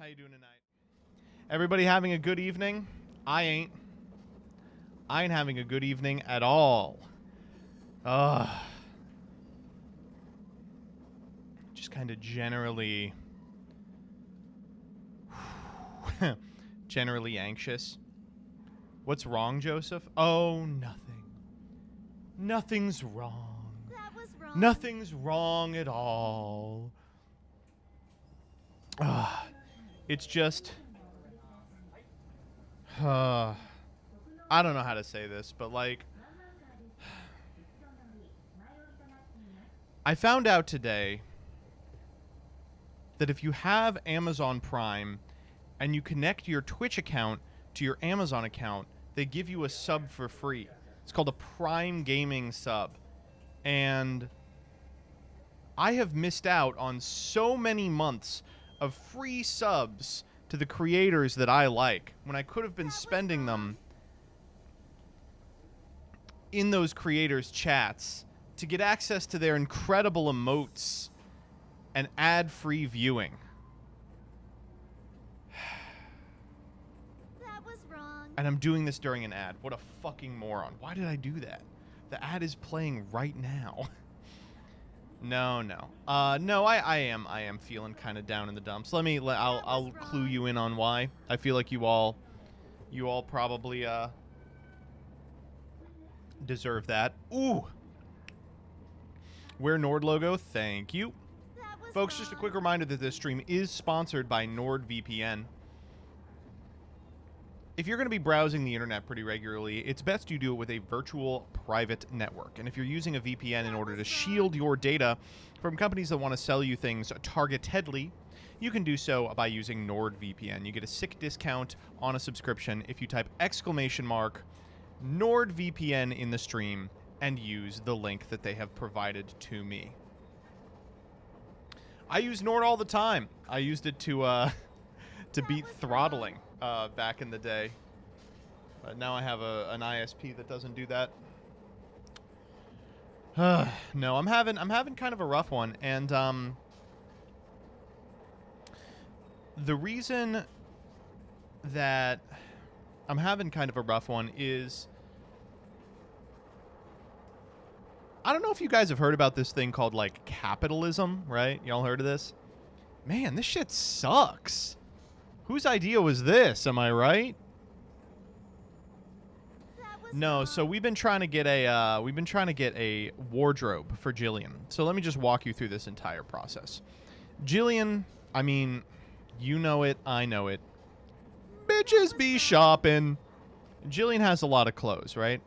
How you doing tonight? Everybody having a good evening? I ain't. I ain't having a good evening at all. Just kind of generally... generally anxious. What's wrong, Joseph? Oh, nothing. Nothing's wrong. That was wrong. Nothing's wrong at all. It's just... I don't know how to say this, but like... I found out today that if you have Amazon Prime and you connect your Twitch account to your Amazon account, they give you a sub for free. It's called a Prime Gaming sub. And I have missed out on so many months of free subs to the creators that I like when I could have been spending them in those creators' chats to get access to their incredible emotes and ad-free viewing. That was wrong. And I'm doing this during an ad. What a fucking moron. Why did I do that? The ad is playing right now. No. No, I am feeling kind of down in the dumps. I'll clue you in on why. I feel like you all probably deserve that. Ooh. Wear Nord logo, thank you. Folks, just a quick reminder that this stream is sponsored by NordVPN. If you're going to be browsing the internet pretty regularly, it's best you do it with a virtual private network. And if you're using a VPN in order to shield your data from companies that want to sell you things targetedly, you can do so by using NordVPN. You get a sick discount on a subscription if you type !NordVPN in the stream and use the link that they have provided to me. I use Nord all the time. I used it to beat throttling back in the day. But now I have an ISP that doesn't do that. No, I'm having kind of a rough one, and the reason that I'm having kind of a rough one is I don't know if you guys have heard about this thing called, like, capitalism, right? Y'all heard of this? Man, this shit sucks. Whose idea was this? Am I right? No, so we've been trying to get a wardrobe for Jillian. So let me just walk you through this entire process. Jillian, I mean, you know it, I know it. Bitches be shopping. Jillian has a lot of clothes, right?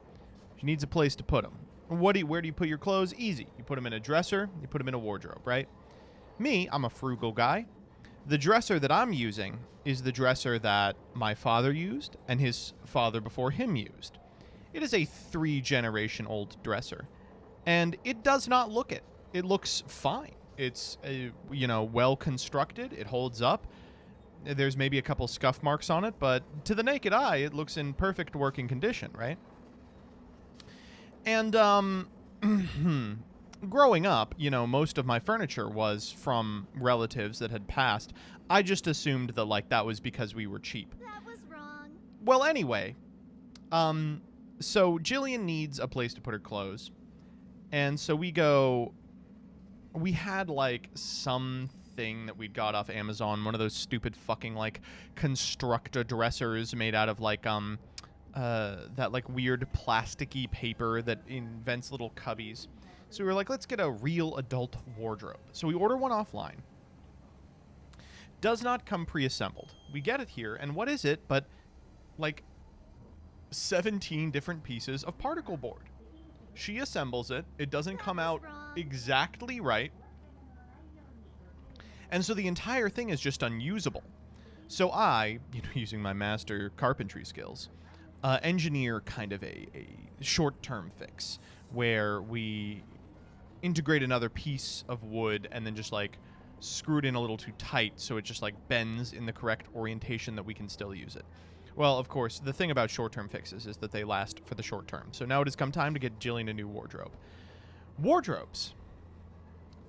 She needs a place to put them. Where do you put your clothes? Easy. You put them in a dresser, you put them in a wardrobe, right? Me, I'm a frugal guy. The dresser that I'm using is the dresser that my father used and his father before him used. It is a 3-generation-old dresser, and it does not look it. It looks fine. It's, well constructed. It holds up. There's maybe a couple scuff marks on it, but to the naked eye, it looks in perfect working condition, right? And, growing up, most of my furniture was from relatives that had passed. I just assumed that, like, that was because we were cheap. That was wrong. Well, anyway, so Jillian needs a place to put her clothes. And so we had, like, something that we'd got off Amazon, one of those stupid fucking, like, constructor dressers made out of, like, that, like, weird plasticky paper that invents little cubbies. So we were like, let's get a real adult wardrobe. So we order one offline. Does not come pre-assembled. We get it here, and what is it but, like, 17 different pieces of particle board. She assembles it. It doesn't come out exactly right. And so the entire thing is just unusable. So I, using my master carpentry skills, engineer kind of a short-term fix where we integrate another piece of wood and then just, like, screw it in a little too tight so it just, like, bends in the correct orientation that we can still use it. Well, of course, the thing about short-term fixes is that they last for the short term. So now it has come time to get Jillian a new wardrobe. Wardrobes.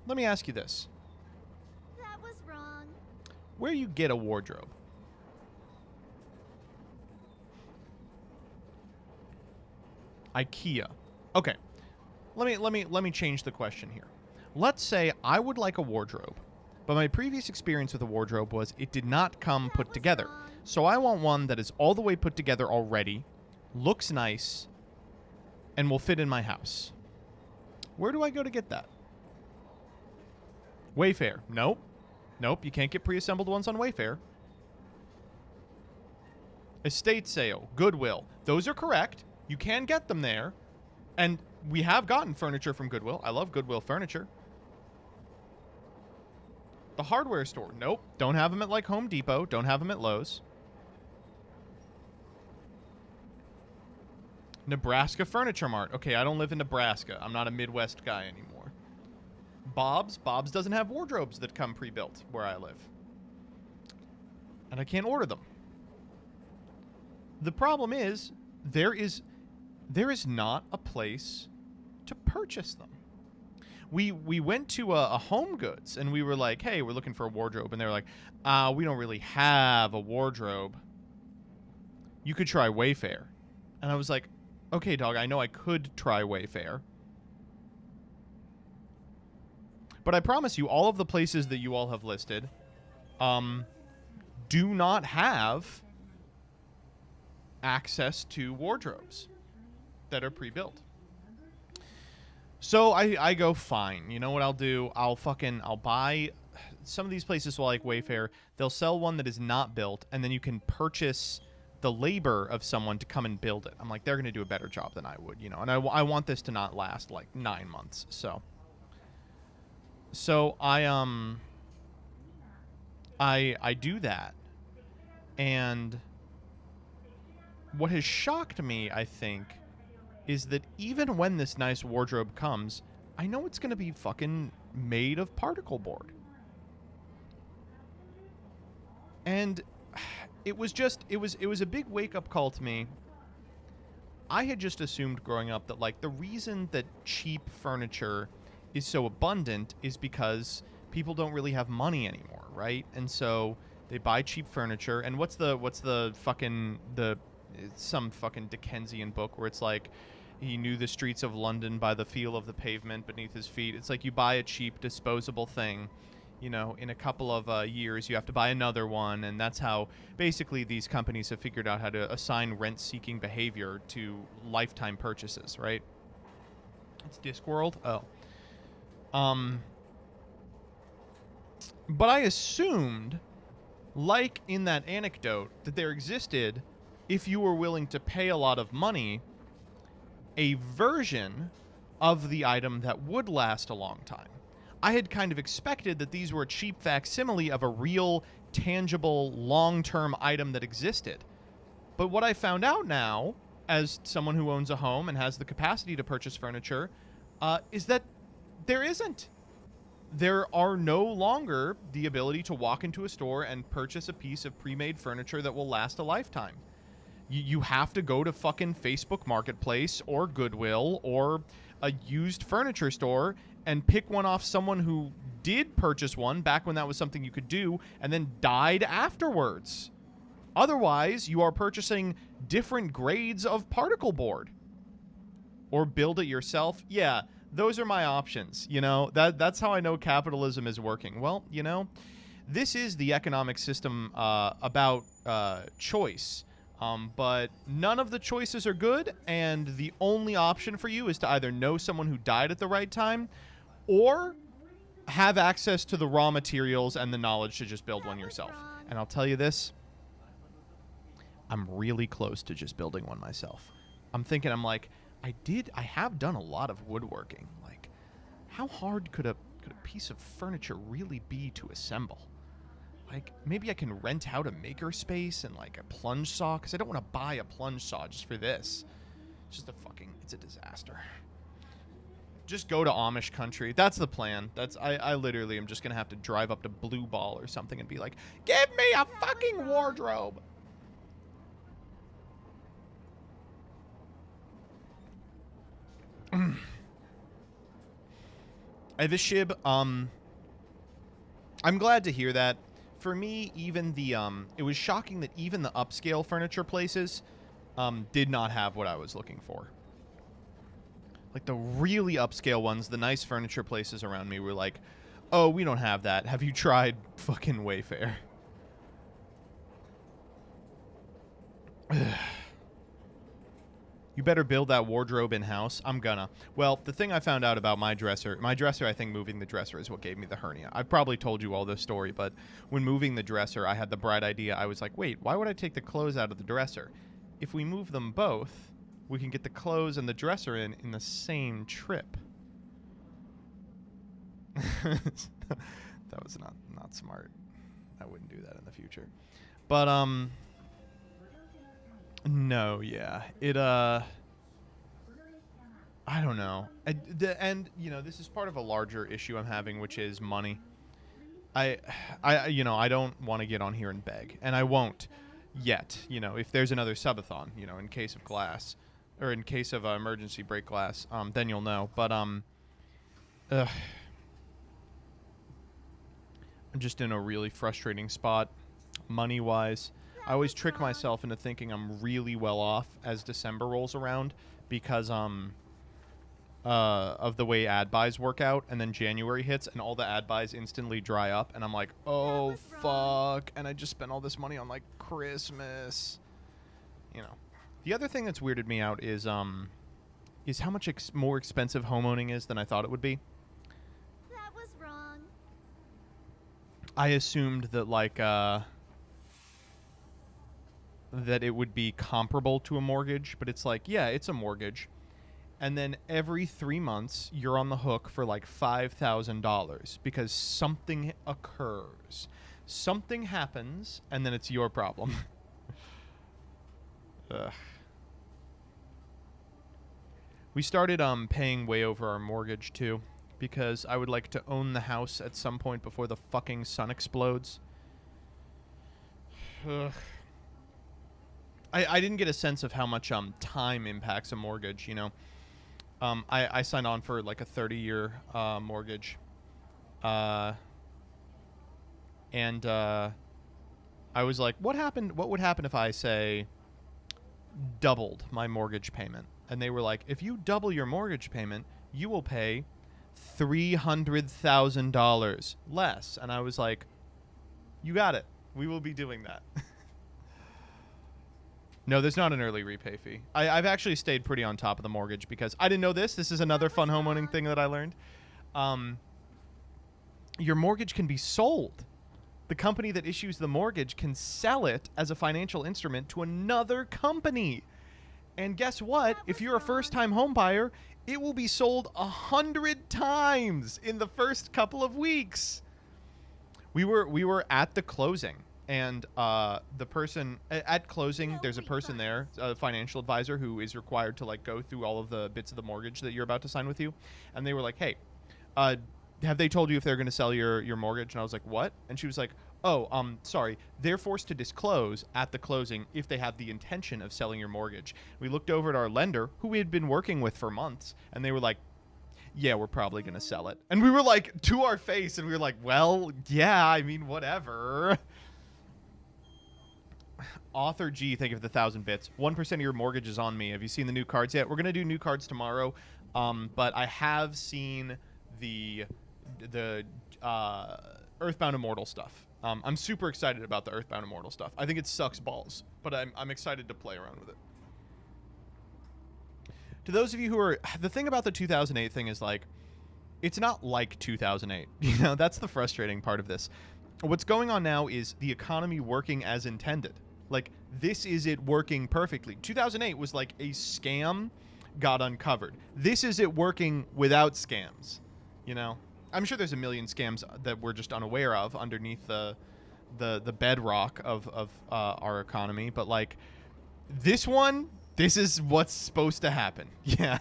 Let me ask you this. That was wrong. where you get a wardrobe. IKEA. Okay. Let me change the question here. Let's say I would like a wardrobe, but my previous experience with a wardrobe was it did not come put together. So I want one that is all the way put together already, looks nice, and will fit in my house. Where do I go to get that? Wayfair. Nope. Nope, you can't get pre-assembled ones on Wayfair. Estate sale. Goodwill. Those are correct. You can get them there. And we have gotten furniture from Goodwill. I love Goodwill furniture. The hardware store. Nope. Don't have them at like Home Depot. Don't have them at Lowe's. Nebraska Furniture Mart. Okay, I don't live in Nebraska. I'm not a Midwest guy anymore. Bob's. Bob's doesn't have wardrobes that come pre-built where I live. And I can't order them. The problem is, there is not a place to purchase them. We went to a Home Goods, and we were like, hey, we're looking for a wardrobe. And they were like, we don't really have a wardrobe. You could try Wayfair. And I was like, okay, dog, I know I could try Wayfair. But I promise you, all of the places that you all have listed do not have access to wardrobes that are pre-built. So I go, fine. You know what I'll do? I'll buy some of these places like Wayfair. They'll sell one that is not built, and then you can purchase the labor of someone to come and build it. I'm like, they're going to do a better job than I would, you know. And I want this to not last like 9 months. So I do that. And what has shocked me, I think, is that even when this nice wardrobe comes, I know it's going to be fucking made of particle board. And it was a big wake-up call to me. I had just assumed growing up that, like, the reason that cheap furniture is so abundant is because people don't really have money anymore, right? And so they buy cheap furniture. And what's the fucking some fucking Dickensian book where it's like he knew the streets of London by the feel of the pavement beneath his feet. It's like you buy a cheap disposable thing, you know, in a couple of years you have to buy another one, and that's how basically these companies have figured out how to assign rent-seeking behavior to lifetime purchases, right? It's Discworld? Oh. But I assumed, like in that anecdote, that there existed, if you were willing to pay a lot of money, a version of the item that would last a long time. I had kind of expected that these were a cheap facsimile of a real, tangible, long-term item that existed. But what I found out now, as someone who owns a home and has the capacity to purchase furniture, is that there isn't. There are no longer the ability to walk into a store and purchase a piece of pre-made furniture that will last a lifetime. You have to go to fucking Facebook Marketplace or Goodwill or a used furniture store and pick one off someone who did purchase one back when that was something you could do and then died afterwards. Otherwise, you are purchasing different grades of particle board. Or build it yourself. Yeah, those are my options. You know, that's how I know capitalism is working. Well, you know, this is the economic system about choice. But none of the choices are good, and the only option for you is to either know someone who died at the right time or have access to the raw materials and the knowledge to just build one yourself. And I'll tell you this, I'm really close to just building one myself. I'm like, I have done a lot of woodworking. Like, how hard could a piece of furniture really be to assemble? Like, maybe I can rent out a makerspace and like a plunge saw, because I don't want to buy a plunge saw just for this. It's just it's a disaster. Just go to Amish country. That's the plan. I literally am just going to have to drive up to Blue Ball or something and be like, give me a fucking wardrobe. This shib, I'm glad to hear that. for me, even the it was shocking that even the upscale furniture places did not have what I was looking for. Like the really upscale ones, the nice furniture places around me were like, "Oh, we don't have that. Have you tried fucking Wayfair?" You better build that wardrobe in-house. I'm gonna. Well, the thing I found out about my dresser, I think moving the dresser is what gave me the hernia. I've probably told you all this story, but when moving the dresser, I had the bright idea. I was like, wait, why would I take the clothes out of the dresser? If we move them both, we can get the clothes and the dresser in the same trip. That was not smart. I wouldn't do that in the future. But, no, yeah. It, I don't know. And, you know, this is part of a larger issue I'm having, which is money. I don't want to get on here and beg. And I won't yet. You know, if there's another subathon, you know, in case of glass, or in case of emergency break glass, then you'll know. But, I'm just in a really frustrating spot, money-wise. I always trick myself into thinking I'm really well off as December rolls around because of the way ad buys work out, and then January hits and all the ad buys instantly dry up, and I'm like, oh fuck, and I just spent all this money on like Christmas. You know. The other thing that's weirded me out is how much more expensive homeowning is than I thought it would be. That was wrong. I assumed that like that it would be comparable to a mortgage, but it's like, yeah, it's a mortgage. And then every 3 months, you're on the hook for like $5,000 because something occurs. Something happens, and then it's your problem. Ugh. We started paying way over our mortgage, too, because I would like to own the house at some point before the fucking sun explodes. Ugh. I didn't get a sense of how much time impacts a mortgage, you know. I signed on for like a 30-year mortgage. And I was like, what would happen if I, say, doubled my mortgage payment? And they were like, if you double your mortgage payment, you will pay $300,000 less. And I was like, you got it. We will be doing that. No, there's not an early repay fee. I've actually stayed pretty on top of the mortgage because I didn't know this. This is another fun homeowning thing that I learned. Your mortgage can be sold. The company that issues the mortgage can sell it as a financial instrument to another company. And guess what? If you're a first-time home buyer, it will be sold 100 times in the first couple of weeks. We were at the closing. And the person at closing, there's a person there, a financial advisor who is required to like go through all of the bits of the mortgage that you're about to sign with you. And they were like, hey, have they told you if they're going to sell your mortgage? And I was like, what? And she was like, oh, sorry. They're forced to disclose at the closing if they have the intention of selling your mortgage. We looked over at our lender, who we had been working with for months, and they were like, yeah, we're probably going to sell it. And we were like, to our face, and we were like, well, yeah, I mean, whatever. Author G, thank you for the 1,000 bits. 1% of your mortgage is on me. Have you seen the new cards yet? We're going to do new cards tomorrow. But I have seen the Earthbound Immortal stuff. I'm super excited about the Earthbound Immortal stuff. I think it sucks balls, but I'm excited to play around with it. To those of you who are... The thing about the 2008 thing is, like, it's not like 2008. You know, that's the frustrating part of this. What's going on now is the economy working as intended. Like, this is it working perfectly. 2008 was like a scam got uncovered. This is it working without scams, you know? I'm sure there's a million scams that we're just unaware of underneath the bedrock of our economy. But, like, this one, this is what's supposed to happen. Yeah.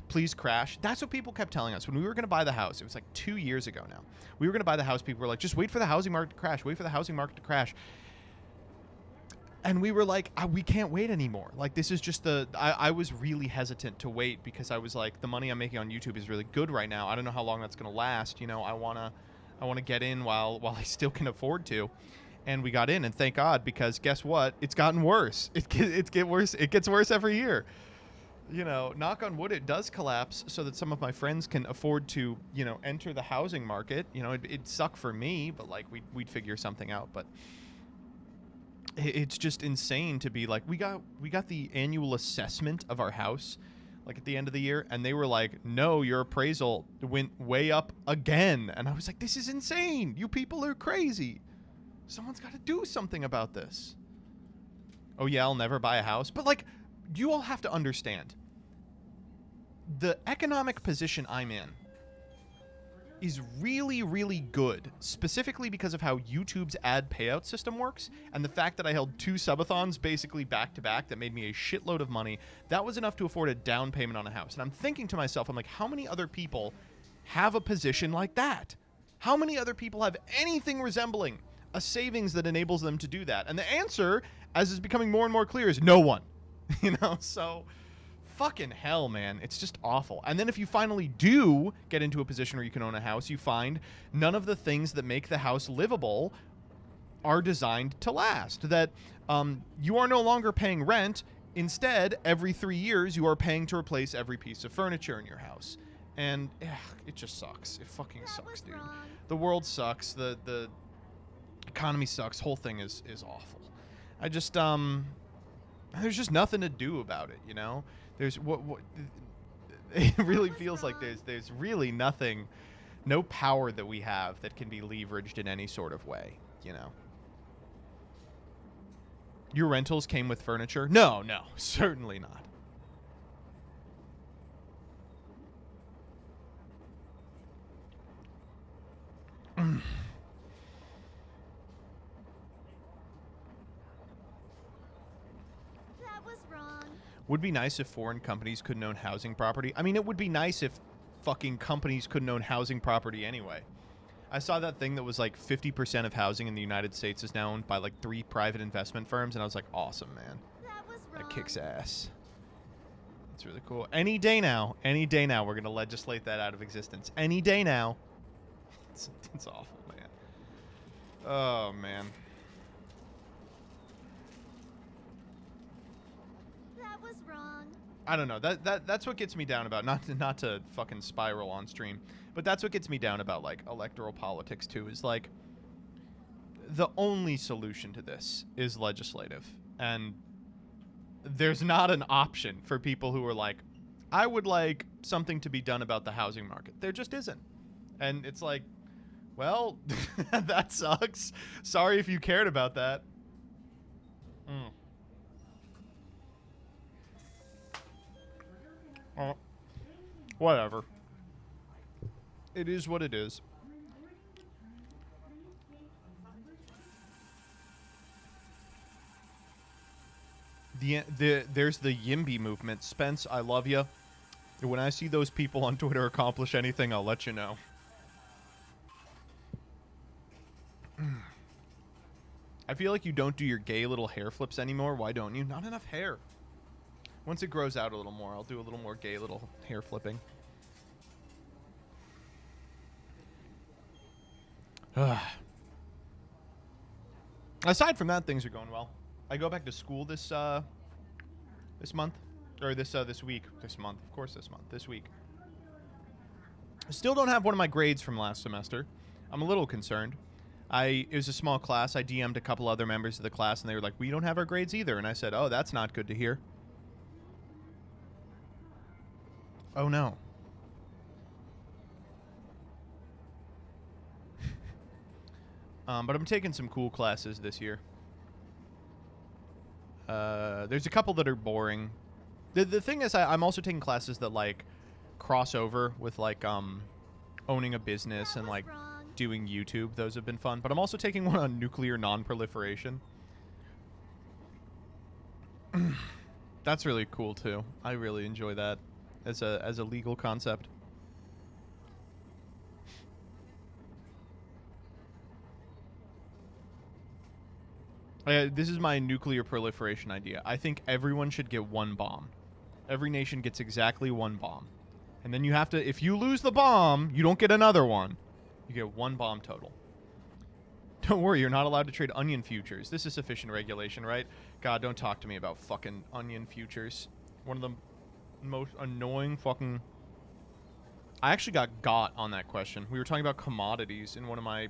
Please crash. That's what people kept telling us. When we were going to buy the house, it was like 2 years ago now. We were going to buy the house. People were like, just wait for the housing market to crash. Wait for the housing market to crash. And we were like, we can't wait anymore. Like, this is just I was really hesitant to wait because I was like, the money I'm making on YouTube is really good right now. I don't know how long that's going to last. You know, I want I want to get in while I still can afford to. And we got in, and thank God, because guess what? It's gotten worse. It gets worse every year. You know, knock on wood, it does collapse so that some of my friends can afford to, you know, enter the housing market. You know, it'd suck for me, but like we'd figure something out. But it's just insane to be like, we got the annual assessment of our house like at the end of the year, and they were like, no, your appraisal went way up again. And I was like, this is insane. You people are crazy. Someone's got to do something about this. Oh yeah, I'll never buy a house. But like, you all have to understand, the economic position I'm in is really, really good, specifically because of how YouTube's ad payout system works, and the fact that I held 2 subathons basically back to back that made me a shitload of money. That was enough to afford a down payment on a house. And I'm thinking to myself, I'm like, how many other people have a position like that? How many other people have anything resembling a savings that enables them to do that? And the answer, as is becoming more and more clear, is no one. You know, so fucking hell, man. It's just awful. And then if you finally do get into a position where you can own a house, you find none of the things that make the house livable are designed to last. That you are no longer paying rent. Instead, every 3 years, you are paying to replace every piece of furniture in your house. And it just sucks. It fucking sucks, dude. Wrong. The world sucks. The economy sucks. Whole thing is awful. I just there's just nothing to do about it, you know? There's what it really feels like there's really nothing, no power that we have that can be leveraged in any sort of way, you know? Your rentals came with furniture? No, certainly not. That was wrong. Would be nice if foreign companies couldn't own housing property. I mean, it would be nice if fucking companies couldn't own housing property anyway. I saw that thing that was like 50% of housing in the United States is now owned by like 3 private investment firms, and I was like, awesome, man. That was wrong. That kicks ass. That's really cool. Any day now, we're going to legislate that out of existence. Any day now. It's awful, man. Oh, man. That was wrong. I don't know. That's what gets me down about, not to fucking spiral on stream, but that's what gets me down about like electoral politics too, is like the only solution to this is legislative. And there's not an option for people who are like, I would like something to be done about the housing market. There just isn't. And it's like, well, that sucks. Sorry if you cared about that. Whatever. It is what it is. There's the YIMBY movement. Spence, I love you. When I see those people on Twitter accomplish anything, I'll let you know. I feel like you don't do your gay little hair flips anymore. Why don't you? Not enough hair. Once it grows out a little more, I'll do a little more gay little hair flipping. Aside from that, things are going well. I go back to school this month, or this week. This month, of course, this week. I still don't have one of my grades from last semester. I'm a little concerned. It was a small class. I DM'd a couple other members of the class, and they were like, "We don't have our grades either." And I said, "Oh, that's not good to hear." Oh no. But I'm taking some cool classes this year. There's a couple that are boring. The thing is, I'm also taking classes that like cross over with like owning a business and like doing YouTube. Those have been fun. But I'm also taking one on nuclear non-proliferation. That's really cool too. I really enjoy that as a legal concept. This is my nuclear proliferation idea. I think everyone should get 1 bomb. Every nation gets exactly 1 bomb. And then you have to, if you lose the bomb, you don't get another one. You get 1 bomb total. Don't worry, you're not allowed to trade onion futures. This is sufficient regulation, right? God, don't talk to me about fucking onion futures. One of the most annoying fucking... I actually got on that question. We were talking about commodities in one of my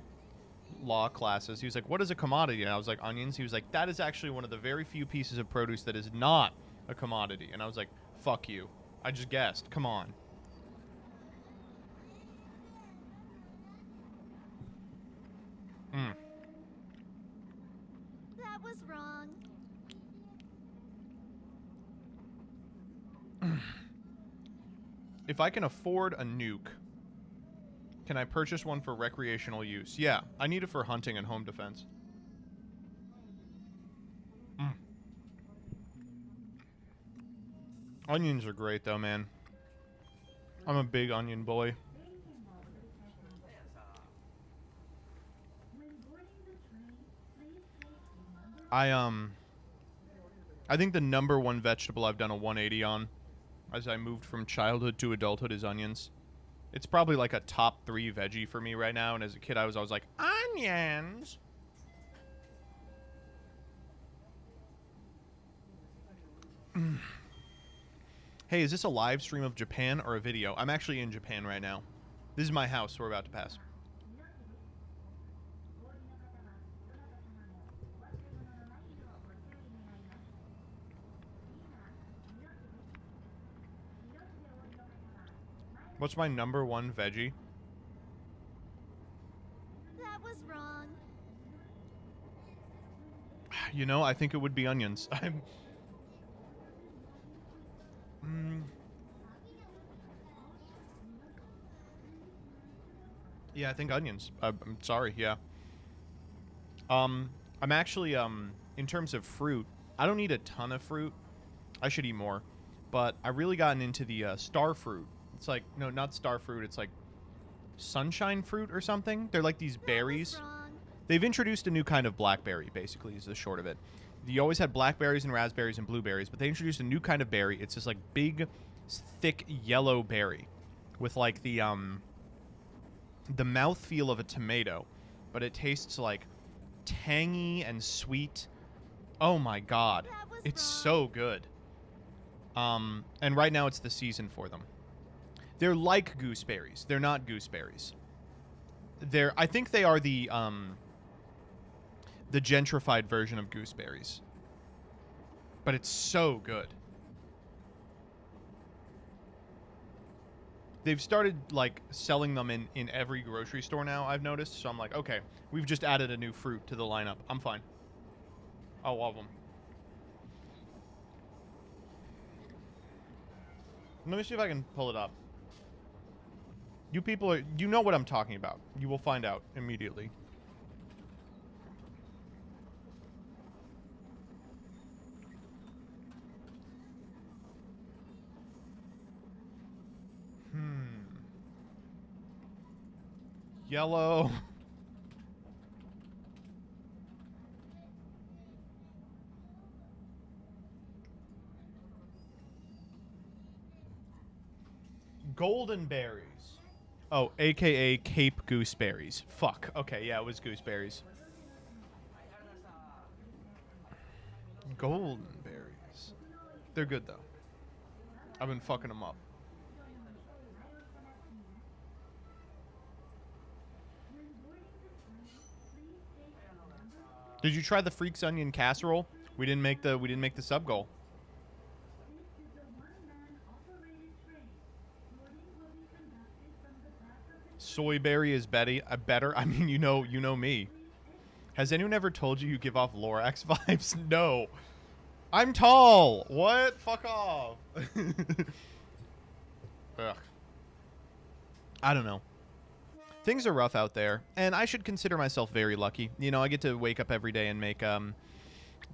law classes. He was like, what is a commodity? And I was like, onions. He was like, that is actually one of the very few pieces of produce that is not a commodity. And I was like, fuck you. I just guessed. Come on. That was wrong. If I can afford a nuke, can I purchase one for recreational use? Yeah, I need it for hunting and home defense. Onions are great, though, man. I'm a big onion boy. I think the #1 vegetable I've done a 180 on as I moved from childhood to adulthood is onions. It's probably like a top 3 veggie for me right now, and as a kid I was always like, onions! Hey, is this a live stream of Japan or a video? I'm actually in Japan right now. This is my house we're about to pass. What's my #1 veggie? That was wrong. You know, I think it would be onions. I'm... Yeah, I think onions. I'm sorry, yeah. I'm actually, in terms of fruit, I don't eat a ton of fruit. I should eat more. But I really gotten into the star fruit. It's like, no, not star fruit. It's like sunshine fruit or something. They're like these berries. They've introduced a new kind of blackberry, basically, is the short of it. You always had blackberries and raspberries and blueberries, but they introduced a new kind of berry. It's this, like, big, thick yellow berry with, like, the mouthfeel of a tomato, but it tastes, like, tangy and sweet. Oh, my God. It's so good. And right now it's the season for them. They're like gooseberries. They're not gooseberries. I think they are the gentrified version of gooseberries. But it's so good. They've started, like, selling them in every grocery store now, I've noticed. So I'm like, okay, we've just added a new fruit to the lineup. I'm fine. I'll love them. Let me see if I can pull it up. You people are... You know what I'm talking about. You will find out immediately. Yellow. Golden berries. Oh, aka Cape gooseberries. Fuck. Okay, yeah, it was gooseberries. Golden berries. They're good, though. I've been fucking them up. Did you try the Freaks Onion casserole? We didn't make the sub goal. Soyberry is better. I mean, you know me. Has anyone ever told you give off Lorax vibes? No. I'm tall. What? Fuck off. Ugh. I don't know. Things are rough out there, and I should consider myself very lucky. You know, I get to wake up every day and make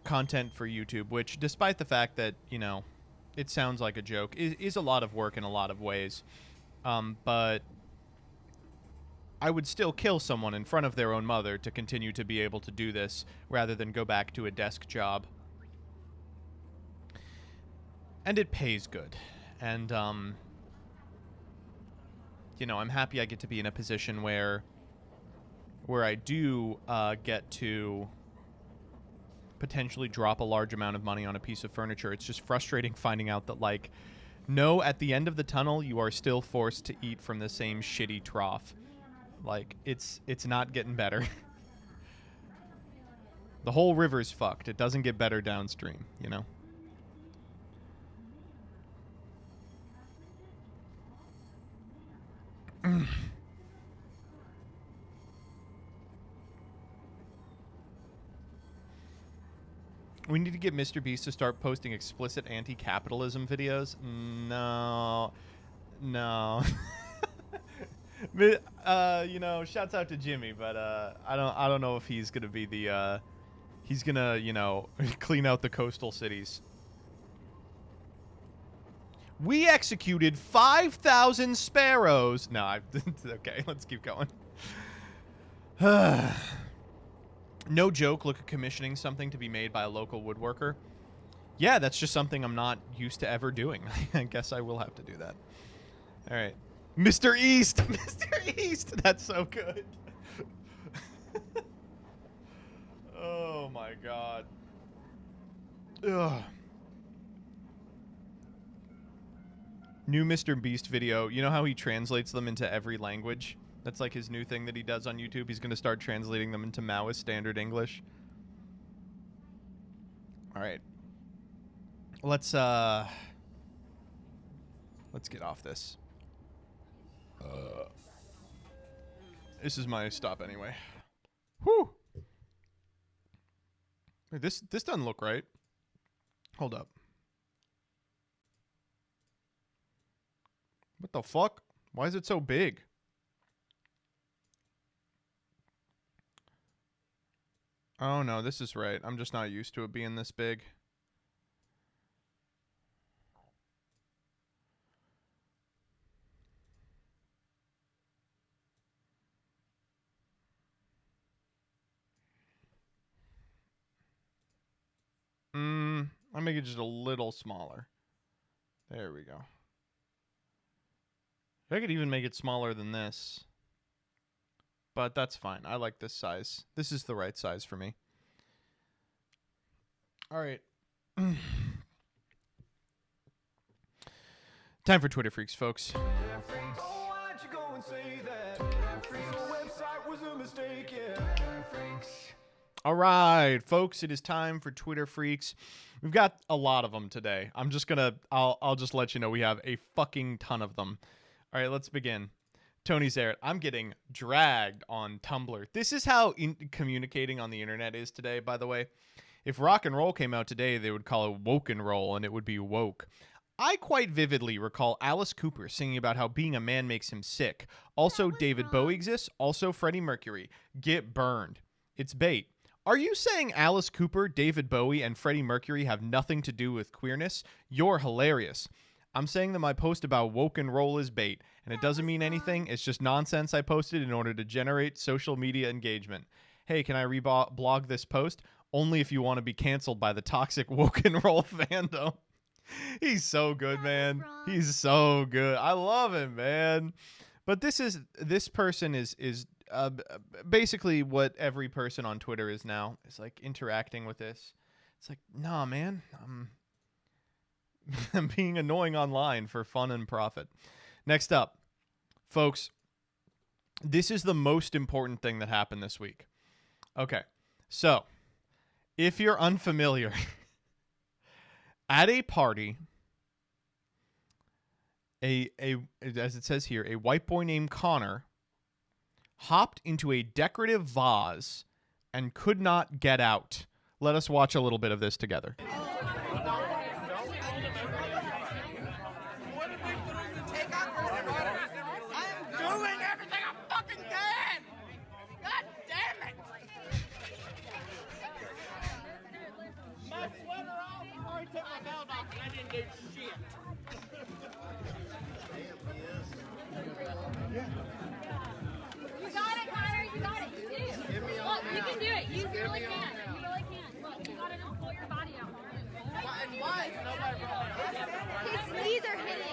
content for YouTube, which, despite the fact that, you know, it sounds like a joke, is a lot of work in a lot of ways. But I would still kill someone in front of their own mother to continue to be able to do this rather than go back to a desk job. And it pays good. And, you know, I'm happy I get to be in a position where where I do get to potentially drop a large amount of money on a piece of furniture. It's just frustrating finding out that, like, no, at the end of the tunnel, you are still forced to eat from the same shitty trough. Like, it's not getting better. The whole river's fucked. It doesn't get better downstream, you know? We need to get Mr. Beast to start posting explicit anti-capitalism videos. No. No. You know, shouts out to Jimmy, but I don't know if he's gonna be the he's gonna, you know, clean out the coastal cities. We executed 5,000 sparrows. No, okay, let's keep going. No joke, look at commissioning something to be made by a local woodworker. Yeah, that's just something I'm not used to ever doing. I guess I will have to do that. All right. Mr. East! Mr. East! That's so good. Oh my god. Ugh. New Mr. Beast video. You know how he translates them into every language? That's like his new thing that he does on YouTube. He's going to start translating them into Maoist standard English. All right. Let's get off this. This is my stop anyway. Whew. Wait, this doesn't look right. Hold up. What the fuck? Why is it so big? Oh no, this is right. I'm just not used to it being this big. I'll make it just a little smaller. There we go. I could even make it smaller than this. But that's fine. I like this size. This is the right size for me. All right. Time for Twitter Freaks, folks. All right, folks, it is time for Twitter Freaks. We've got a lot of them today. I'll just let you know we have a fucking ton of them. All right, let's begin. Tony Zarrett, I'm getting dragged on Tumblr. This is how communicating on the internet is today, by the way. If rock and roll came out today, they would call it woke and roll, and it would be woke. I quite vividly recall Alice Cooper singing about how being a man makes him sick. Also, David Bowie exists. Also, Freddie Mercury. Get burned. It's bait. Are you saying Alice Cooper, David Bowie, and Freddie Mercury have nothing to do with queerness? You're hilarious. I'm saying that my post about woke and roll is bait, and it doesn't mean anything. It's just nonsense I posted in order to generate social media engagement. Hey, can I reblog this post? Only if you want to be canceled by the toxic woke and roll fandom. He's so good, man. He's so good. I love him, man. But this person is basically what every person on Twitter is now. It's like interacting with this. It's like, nah, man. I'm being annoying online for fun and profit. Next up, folks, this is the most important thing that happened this week. Okay, so if you're unfamiliar, at a party, as it says here, a white boy named Connor hopped into a decorative vase and could not get out. Let us watch a little bit of this together. You got it, Connor. You got it. You do. Look, you can do it. You really can. You really can. Look, you got to pull your body out. Why? His knees are hitting.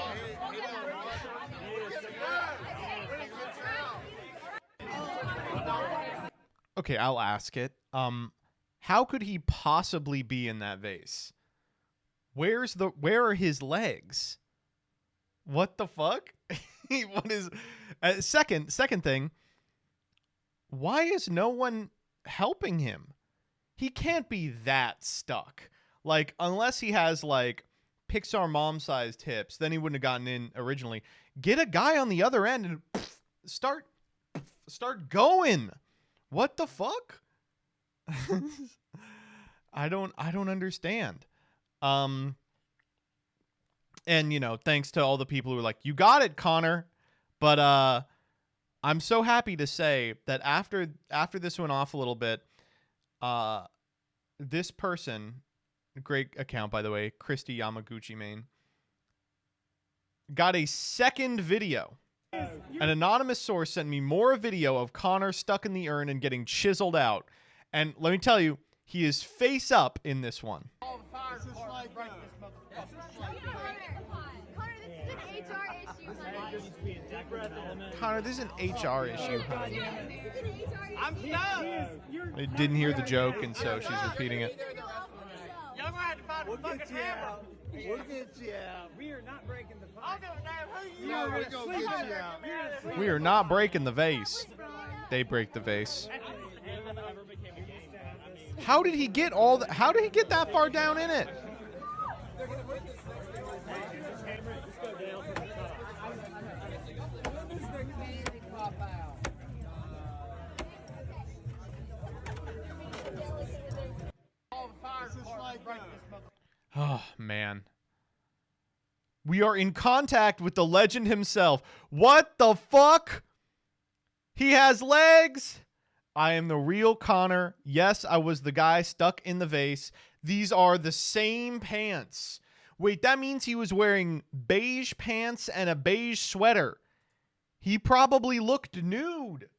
Okay, I'll ask it. How could he possibly be in that vase? Where are his legs? What the fuck? What is second thing? Why is no one helping him? He can't be that stuck. Like, unless he has like Pixar mom-sized hips, then he wouldn't have gotten in originally. Get a guy on the other end and start going. What the fuck? I don't understand. And you know, thanks to all the people who were like, "You got it, Connor." But I'm so happy to say that after this went off a little bit, this person, great account by the way, Christy Yamaguchi main, got a second video. An anonymous source sent me more video of Connor stuck in the urn and getting chiseled out. And let me tell you, he is face up in this one. Connor, this is an HR issue, honey. Connor, this is an HR issue, honey. I'm I didn't hear the joke, and so she's repeating it. Y'all gonna have to find a fucking hammer. We'll get you out. We are not breaking the I don't give a damn who you are. we're gonna get you out. We are not breaking the vase. They break the vase. How did he get how did he get that far down in it? Oh, man. We are in contact with the legend himself. What the fuck? He has legs. I am the real Connor. Yes, I was the guy stuck in the vase. These are the same pants. Wait, that means he was wearing beige pants and a beige sweater. He probably looked nude.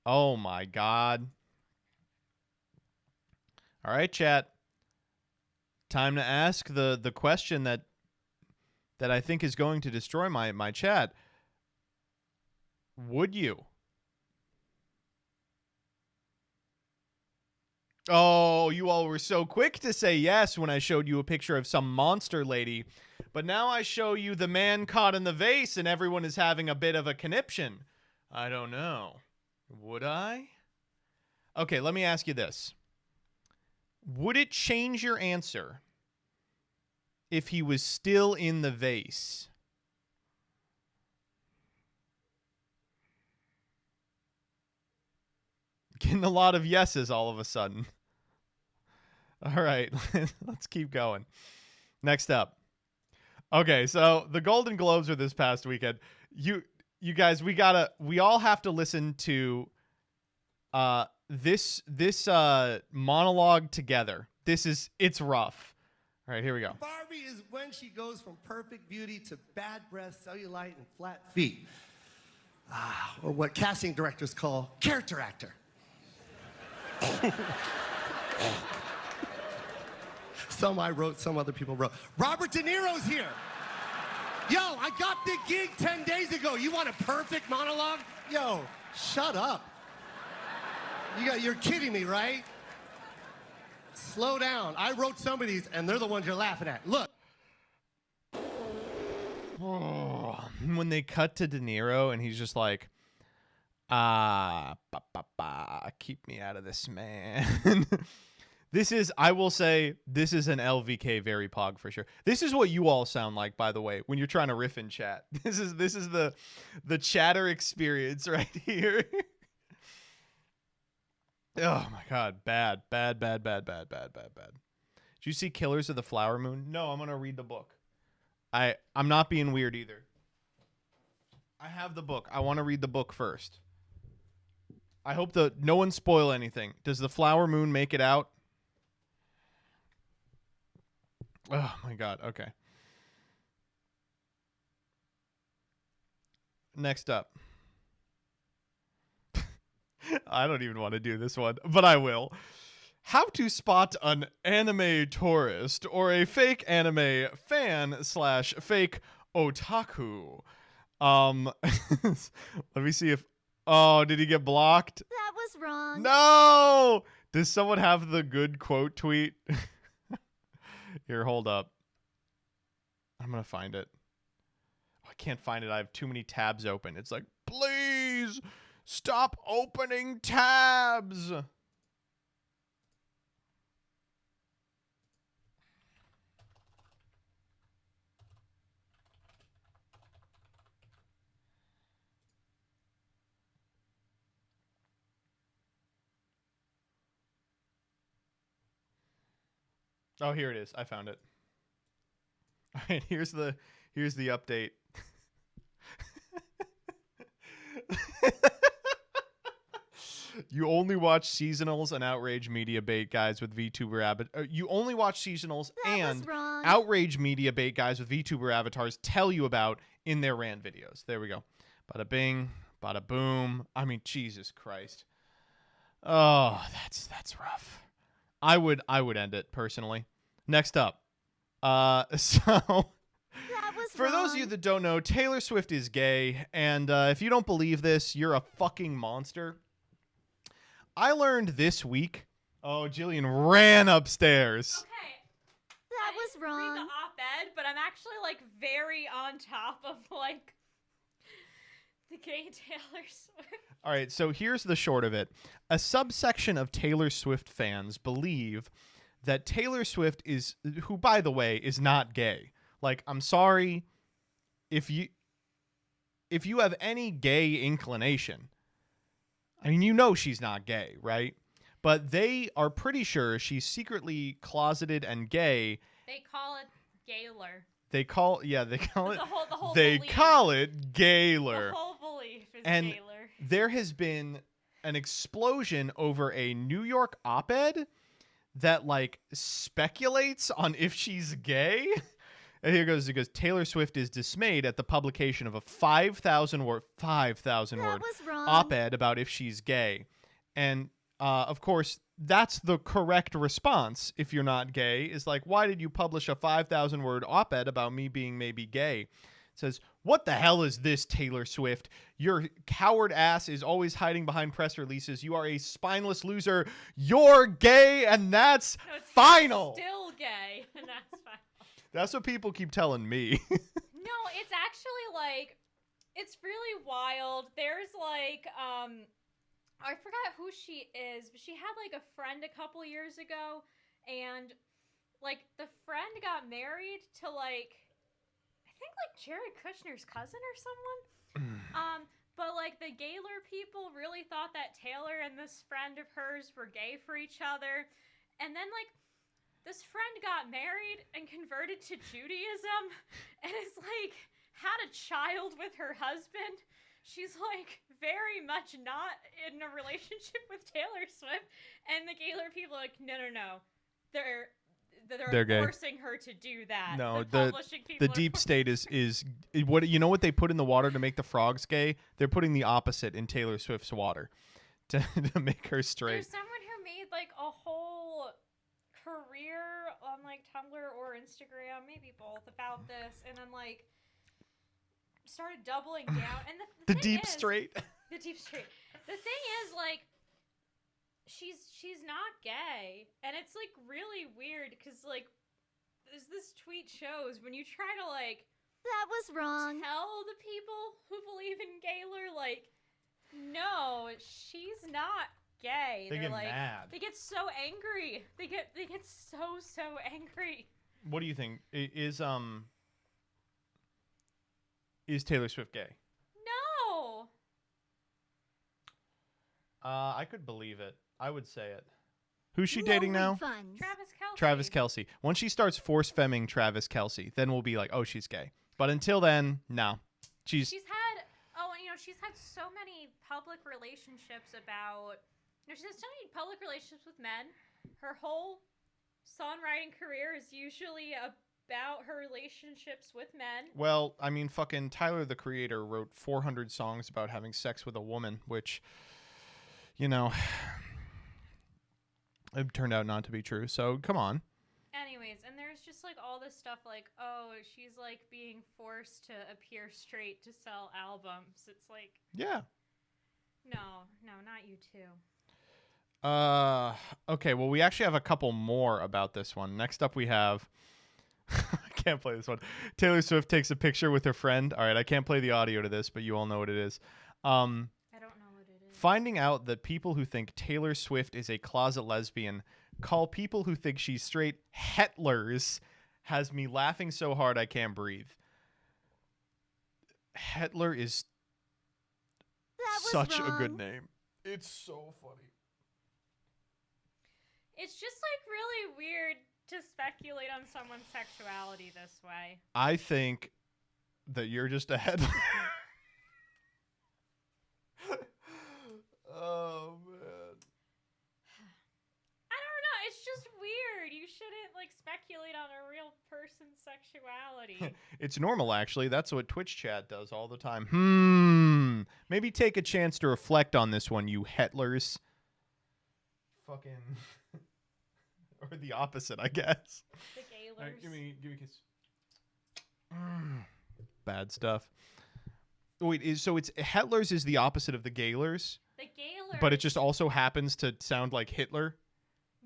Oh my God. All right, chat. Time to ask the question that I think is going to destroy my chat. Would you? Oh, you all were so quick to say yes when I showed you a picture of some monster lady. But now I show you the man caught in the vase and everyone is having a bit of a conniption. I don't know. Would I? Okay, let me ask you this. Would it change your answer if he was still in the vase? Getting a lot of yeses all of a sudden. All right, let's keep going. Next up. Okay, so the Golden Globes are this past weekend. You guys, we all have to listen to this monologue together. It's rough. All right, here we go. Barbie is when she goes from perfect beauty to bad breath, cellulite, and flat feet. Or what casting directors call character actor. Some I wrote, some other people wrote. Robert De Niro's here. Yo, I got the gig 10 days ago. You want a perfect monologue? Yo, shut up. You're kidding me, right? Slow down. I wrote some of these, and they're the ones you're laughing at. Look. When they cut to De Niro, and he's just like, keep me out of this, man. This is, I will say, this is an LVK very pog for sure. This is what you all sound like, by the way, when you're trying to riff in chat. This is the chatter experience right here. Oh my God, bad. Did you see Killers of the Flower Moon? No, I'm gonna read the book. I'm not being weird either. I have the book. I want to read the book first. I hope no one spoil anything. Does the Flower Moon make it out? Oh my God. Okay. Next up. I don't even want to do this one, but I will. How to spot an anime tourist or a fake anime fan / fake otaku. Let me see if Oh, did he get blocked? That was wrong. No! Does someone have the good quote tweet? Here, hold up. I'm going to find it. Oh, I can't find it. I have too many tabs open. It's like, please stop opening tabs. Oh, here it is. I found it. All right, here's the update. You only watch seasonals and outrage media bait guys with VTuber you only watch seasonals and outrage media bait guys with VTuber avatars tell you about in their rant videos. There we go. Bada bing, bada boom. I mean, Jesus Christ. Oh, that's rough. I would end it personally. Next up. So for those of you that don't know, Taylor Swift is gay, and if you don't believe this, you're a fucking monster. I learned this week. Oh, Jillian ran upstairs. Okay. That was wrong. Read the op-ed, but I'm actually like very on top of like the gay Taylor Swift. All right, so here's the short of it. A subsection of Taylor Swift fans believe that Taylor Swift is, who by the way is not gay. Like, I'm sorry if you have any gay inclination. I mean, you know she's not gay, right? But they are pretty sure she's secretly closeted and gay. They call it Gaylor. They call it the whole they belief. call it Gaylor. The whole belief is and Gaylor. There has been an explosion over a New York op-ed that like speculates on if she's gay. And here goes. It goes. Taylor Swift is dismayed at the publication of a 5,000 word op-ed about if she's gay, and of course that's the correct response. If you're not gay, is like, why did you publish a 5,000 word op-ed about me being maybe gay? It says, what the hell is this, Taylor Swift? Your coward ass is always hiding behind press releases. You are a spineless loser. You're gay, and that's final. Still gay, and that's final. That's what people keep telling me. No, it's actually like, it's really wild. There's like, I forgot who she is, but she had like a friend a couple years ago, and like the friend got married to like, I think like Jared Kushner's cousin or someone. But like the Gaylor people really thought that Taylor and this friend of hers were gay for each other, and then like, this friend got married and converted to Judaism and is like had a child with her husband. She's like very much not in a relationship with Taylor Swift. And the Gaylor people are like, no. They're forcing her to do that. No, the deep state is what, you know what they put in the water to make the frogs gay? They're putting the opposite in Taylor Swift's water to make her straight. There's someone who made like a whole career on like Tumblr or Instagram, maybe both, about this, and then like started doubling down. And the deep is, straight. The deep straight. The thing is, like, she's not gay, and it's like really weird because like as this tweet shows, when you try to like that was wrong, tell the people who believe in Gaylor, like, no, she's not gay. They They're get like, mad. They get so angry. They get so angry. What do you think? Is Taylor Swift gay? No. I could believe it. I would say it. Who's she dating now? Travis Kelce. When she starts force femming Travis Kelce, then we'll be like, oh, she's gay. But until then, no. She's had so many public relationships she's had so many public relationships with men. Her whole songwriting career is usually about her relationships with men. Well, I mean, fucking Tyler, the Creator, wrote 400 songs about having sex with a woman, which, you know, it turned out not to be true. So, come on. Anyways, and there's just like all this stuff like, oh, she's like being forced to appear straight to sell albums. It's like, yeah. No, not you too. Okay, well, we actually have a couple more about this one. Next up, we have... I can't play this one. Taylor Swift takes a picture with her friend. All right, I can't play the audio to this, but you all know what it is. I don't know what it is. Finding out that people who think Taylor Swift is a closet lesbian call people who think she's straight Hetlers has me laughing so hard I can't breathe. Hetler is such a good name. It's so funny. It's just like really weird to speculate on someone's sexuality this way. I think that you're just a Hetler. Oh, man. I don't know. It's just weird. You shouldn't like speculate on a real person's sexuality. It's normal, actually. That's what Twitch chat does all the time. Maybe take a chance to reflect on this one, you Hetlers. Fucking... Or the opposite, I guess. The Gaylors. All right, give me a kiss. Bad stuff. Wait, so it's Hetlers is the opposite of the Gaylors? The Gaylors. But it just also happens to sound like Hitler?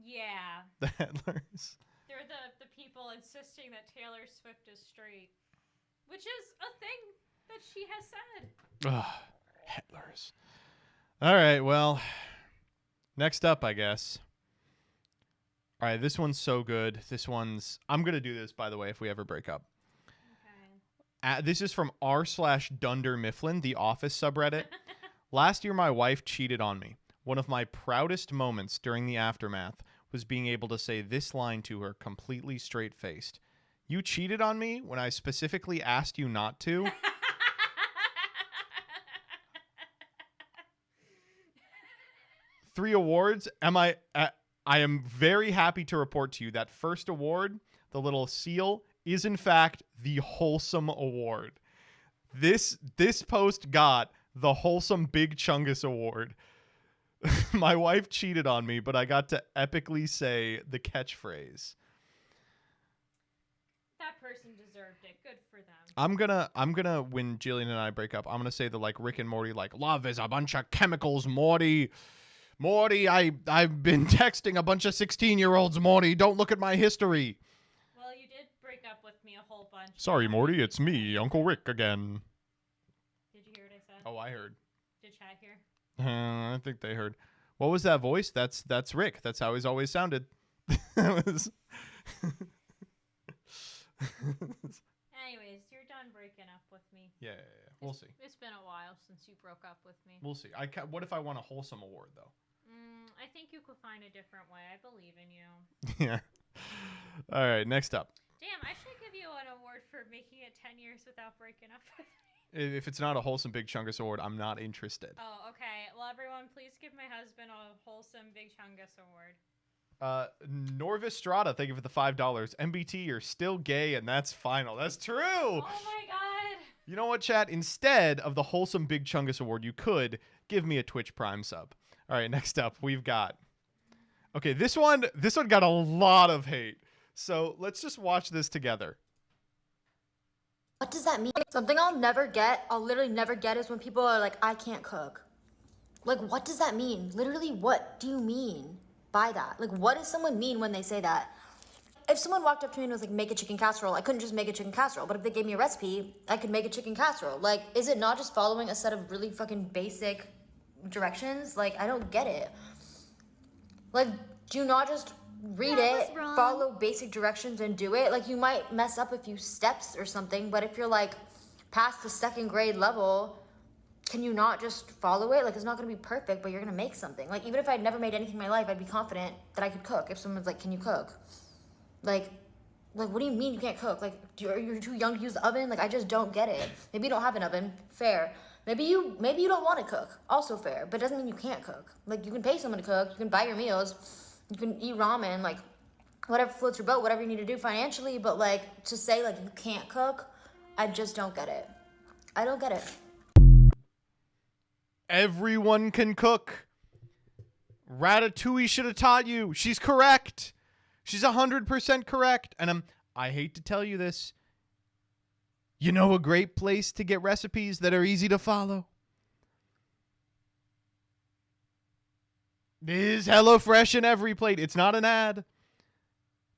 Yeah. The Hetlers. They're the people insisting that Taylor Swift is straight. Which is a thing that she has said. Ugh, Hetlers. All right, well, next up, I guess. All right, this one's so good. I'm going to do this, by the way, if we ever break up. Okay. This is from r/Dunder Mifflin, the Office subreddit. Last year, my wife cheated on me. One of my proudest moments during the aftermath was being able to say this line to her completely straight-faced. You cheated on me when I specifically asked you not to? 3 awards. I am very happy to report to you that first award, the little seal, is in fact the Wholesome Award. This post got the Wholesome Big Chungus Award. My wife cheated on me, but I got to epically say the catchphrase. That person deserved it. Good for them. I'm gonna when Jillian and I break up, I'm gonna say the like Rick and Morty, like, love is a bunch of chemicals, Morty. Morty, I've been texting a bunch of 16-year-olds, Morty. Don't look at my history. Well, you did break up with me a whole bunch. Sorry, Morty, it's me, Uncle Rick again. Did you hear what I said? Oh, I heard. Did chat hear? I think they heard. What was that voice? That's Rick. That's how he's always sounded. That was... Anyways, you're done breaking up with me. Yeah. We'll see. It's been a while since you broke up with me. We'll see. What if I want a Wholesome Award, though? I think you could find a different way. I believe in you. Yeah. All right, next up. Damn, I should give you an award for making it 10 years without breaking up with me. If it's not a Wholesome Big Chungus Award, I'm not interested. Oh, okay. Well, everyone, please give my husband a Wholesome Big Chungus Award. Norvis Strata, thank you for the $5. MBT, you're still gay, and that's final. That's true. Oh my god. You know what, chat? Instead of the Wholesome Big Chungus Award, you could give me a Twitch Prime sub. All right, next up, we've got... Okay, this one got a lot of hate. So let's just watch this together. What does that mean? Something I'll literally never get is when people are like, I can't cook. Like, what does that mean? Literally, what do you mean by that? Like, what does someone mean when they say that? If someone walked up to me and was like, make a chicken casserole, I couldn't just make a chicken casserole. But if they gave me a recipe, I could make a chicken casserole. Like, is it not just following a set of really fucking basic directions? Like, I don't get it. Like, do you not just read it, follow basic directions and do it? Like, you might mess up a few steps or something, but if you're like past the 2nd grade level, can you not just follow it? Like, it's not gonna be perfect, but you're gonna make something. Like, even if I'd never made anything in my life, I'd be confident that I could cook. If someone's like, can you cook? Like, what do you mean you can't cook? Like, you're too young to use the oven? Like, I just don't get it. Maybe you don't have an oven, fair. Maybe you don't want to cook, also fair. But it doesn't mean you can't cook. Like, you can pay someone to cook, you can buy your meals, you can eat ramen, like, whatever floats your boat, whatever you need to do financially. But like, to say like you can't cook, I just don't get it. I don't get it. Everyone can cook. Ratatouille should have taught you. She's correct. She's 100% correct. And I hate to tell you this. You know a great place to get recipes that are easy to follow? There's HelloFresh in every plate. It's not an ad,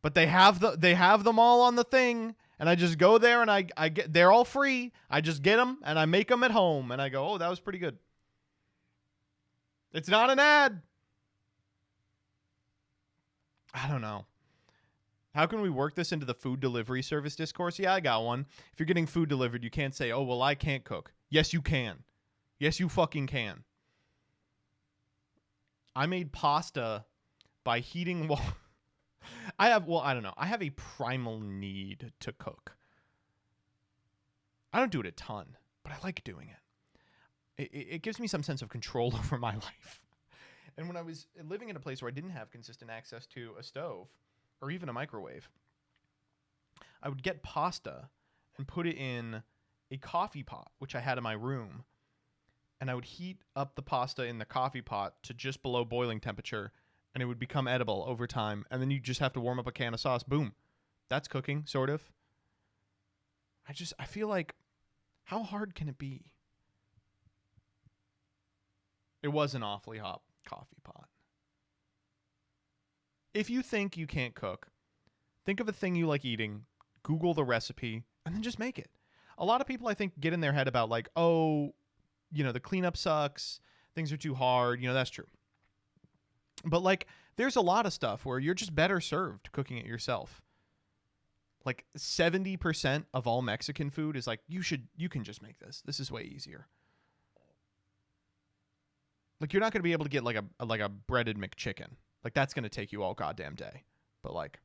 but they have them all on the thing, and I just go there and I get, they're all free. I just get them and I make them at home, and I go, oh, that was pretty good. It's not an ad. I don't know. How can we work this into the food delivery service discourse? Yeah, I got one. If you're getting food delivered, you can't say, oh, well, I can't cook. Yes, you can. Yes, you fucking can. I made pasta by heating water. I don't know. I have a primal need to cook. I don't do it a ton, but I like doing it. It gives me some sense of control over my life. And when I was living in a place where I didn't have consistent access to a stove or even a microwave, I would get pasta and put it in a coffee pot, which I had in my room. And I would heat up the pasta in the coffee pot to just below boiling temperature, and it would become edible over time. And then you just have to warm up a can of sauce. Boom. That's cooking, sort of. I feel like, how hard can it be? It was an awfully hot coffee pot. If you think you can't cook, think of a thing you like eating, Google the recipe, and then just make it. A lot of people, I think, get in their head about like, oh, you know, the cleanup sucks, things are too hard. You know, that's true. But like, there's a lot of stuff where you're just better served cooking it yourself. Like 70% of all Mexican food is like, you can just make this. This is way easier. Like, you're not going to be able to get like a breaded McChicken. Like, that's going to take you all goddamn day. But like,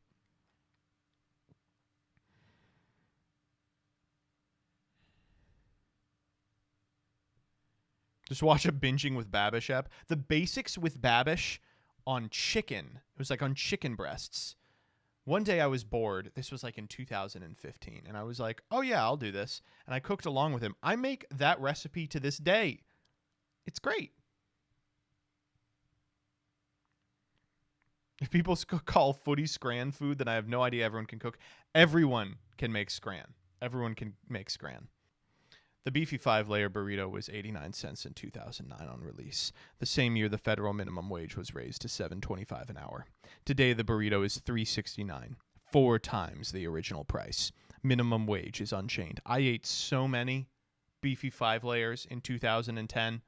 just watch a Binging with Babish app. The basics with Babish on chicken. It was like on chicken breasts. One day I was bored. This was like in 2015. And I was like, oh yeah, I'll do this. And I cooked along with him. I make that recipe to this day. It's great. If people call footy scran food, then I have no idea everyone can cook. Everyone can make scran. Everyone can make scran. The beefy 5-layer burrito was 89 cents in 2009 on release. The same year the federal minimum wage was raised to $7.25 an hour. Today the burrito is $3.69, 4 times the original price. Minimum wage is unchained. I ate so many beefy 5-layers in 2010.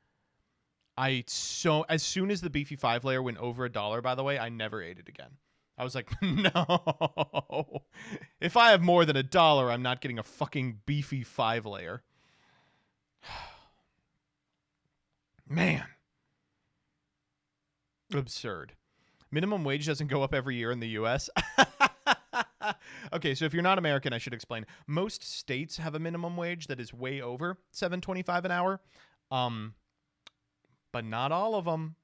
I ate so, as soon as the beefy 5-layer went over $1, by the way, I never ate it again. I was like, no. If I have more than $1, I'm not getting a fucking beefy 5-layer. Man. Absurd. Minimum wage doesn't go up every year in the U.S. Okay, so if you're not American, I should explain. Most states have a minimum wage that is way over $7.25 an hour. But not all of them.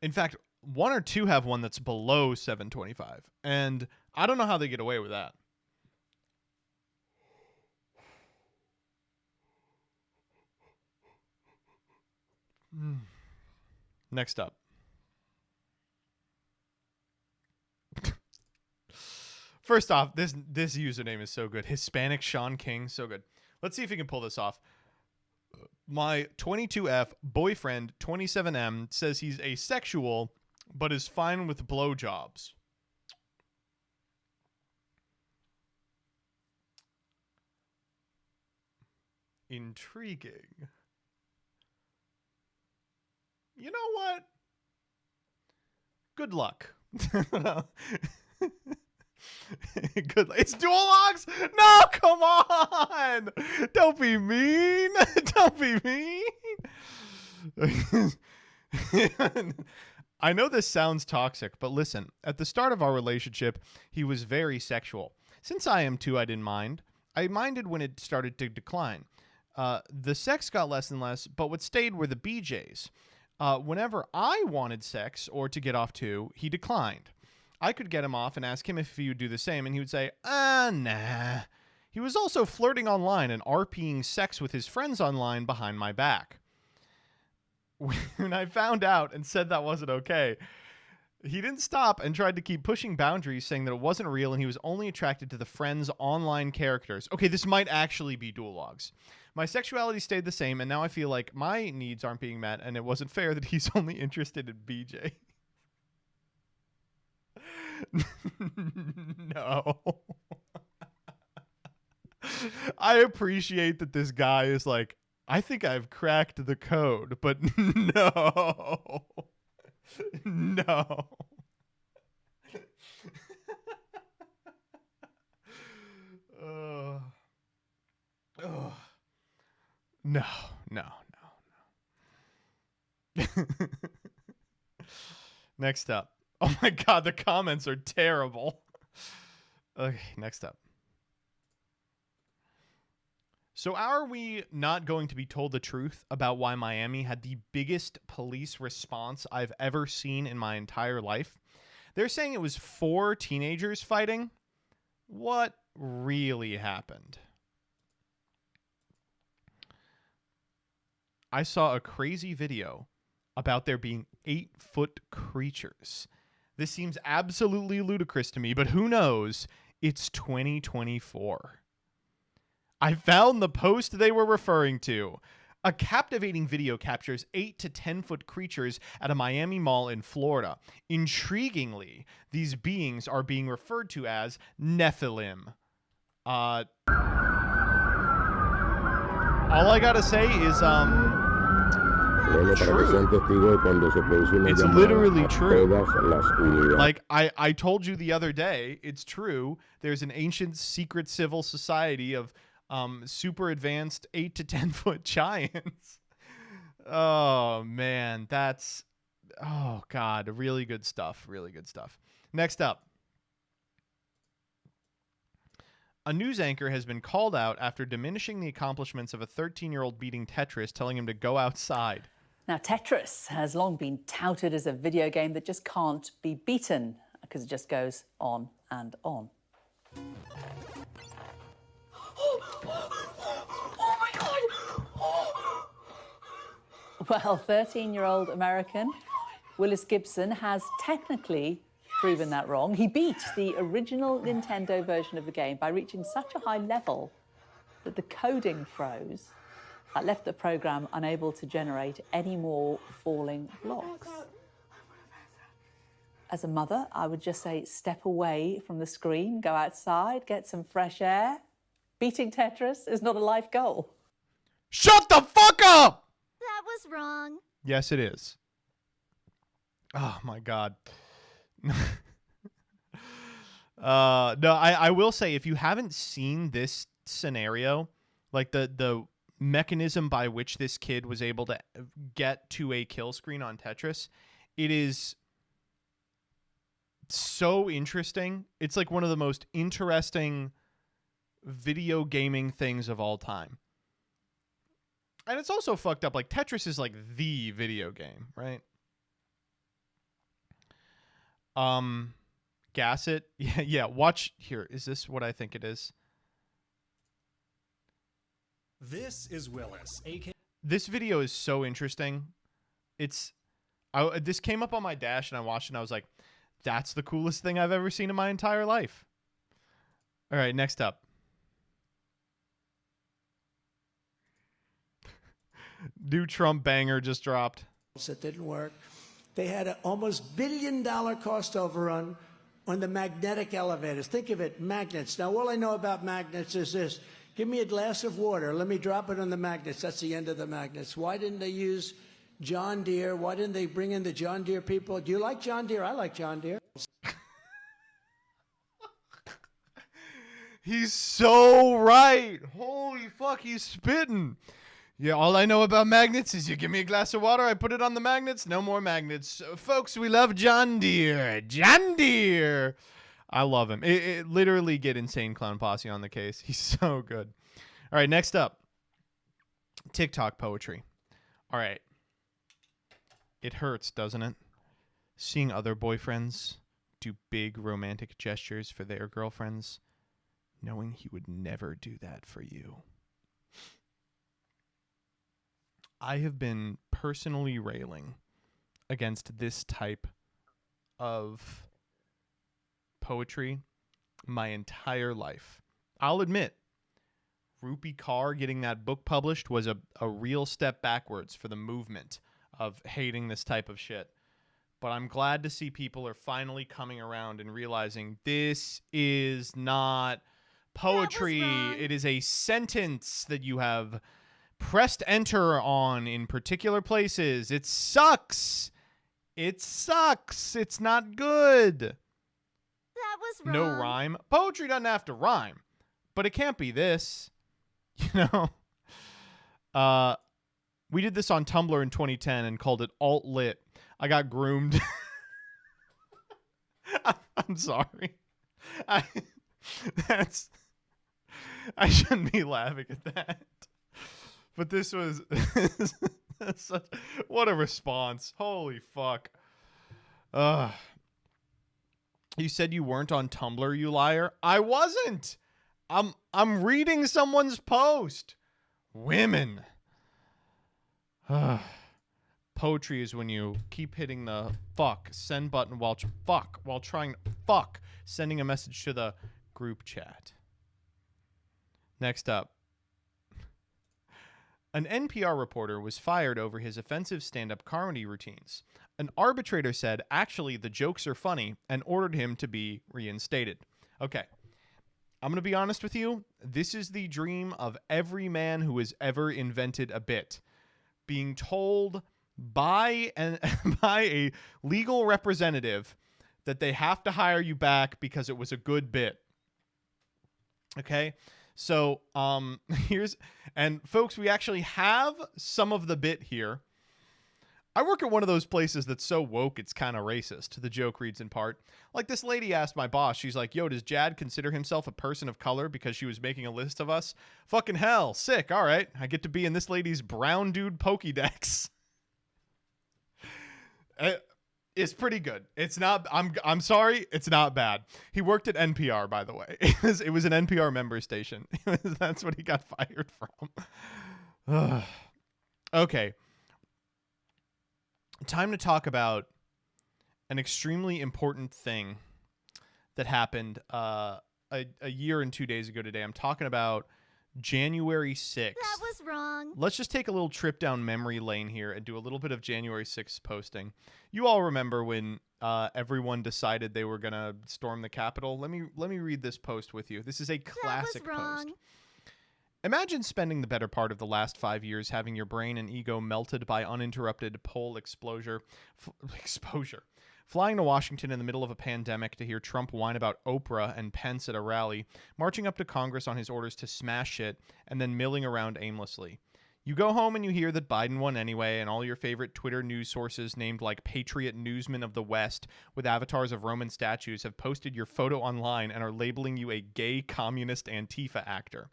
In fact, 1 or 2 have one that's below $7.25. And I don't know how they get away with that. Next up. First off, this username is so good. Hispanic Sean King, so good. Let's see if we can pull this off. My 22F boyfriend, 27M, says he's asexual, but is fine with blowjobs. Intriguing. You know what? Good luck. Good luck. It's dual logs? No, come on. Don't be mean. Don't be mean. I know this sounds toxic, but listen, at the start of our relationship, he was very sexual. Since I am too, I didn't mind. I minded when it started to decline. The sex got less and less, but what stayed were the BJs. Whenever I wanted sex or to get off too, he declined. I could get him off and ask him if he would do the same, and he would say, nah. He was also flirting online and RPing sex with his friends online behind my back. When I found out and said that wasn't okay, He didn't stop and tried to keep pushing boundaries, saying that it wasn't real and he was only attracted to the friend's online characters. Okay, this might actually be dual logs. My sexuality stayed the same, and now I feel like my needs aren't being met, and it wasn't fair that he's only interested in BJ. No. I appreciate that this guy is like, I think I've cracked the code, but no. No. No, no, no. Next up. Oh my God, the comments are terrible. Okay, next up. So are we not going to be told the truth about why Miami had the biggest police response I've ever seen in my entire life? They're saying it was 4 teenagers fighting. What really happened? I saw a crazy video about there being 8-foot creatures. This seems absolutely ludicrous to me, but who knows? It's 2024. I found the post they were referring to. A captivating video captures 8 to 10-foot creatures at a Miami mall in Florida. Intriguingly, these beings are being referred to as Nephilim. All I gotta say is, true. It's literally true. Like, I told you the other day, it's true. There's an ancient secret civil society of super advanced 8 to 10-foot giants. Oh man, that's, oh God, really good stuff. Really good stuff. Next up. A news anchor has been called out after diminishing the accomplishments of a 13-year-old beating Tetris, telling him to go outside. Now, Tetris has long been touted as a video game that just can't be beaten because it just goes on and on. Oh my God! Well, 13-year-old American Willis Gibson has technically proven that wrong. He beat the original Nintendo version of the game by reaching such a high level that the coding froze. That left the program unable to generate any more falling blocks. As a mother, I would just say step away from the screen, go outside, get some fresh air. Beating Tetris is not a life goal. Shut the fuck up! That was wrong. Yes, it is. Oh my God. No, I will say, if you haven't seen this scenario, like the mechanism by which this kid was able to get to a kill screen on Tetris, it is so interesting. It's like one of the most interesting video gaming things of all time. And it's also fucked up. Like, Tetris is like the video game, right? Gas it. Yeah, watch here. Is this what I think it is? This is Willis, a.k.a. This video is so interesting. This came up on my dash and I watched it and I was like, that's the coolest thing I've ever seen in my entire life. All right, next up. New Trump banger just dropped. It didn't work. They had an almost $1 billion cost overrun on the magnetic elevators. Think of it, magnets. Now, all I know about magnets is this. Give me a glass of water. Let me drop it on the magnets. That's the end of the magnets. Why didn't they use John Deere? Why didn't they bring in the John Deere people? Do you like John Deere? I like John Deere. He's so right. Holy fuck, he's spitting. Yeah, all I know about magnets is you give me a glass of water, I put it on the magnets, no more magnets. Folks, we love John Deere. John Deere. I love him. It literally get Insane Clown Posse on the case. He's so good. All right, next up. TikTok poetry. All right. It hurts, doesn't it? Seeing other boyfriends do big romantic gestures for their girlfriends, knowing he would never do that for you. I have been personally railing against this type of poetry my entire life. I'll admit, Rupi Kaur getting that book published was a real step backwards for the movement of hating this type of shit. But I'm glad to see people are finally coming around and realizing this is not poetry. It is a sentence that you have pressed enter on in particular places. It sucks. It sucks. It's not good. That was wrong. No rhyme. Poetry doesn't have to rhyme, but it can't be this. You know? We did this on Tumblr in 2010 and called it alt lit. I got groomed. I'm sorry. I shouldn't be laughing at that. But this was what a response. Holy fuck. You said you weren't on Tumblr, you liar. I wasn't. I'm reading someone's post. Women. Poetry is when you keep hitting the send button while trying to sending a message to the group chat. Next up. An NPR reporter was fired over his offensive stand-up comedy routines. An arbitrator said, actually, the jokes are funny, and ordered him to be reinstated. Okay. I'm going to be honest with you. This is the dream of every man who has ever invented a bit. Being told by a legal representative that they have to hire you back because it was a good bit. Okay? So, folks, we actually have some of the bit here. I work at one of those places that's so woke it's kind of racist. The joke reads in part. Like this lady asked my boss, she's like, yo, does Jad consider himself a person of color because she was making a list of us? Fucking hell, sick, all right. I get to be in this lady's brown dude Pokédex. It's pretty good. It's not, I'm sorry, it's not bad. He worked at NPR, by the way. It was an NPR member station. That's what he got fired from. Okay. Time to talk about an extremely important thing that happened a year and 2 days ago today. I'm talking about January 6th. That was wrong. Let's just take a little trip down memory lane here and do a little bit of January 6th posting. You all remember when everyone decided they were going to storm the Capitol? Let me read this post with you. This is a classic That was wrong. post. Imagine spending the better part of the last 5 years having your brain and ego melted by uninterrupted pole exposure. Flying to Washington in the middle of a pandemic to hear Trump whine about Oprah and Pence at a rally, marching up to Congress on his orders to smash shit, and then milling around aimlessly. You go home and you hear that Biden won anyway, and all your favorite Twitter news sources named like Patriot Newsmen of the West with avatars of Roman statues have posted your photo online and are labeling you a gay communist Antifa actor.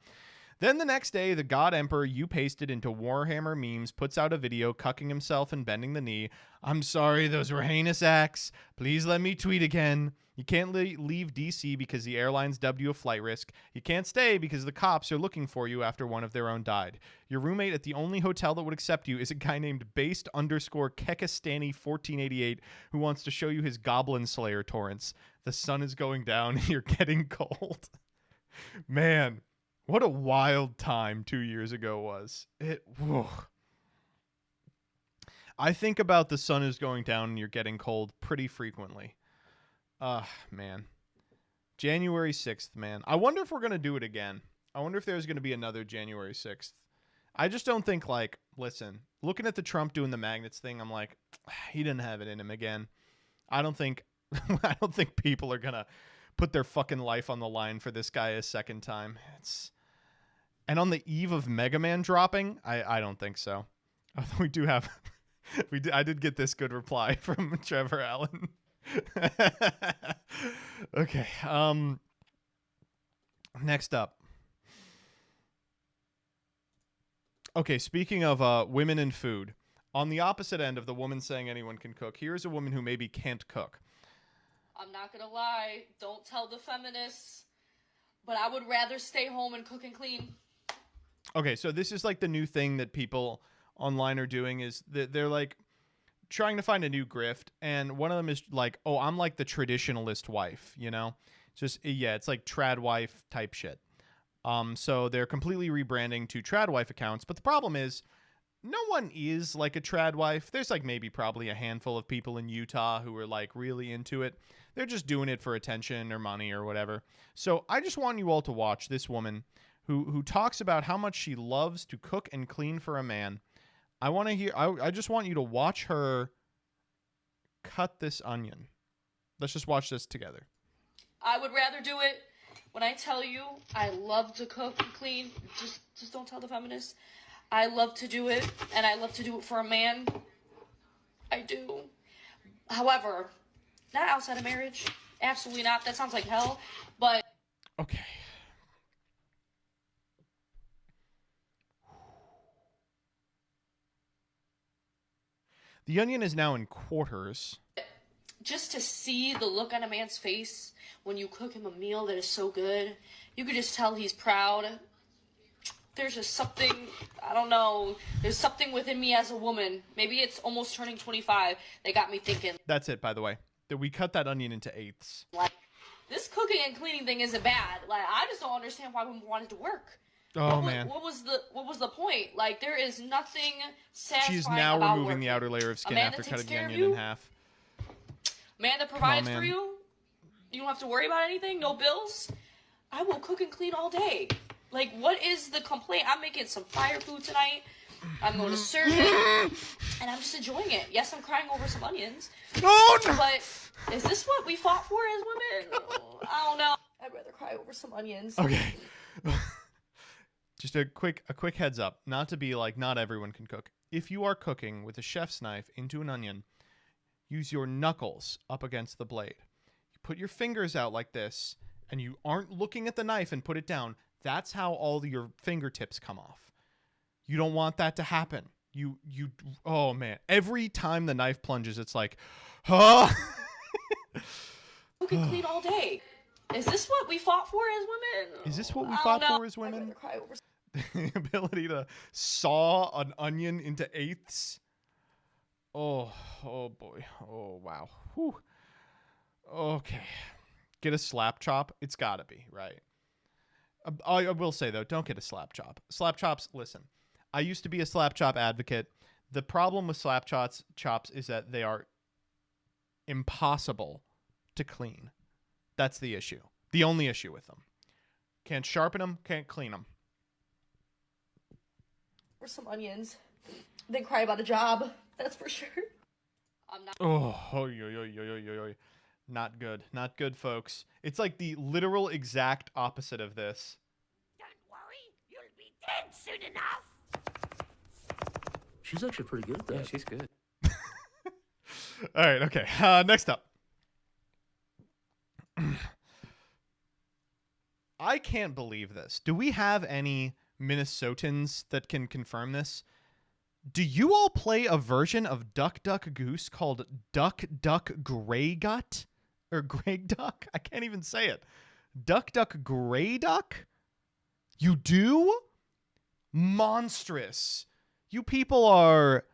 Then the next day, the God Emperor you pasted into Warhammer memes puts out a video cucking himself and bending the knee. I'm sorry, those were heinous acts. Please let me tweet again. You can't leave DC because the airlines dubbed you a flight risk. You can't stay because the cops are looking for you after one of their own died. Your roommate at the only hotel that would accept you is a guy named Based_Kekistani1488 who wants to show you his Goblin Slayer torrents. The sun is going down and you're getting cold. Man. What a wild time 2 years ago was. I think about the sun is going down and you're getting cold pretty frequently. Man. January 6th, man. I wonder if we're going to do it again. I wonder if there's going to be another January 6th. I just don't think, like, listen, looking at the Trump doing the magnets thing, I'm like, he didn't have it in him again. I don't think people are going to put their fucking life on the line for this guy a second time. And on the eve of Mega Man dropping, I don't think so. Although we do have, I did get this good reply from Trevor Allen. Okay. Next up. Okay, speaking of women and food, on the opposite end of the woman saying anyone can cook, here's a woman who maybe can't cook. I'm not gonna lie, don't tell the feminists, but I would rather stay home and cook and clean. Okay, so this is like the new thing that people online are doing is that they're like trying to find a new grift, and one of them is like, oh, I'm like the traditionalist wife, you know? Just, yeah, it's like trad wife type shit. So they're completely rebranding to trad wife accounts, but the problem is no one is like a trad wife. There's like maybe probably a handful of people in Utah who are like really into it. They're just doing it for attention or money or whatever. So I just want you all to watch this woman who talks about how much she loves to cook and clean for a man. I want to hear. I just want you to watch her cut this onion. Let's just watch this together. I would rather do it. When I tell you I love to cook and clean, just don't tell the feminists. I love to do it, and I love to do it for a man. I do. However, not outside of marriage. Absolutely not. That sounds like hell. But okay. The onion is now in quarters. just to see the look on a man's face when you cook him a meal that is so good, you could just tell he's proud. There's just something, I don't know, there's something within me as a woman. Maybe it's almost turning 25 that got me thinking. That's it, by the way. That we cut that onion into eighths. Like, this cooking and cleaning thing isn't bad. Like, I just don't understand why women wanted to work. Oh, man. What was the point? Like, there is nothing satisfying She's now about removing working. the outer layer of skin A man after that takes cutting the care of onion in you, half. man that provides man. for you. You don't have to worry about anything. No bills. I will cook and clean all day. Like, what is the complaint? I'm making some fire food tonight. I'm going to serve it, and I'm just enjoying it. Yes, I'm crying over some onions. Oh, no. But is this what we fought for as women? I don't know. I'd rather cry over some onions. Okay. Just a quick heads up. Not to be like, not everyone can cook. If you are cooking with a chef's knife into an onion, use your knuckles up against the blade. You put your fingers out like this, and you aren't looking at the knife and put it down. That's how all your fingertips come off. You don't want that to happen. Oh man. Every time the knife plunges, it's like, oh. Cook and clean all day. Is this what we fought for as women? Is this what we I fought don't know. for as women? I'd rather cry over The ability to saw an onion into eighths. Oh boy. Oh, wow. Whew. Okay. Get a slap chop? It's gotta be, right? I will say, though, don't get a slap chop. Slap chops, listen, I used to be a slap chop advocate. The problem with slap chops is that they are impossible to clean. That's the issue. The only issue with them. Can't sharpen them, can't clean them. some onions. Then cry about a job. That's for sure. I'm not. Oh, not good. Not good, folks. It's like the literal exact opposite of this. Don't worry, you'll be dead soon enough. She's actually pretty good at that. Yeah, she's good. All right, okay. Next up. I can't believe this. Do we have any Minnesotans that can confirm this? Do you all play a version of Duck Duck Goose called Duck Duck Grey Gut? Or Grey Duck? I can't even say it. Duck Duck Grey Duck? You do? Monstrous. You people are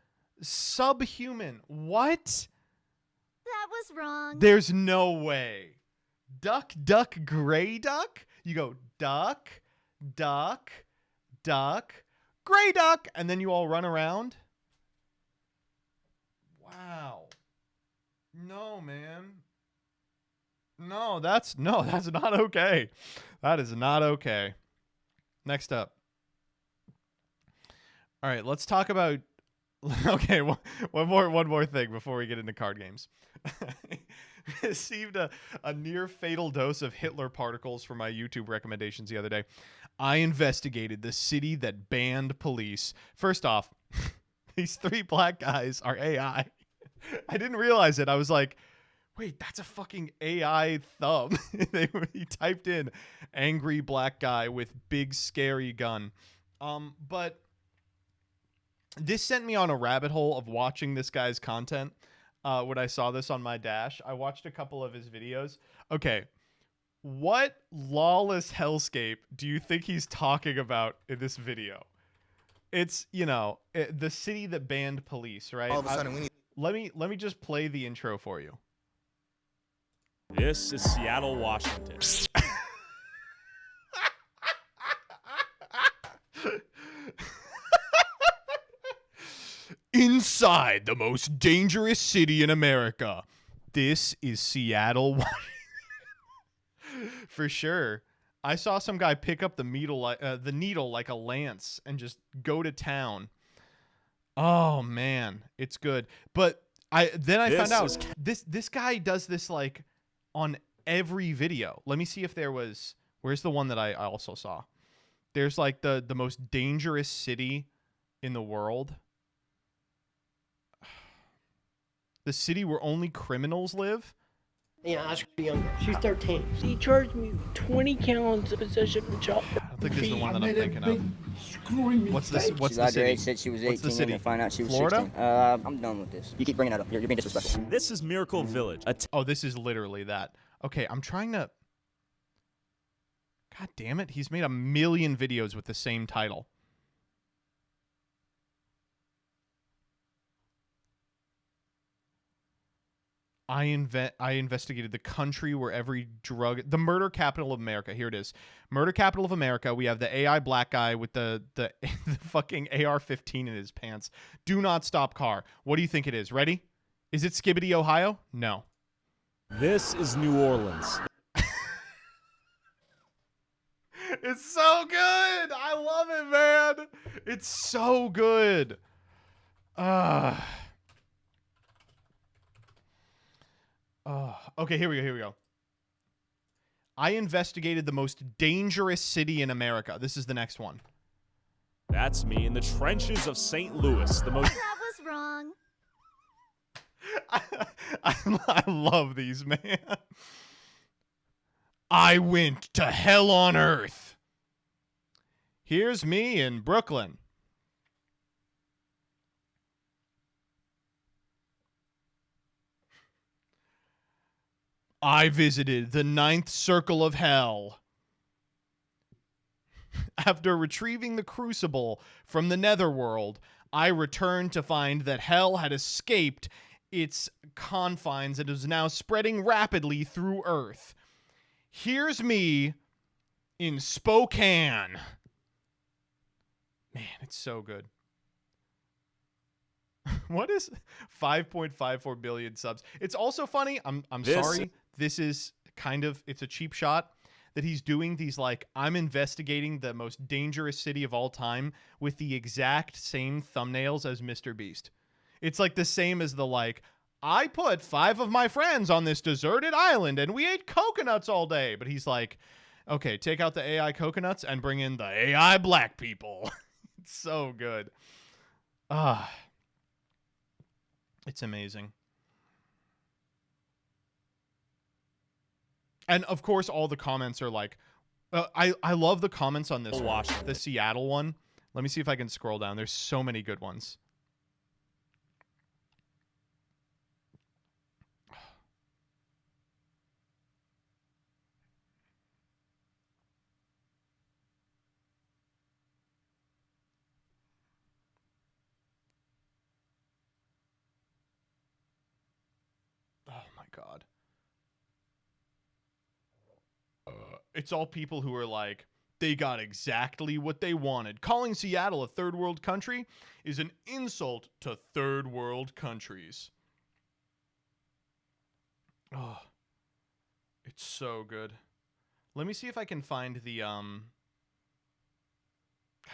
subhuman. What? That was wrong. There's no way. Duck Duck Grey Duck? You go duck, duck, duck, gray duck, and then you all run around? Wow. No, man. No, that's not okay. That is not okay. Next up. All right, let's talk about okay, one more thing before we get into card games. Received a near fatal dose of Hitler particles from my YouTube recommendations the other day. I investigated the city that banned police. First off, these 3 black guys are AI. I didn't realize it. I was like, wait, that's a fucking AI thumb. He typed in angry black guy with big scary gun. But this sent me on a rabbit hole of watching this guy's content. When I saw this on my dash, I watched a couple of his videos. Okay, what lawless hellscape do you think he's talking about in this video? It's, the city that banned police, right? All of a sudden, we need... Let me just play the intro for you. This is Seattle, Washington. Inside the most dangerous city in America. This is Seattle, Washington. For sure. I saw some guy pick up the needle like a lance and just go to town. Oh man, it's good. But I found out this guy does this like on every video. Let me see if there was. Where's the one that I also saw? There's like the most dangerous city in the world. The city where only criminals live. Yeah, Oscar's younger. She's 13. He charged me 20 counts of possession of child. I don't think this is the one that I'm thinking of. What's this? What's the city? Said she was What's the 18 city? and find out she was Florida? 16. I'm done with this. You keep bringing that up. You're being disrespectful. This is Miracle Village. Oh, this is literally that. Okay, I'm trying to. God damn it! He's made a million videos with the same title. I investigated the country where every the murder capital of America. Here it is. Murder capital of America. We have the AI black guy with the fucking AR-15 in his pants. Do not stop car. What do you think it is? Ready? Is it Skibbity, Ohio? No. This is New Orleans. It's so good. I love it, man. It's so good. Okay, here we go. I investigated the most dangerous city in America. This is the next one. That's me in the trenches of St. Louis, the most... That was wrong. I love these, man. I went to hell on earth. Here's me in Brooklyn. I visited the 9th circle of hell. After retrieving the crucible from the netherworld, I returned to find that hell had escaped its confines and is now spreading rapidly through Earth. Here's me in Spokane. Man, it's so good. What is 5.54 billion subs? It's also funny. I'm sorry. This is kind of, it's a cheap shot that he's doing these like, I'm investigating the most dangerous city of all time with the exact same thumbnails as Mr. Beast. It's like the same as the like, I put 5 of my friends on this deserted island and we ate coconuts all day. But he's like, okay, take out the AI coconuts and bring in the AI black people. It's so good. It's amazing. And of course, all the comments are like, I love the comments on this one, the Seattle one. Let me see if I can scroll down. There's so many good ones. Oh my God. It's all people who are like, they got exactly what they wanted. Calling Seattle a third world country is an insult to third world countries. Oh, it's so good. Let me see if I can find the, there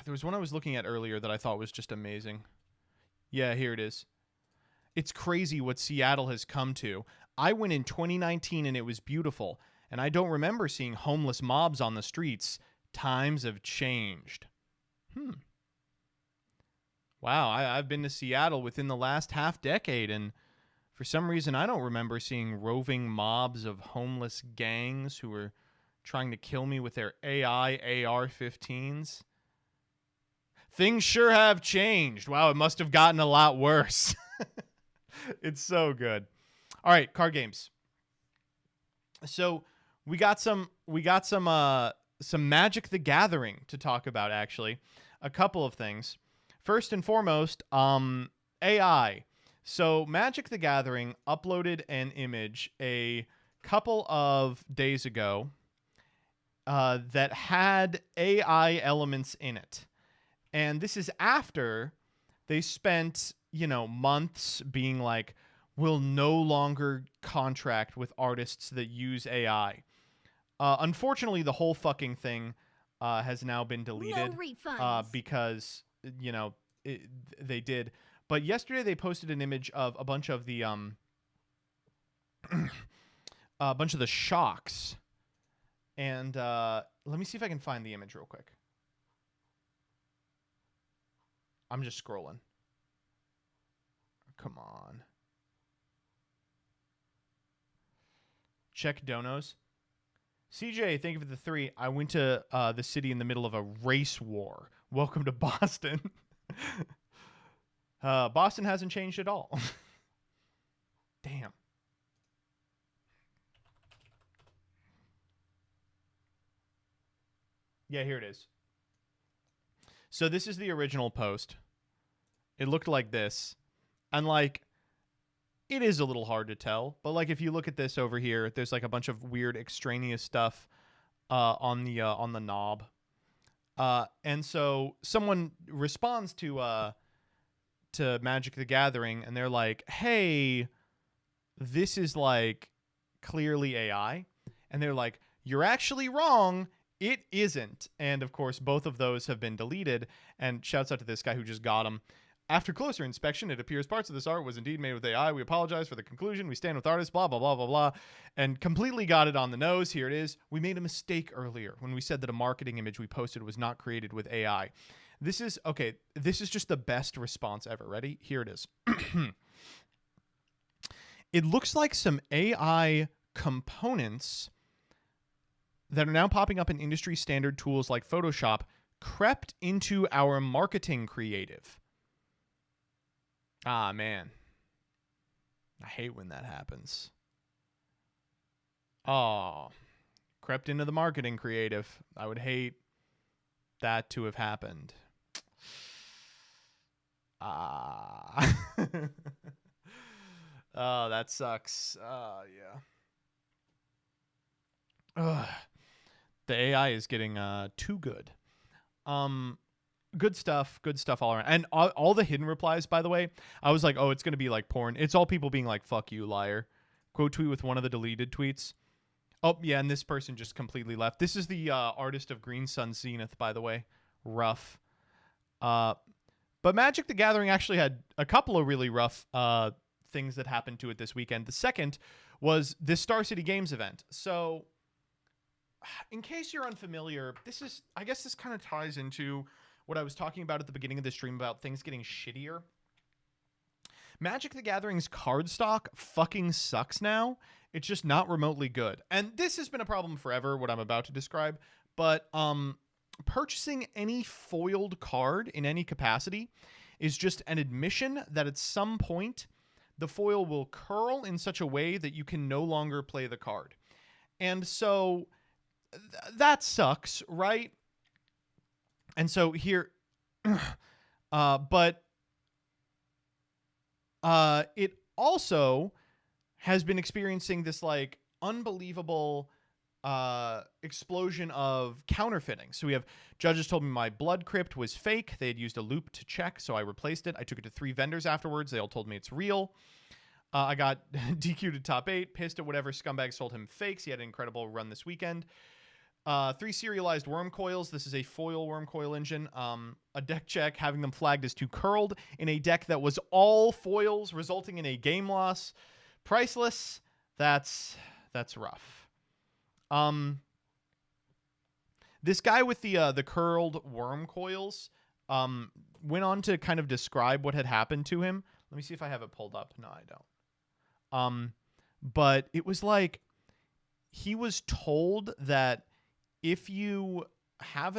was one I was looking at earlier that I thought was just amazing. Yeah, here it is. It's crazy what Seattle has come to. I went in 2019 and it was beautiful. And I don't remember seeing homeless mobs on the streets. Times have changed. Wow, I've been to Seattle within the last half decade, and for some reason I don't remember seeing roving mobs of homeless gangs who were trying to kill me with their AI AR-15s. Things sure have changed. Wow, it must have gotten a lot worse. It's so good. All right, card games. So we got some Magic the Gathering to talk about, actually. A couple of things. First and foremost, AI. So Magic the Gathering uploaded an image a couple of days ago that had AI elements in it. And this is after they spent, months being like, we'll no longer contract with artists that use AI. Unfortunately, the whole fucking thing has now been deleted. No refunds. Because, they did. But yesterday they posted an image of a bunch of the shocks. And let me see if I can find the image real quick. I'm just scrolling. Come on. Check donos. CJ, thank you for the 3. I went to the city in the middle of a race war. Welcome to Boston. Boston hasn't changed at all. Damn. Yeah, here it is. So this is the original post. It looked like this. And like, it is a little hard to tell. But like, if you look at this over here, there's like a bunch of weird extraneous stuff on the knob. And so someone responds to Magic the Gathering, and they're like, hey, this is like clearly AI. And they're like, you're actually wrong. It isn't. And of course, both of those have been deleted. And shouts out to this guy who just got them. After closer inspection, it appears parts of this art was indeed made with AI. We apologize for the conclusion. We stand with artists, blah, blah, blah, blah, blah. And completely got it on the nose. Here it is. We made a mistake earlier when we said that a marketing image we posted was not created with AI. This is just the best response ever. Ready? Here it is. It looks like some AI components that are now popping up in industry standard tools like Photoshop crept into our marketing creative. Ah, man. I hate when that happens. Oh, crept into the marketing creative. I would hate that to have happened. Ah. Oh, that sucks. Yeah. Ugh. The AI is getting too good. Good stuff all around. And all the hidden replies, by the way, I was like, oh, it's going to be like porn. It's all people being like, fuck you, liar. Quote tweet with one of the deleted tweets. Oh, yeah, and this person just completely left. This is the artist of Green Sun Zenith, by the way. Rough. But Magic the Gathering actually had a couple of really rough things that happened to it this weekend. The second was this Star City Games event. So, in case you're unfamiliar, I guess this kind of ties into what I was talking about at the beginning of the stream about things getting shittier. Magic the Gathering's card stock fucking sucks now. It's just not remotely good. And this has been a problem forever, what I'm about to describe. But purchasing any foiled card in any capacity is just an admission that at some point the foil will curl in such a way that you can no longer play the card. And so that sucks, right? And so here, but it also has been experiencing this like unbelievable explosion of counterfeiting. So we have judges told me my blood crypt was fake. They had used a loop to check, so I replaced it. I took it to 3 vendors afterwards. They all told me it's real. I got DQ'd to top 8, pissed at whatever scumbag sold him fakes. He had an incredible run this weekend. 3 serialized worm coils. This is a foil worm coil engine. A deck check, having them flagged as too curled in a deck that was all foils, resulting in a game loss. Priceless. That's rough. This guy with the curled worm coils went on to kind of describe what had happened to him. Let me see if I have it pulled up. No, I don't. But it was like he was told that if you have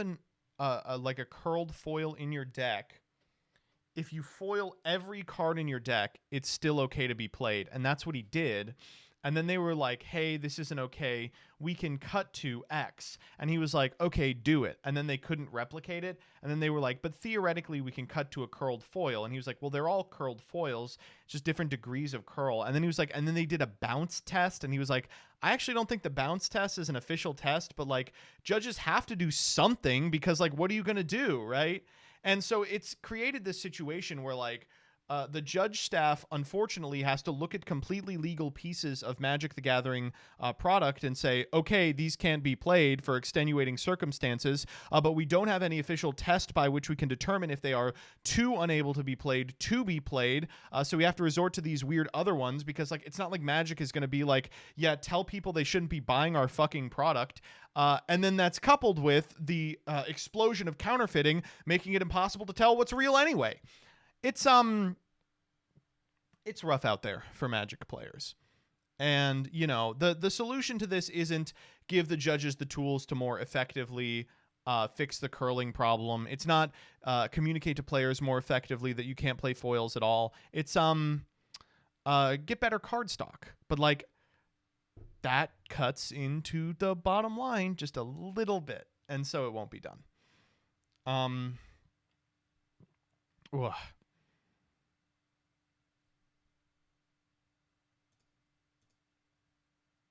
like a curled foil in your deck, if you foil every card in your deck, it's still okay to be played. And that's what he did. And then they were like, hey, this isn't okay. We can cut to X. And he was like, okay, do it. And then they couldn't replicate it. And then they were like, but theoretically, we can cut to a curled foil. And he was like, well, they're all curled foils, just different degrees of curl. And then he was like, and then they did a bounce test. And he was like, I actually don't think the bounce test is an official test, but like judges have to do something because like, what are you going to do? Right. And so it's created this situation where like, the judge staff, unfortunately, has to look at completely legal pieces of Magic the Gathering product and say, okay, these can't be played for extenuating circumstances, but we don't have any official test by which we can determine if they are too unable to be played, so we have to resort to these weird other ones because, like, it's not like Magic is going to be like, yeah, tell people they shouldn't be buying our fucking product. And then that's coupled with the explosion of counterfeiting, making it impossible to tell what's real anyway. It's rough out there for Magic players. And, you know, the solution to this isn't give the judges the tools to more effectively fix the curling problem. It's not communicate to players more effectively that you can't play foils at all. It's get better card stock. But, like, that cuts into the bottom line just a little bit. And so it won't be done. Ugh.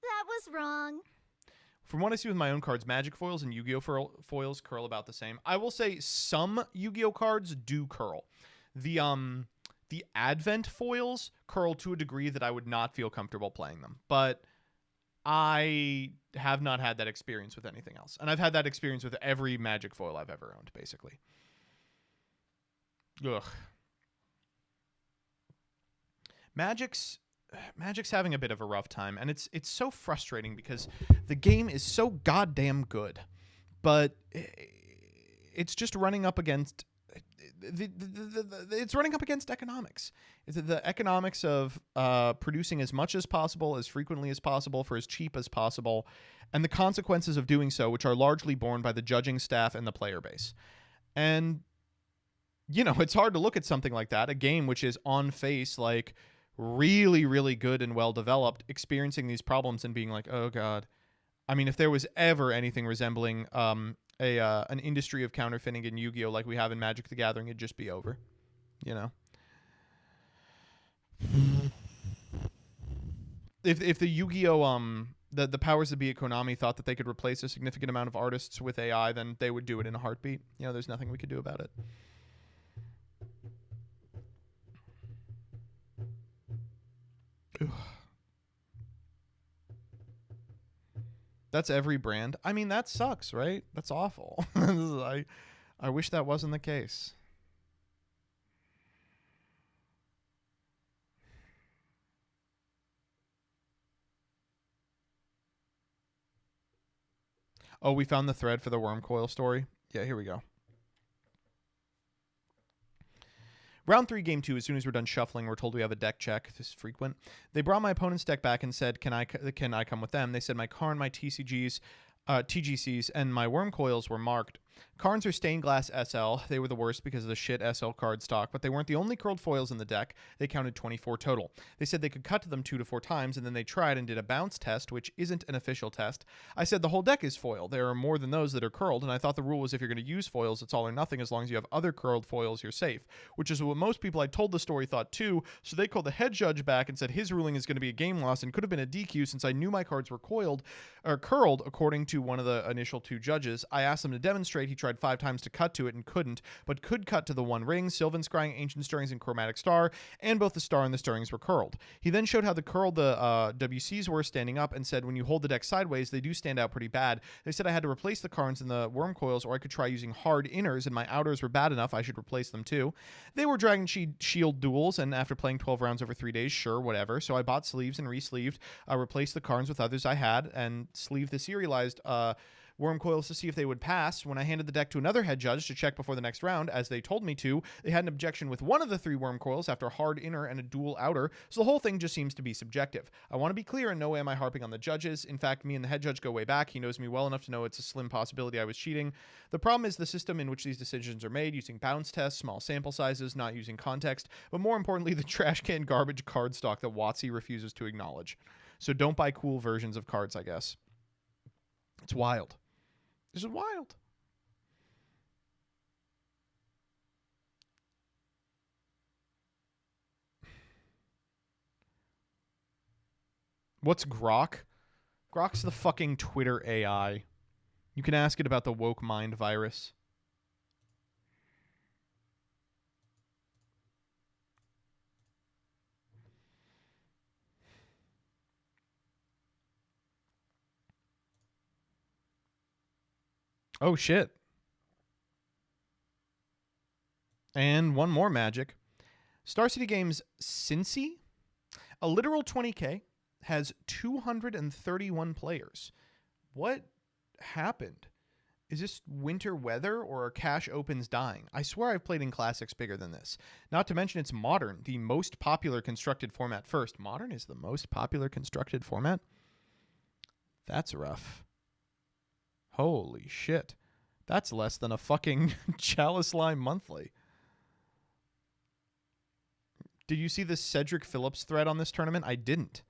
That was wrong. From what I see with my own cards, Magic foils and Yu-Gi-Oh foils curl about the same. I will say some Yu-Gi-Oh cards do curl. The Advent foils curl to a degree that I would not feel comfortable playing them. But I have not had that experience with anything else. And I've had that experience with every Magic foil I've ever owned, basically. Ugh. Magic's having a bit of a rough time, and it's so frustrating because the game is so goddamn good, but it's just running up against it's running up against economics. The economics of producing as much as possible, as frequently as possible, for as cheap as possible, and the consequences of doing so, which are largely borne by the judging staff and the player base. And, you know, it's hard to look at something like that, a game which is on face like really, really good and well developed, experiencing these problems and being like, oh god. I mean, if there was ever anything resembling an industry of counterfeiting in Yu-Gi-Oh like we have in Magic the Gathering, it'd just be over, you know. If the Yu-Gi-Oh the powers that be at Konami thought that they could replace a significant amount of artists with AI, then they would do it in a heartbeat. You know, there's nothing we could do about it. That's every brand. I mean, that sucks, right? That's awful. I wish that wasn't the case. Oh, we found the thread for the worm coil story. Yeah, here we go. Round 3, Game 2, as soon as we're done shuffling, we're told we have a deck check. This is frequent. They brought my opponent's deck back and said, can I come with them? They said my Karn, my TCGs, TGCs, and my worm coils were marked. Karns are stained glass SL. They were the worst because of the shit SL card stock, but they weren't the only curled foils in the deck. They counted 24 total. They said they could cut to them 2 to 4 times, and then they tried and did a bounce test, which isn't an official test. I said the whole deck is foil. There are more than those that are curled, and I thought the rule was if you're going to use foils, it's all or nothing. As long as you have other curled foils, you're safe, which is what most people I told the story thought too. So they called the head judge back and said his ruling is going to be a game loss and could have been a DQ since I knew my cards were curled, according to one of the initial 2 judges. I asked him to demonstrate. He tried 5 times to cut to it and couldn't, but could cut to the One Ring, Sylvan Scrying, Ancient Stirrings, and Chromatic Star, and both the Star and the Stirrings were curled. He then showed how the WCs were standing up and said when you hold the deck sideways, they do stand out pretty bad. They said I had to replace the Karns and the Worm Coils, or I could try using hard inners, and my outers were bad enough, I should replace them too. They were Dragon Shield duels, and after playing 12 rounds over 3 days, sure, whatever. So I bought sleeves and re-sleeved, replaced the Karns with others I had, and sleeved the serialized worm coils to see if they would pass. When I handed the deck to another head judge to check before the next round, as they told me to, they had an objection with one of the 3 worm coils after a hard inner and a dual outer, so the whole thing just seems to be subjective. I want to be clear, in no way am I harping on the judges. In fact, me and the head judge go way back. He knows me well enough to know it's a slim possibility I was cheating. The problem is the system in which these decisions are made, using bounce tests, small sample sizes, not using context, but more importantly, the trash can garbage card stock that WotC refuses to acknowledge. So don't buy cool versions of cards, I guess. It's wild. This is wild. What's Grok? Grok's the fucking Twitter AI. You can ask it about the woke mind virus. Oh, shit. And one more magic. Star City Games Cincy, a literal 20K, has 231 players. What happened? Is this winter weather or are cash opens dying? I swear I've played in classics bigger than this. Not to mention it's modern, the most popular constructed format first. Modern is the most popular constructed format? That's rough. Holy shit. That's less than a fucking Chalice Lime monthly. Did you see the Cedric Phillips thread on this tournament? I didn't.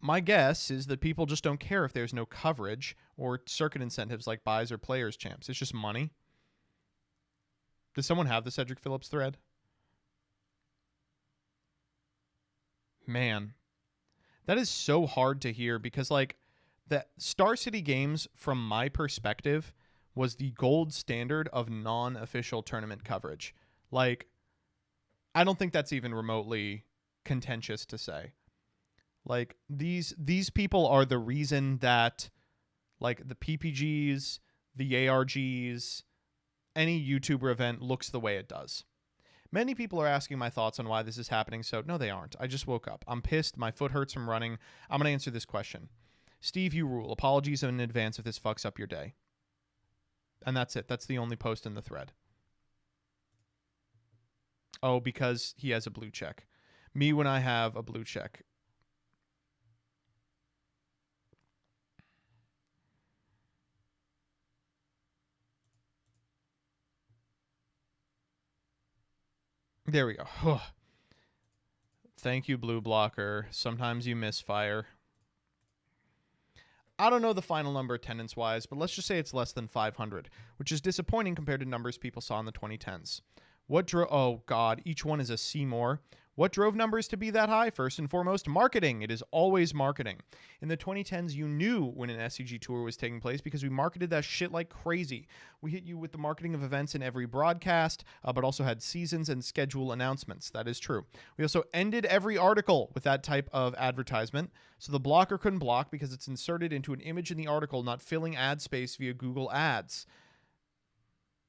My guess is that people just don't care if there's no coverage or circuit incentives like buys or players champs. It's just money. Does someone have the Cedric Phillips thread? Man, that is so hard to hear because, like, the Star City Games, from my perspective, was the gold standard of non-official tournament coverage. Like, I don't think that's even remotely contentious to say. Like, these people are the reason that, like, the PPGs, the ARGs, any YouTuber event looks the way it does. Many people are asking my thoughts on why this is happening, so no, they aren't. I just woke up. I'm pissed. My foot hurts from running. I'm going to answer this question. Steve, you rule. Apologies in advance if this fucks up your day. And that's it. That's the only post in the thread. Oh, because he has a blue check. Me when I have a blue check. There we go. Thank you, Blue Blocker. Sometimes you misfire. I don't know the final number attendance-wise, but let's just say it's less than 500, which is disappointing compared to numbers people saw in the 2010s. What drove... Oh, God. Each one is a C more. What drove numbers to be that high? First and foremost, marketing. It is always marketing. In the 2010s, you knew when an SCG tour was taking place because we marketed that shit like crazy. We hit you with the marketing of events in every broadcast, but also had seasons and schedule announcements. That is true. We also ended every article with that type of advertisement, so the blocker couldn't block because it's inserted into an image in the article, not filling ad space via Google Ads.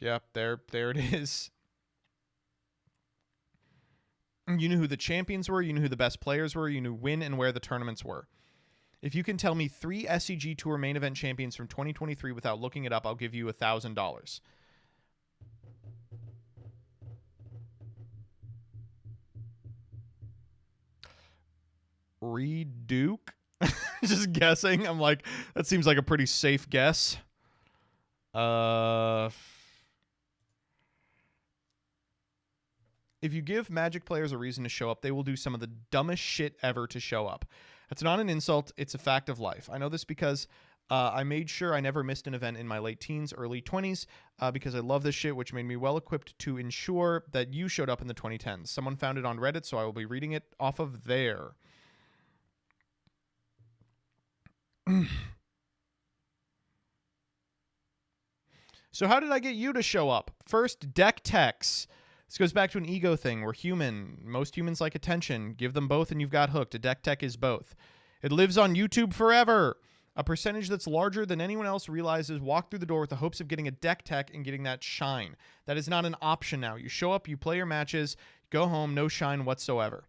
Yep, there it is. You knew who the champions were, you knew who the best players were, you knew when and where the tournaments were. If you can tell me 3 SCG Tour main event champions from 2023 without looking it up, I'll give you $1,000. Reed Duke? Just guessing. I'm like, that seems like a pretty safe guess. If you give Magic players a reason to show up, they will do some of the dumbest shit ever to show up. That's not an insult. It's a fact of life. I know this because I made sure I never missed an event in my late teens, early 20s, because I love this shit, which made me well-equipped to ensure that you showed up in the 2010s. Someone found it on Reddit, so I will be reading it off of there. So how did I get you to show up? First, deck techs. This goes back to an ego thing. We're human. Most humans like attention. Give them both and you've got hooked. A deck tech is both. It lives on YouTube forever. A percentage that's larger than anyone else realizes walk through the door with the hopes of getting a deck tech and getting that shine. That is not an option now. You show up, you play your matches, go home, no shine whatsoever.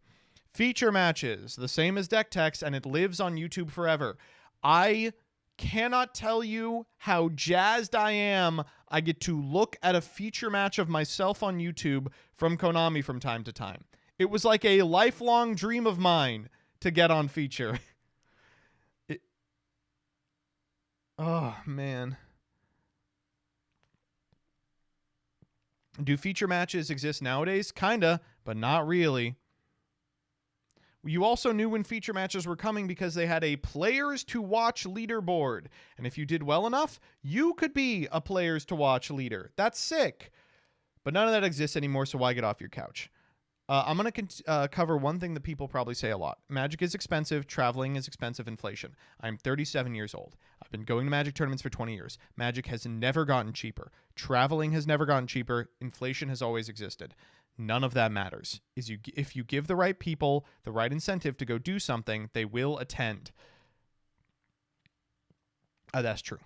Feature matches, the same as deck techs, and it lives on YouTube forever. I cannot tell you how jazzed I am. I get to look at a feature match of myself on YouTube from Konami from time to time. It was like a lifelong dream of mine to get on feature. Oh, man. Do feature matches exist nowadays? Kinda, but not really. You also knew when feature matches were coming because they had a players to watch leaderboard. And if you did well enough, you could be a players to watch leader. That's sick. But none of that exists anymore, so why get off your couch? I'm going to cover one thing that people probably say a lot. Magic is expensive. Traveling is expensive. Inflation. I'm 37 years old. I've been going to Magic tournaments for 20 years. Magic has never gotten cheaper. Traveling has never gotten cheaper. Inflation has always existed. None of that matters. If you give the right people the right incentive to go do something, they will attend. That's true.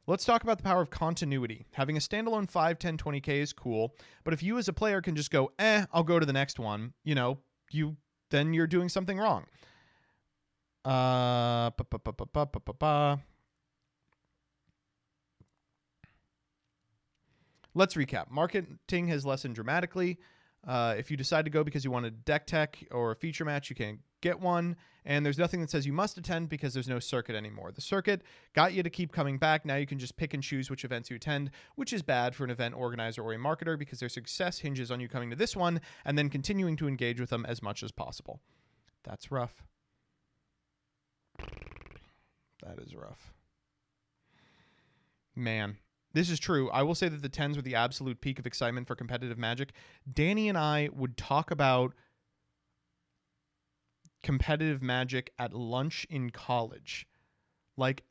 Let's talk about the power of continuity. Having a standalone 5, 10, 20K is cool, but if you as a player can just go, I'll go to the next one, then you're doing something wrong. Let's recap. Marketing has lessened dramatically. If you decide to go because you want a deck tech or a feature match, you can get one. And there's nothing that says you must attend because there's no circuit anymore. The circuit got you to keep coming back. Now you can just pick and choose which events you attend, which is bad for an event organizer or a marketer because their success hinges on you coming to this one and then continuing to engage with them as much as possible. That's rough. That is rough. Man. This is true. I will say that the 10s were the absolute peak of excitement for competitive Magic. Danny and I would talk about competitive Magic at lunch in college.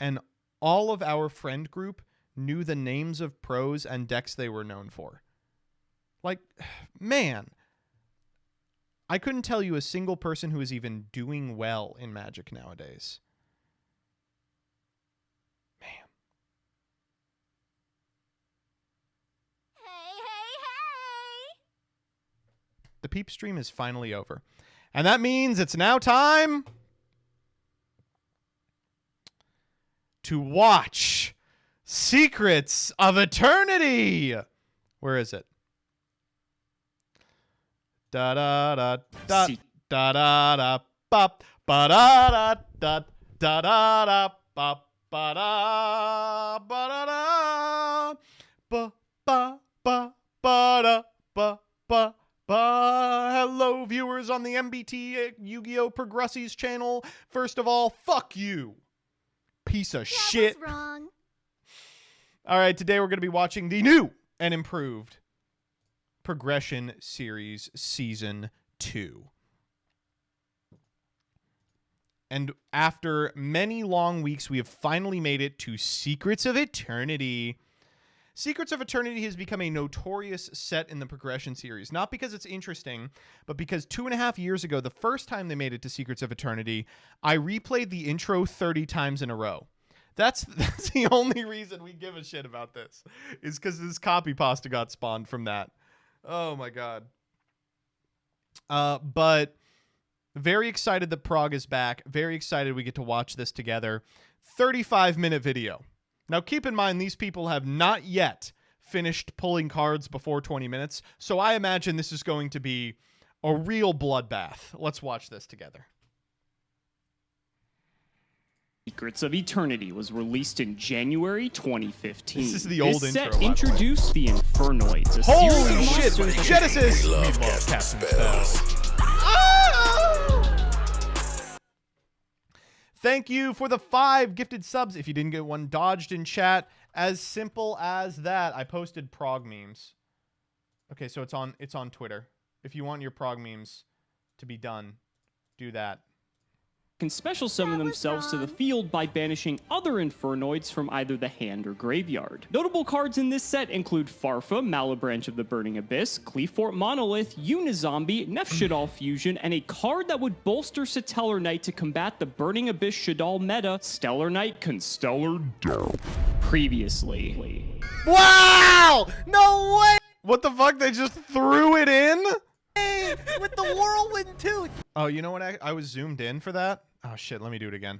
And all of our friend group knew the names of pros and decks they were known for. Man. I couldn't tell you a single person who is even doing well in Magic nowadays. The peep stream is finally over. And that means it's now time to watch Secrets of Eternity. Where is it? Da da da da da da da bop ba da da da da da da bop ba da ba da da ba ba ba ba da ba ba. Hello, viewers on the MBT Yu-Gi-Oh! Progressies channel. First of all, fuck you. Piece of shit. Was wrong. All right, today we're going to be watching the new and improved Progression Series Season 2. And after many long weeks, we have finally made it to Secrets of Eternity. Secrets of Eternity has become a notorious set in the Progression series, not because it's interesting, but because 2.5 years ago, the first time they made it to Secrets of Eternity, I replayed the intro 30 times in a row. That's the only reason we give a shit about this, is because this copy pasta got spawned from that. Oh my god. But very excited that Prog is back. Very excited we get to watch this together. 35-minute video. Now, keep in mind, these people have not yet finished pulling cards before 20 minutes, so I imagine this is going to be a real bloodbath. Let's watch this together. Secrets of Eternity was released in January 2015. This is the old this intro. Set introduced the Infernoids, a Holy series of shit! monsters Genesis! We love casting spells. Thank you for the 5 gifted subs. If you didn't get one dodged in chat, as simple as that. I posted Prog memes. Okay, so it's on Twitter. If you want your Prog memes to be done, do that. can special summon themselves to the field by banishing other Infernoids from either the hand or graveyard. Notable cards in this set include Farfa, Malabranch of the Burning Abyss, Cleefort Monolith, Unizombie, Nefshadal Fusion, and a card that would bolster Satellar Knight to combat the Burning Abyss Shadal meta, Stellar Knight Constellar Dope. Previously. Wow! No way! What the fuck? They just threw it in? Hey, with the whirlwind too. Oh, you know what? I was zoomed in for that. Oh shit, let me do it again.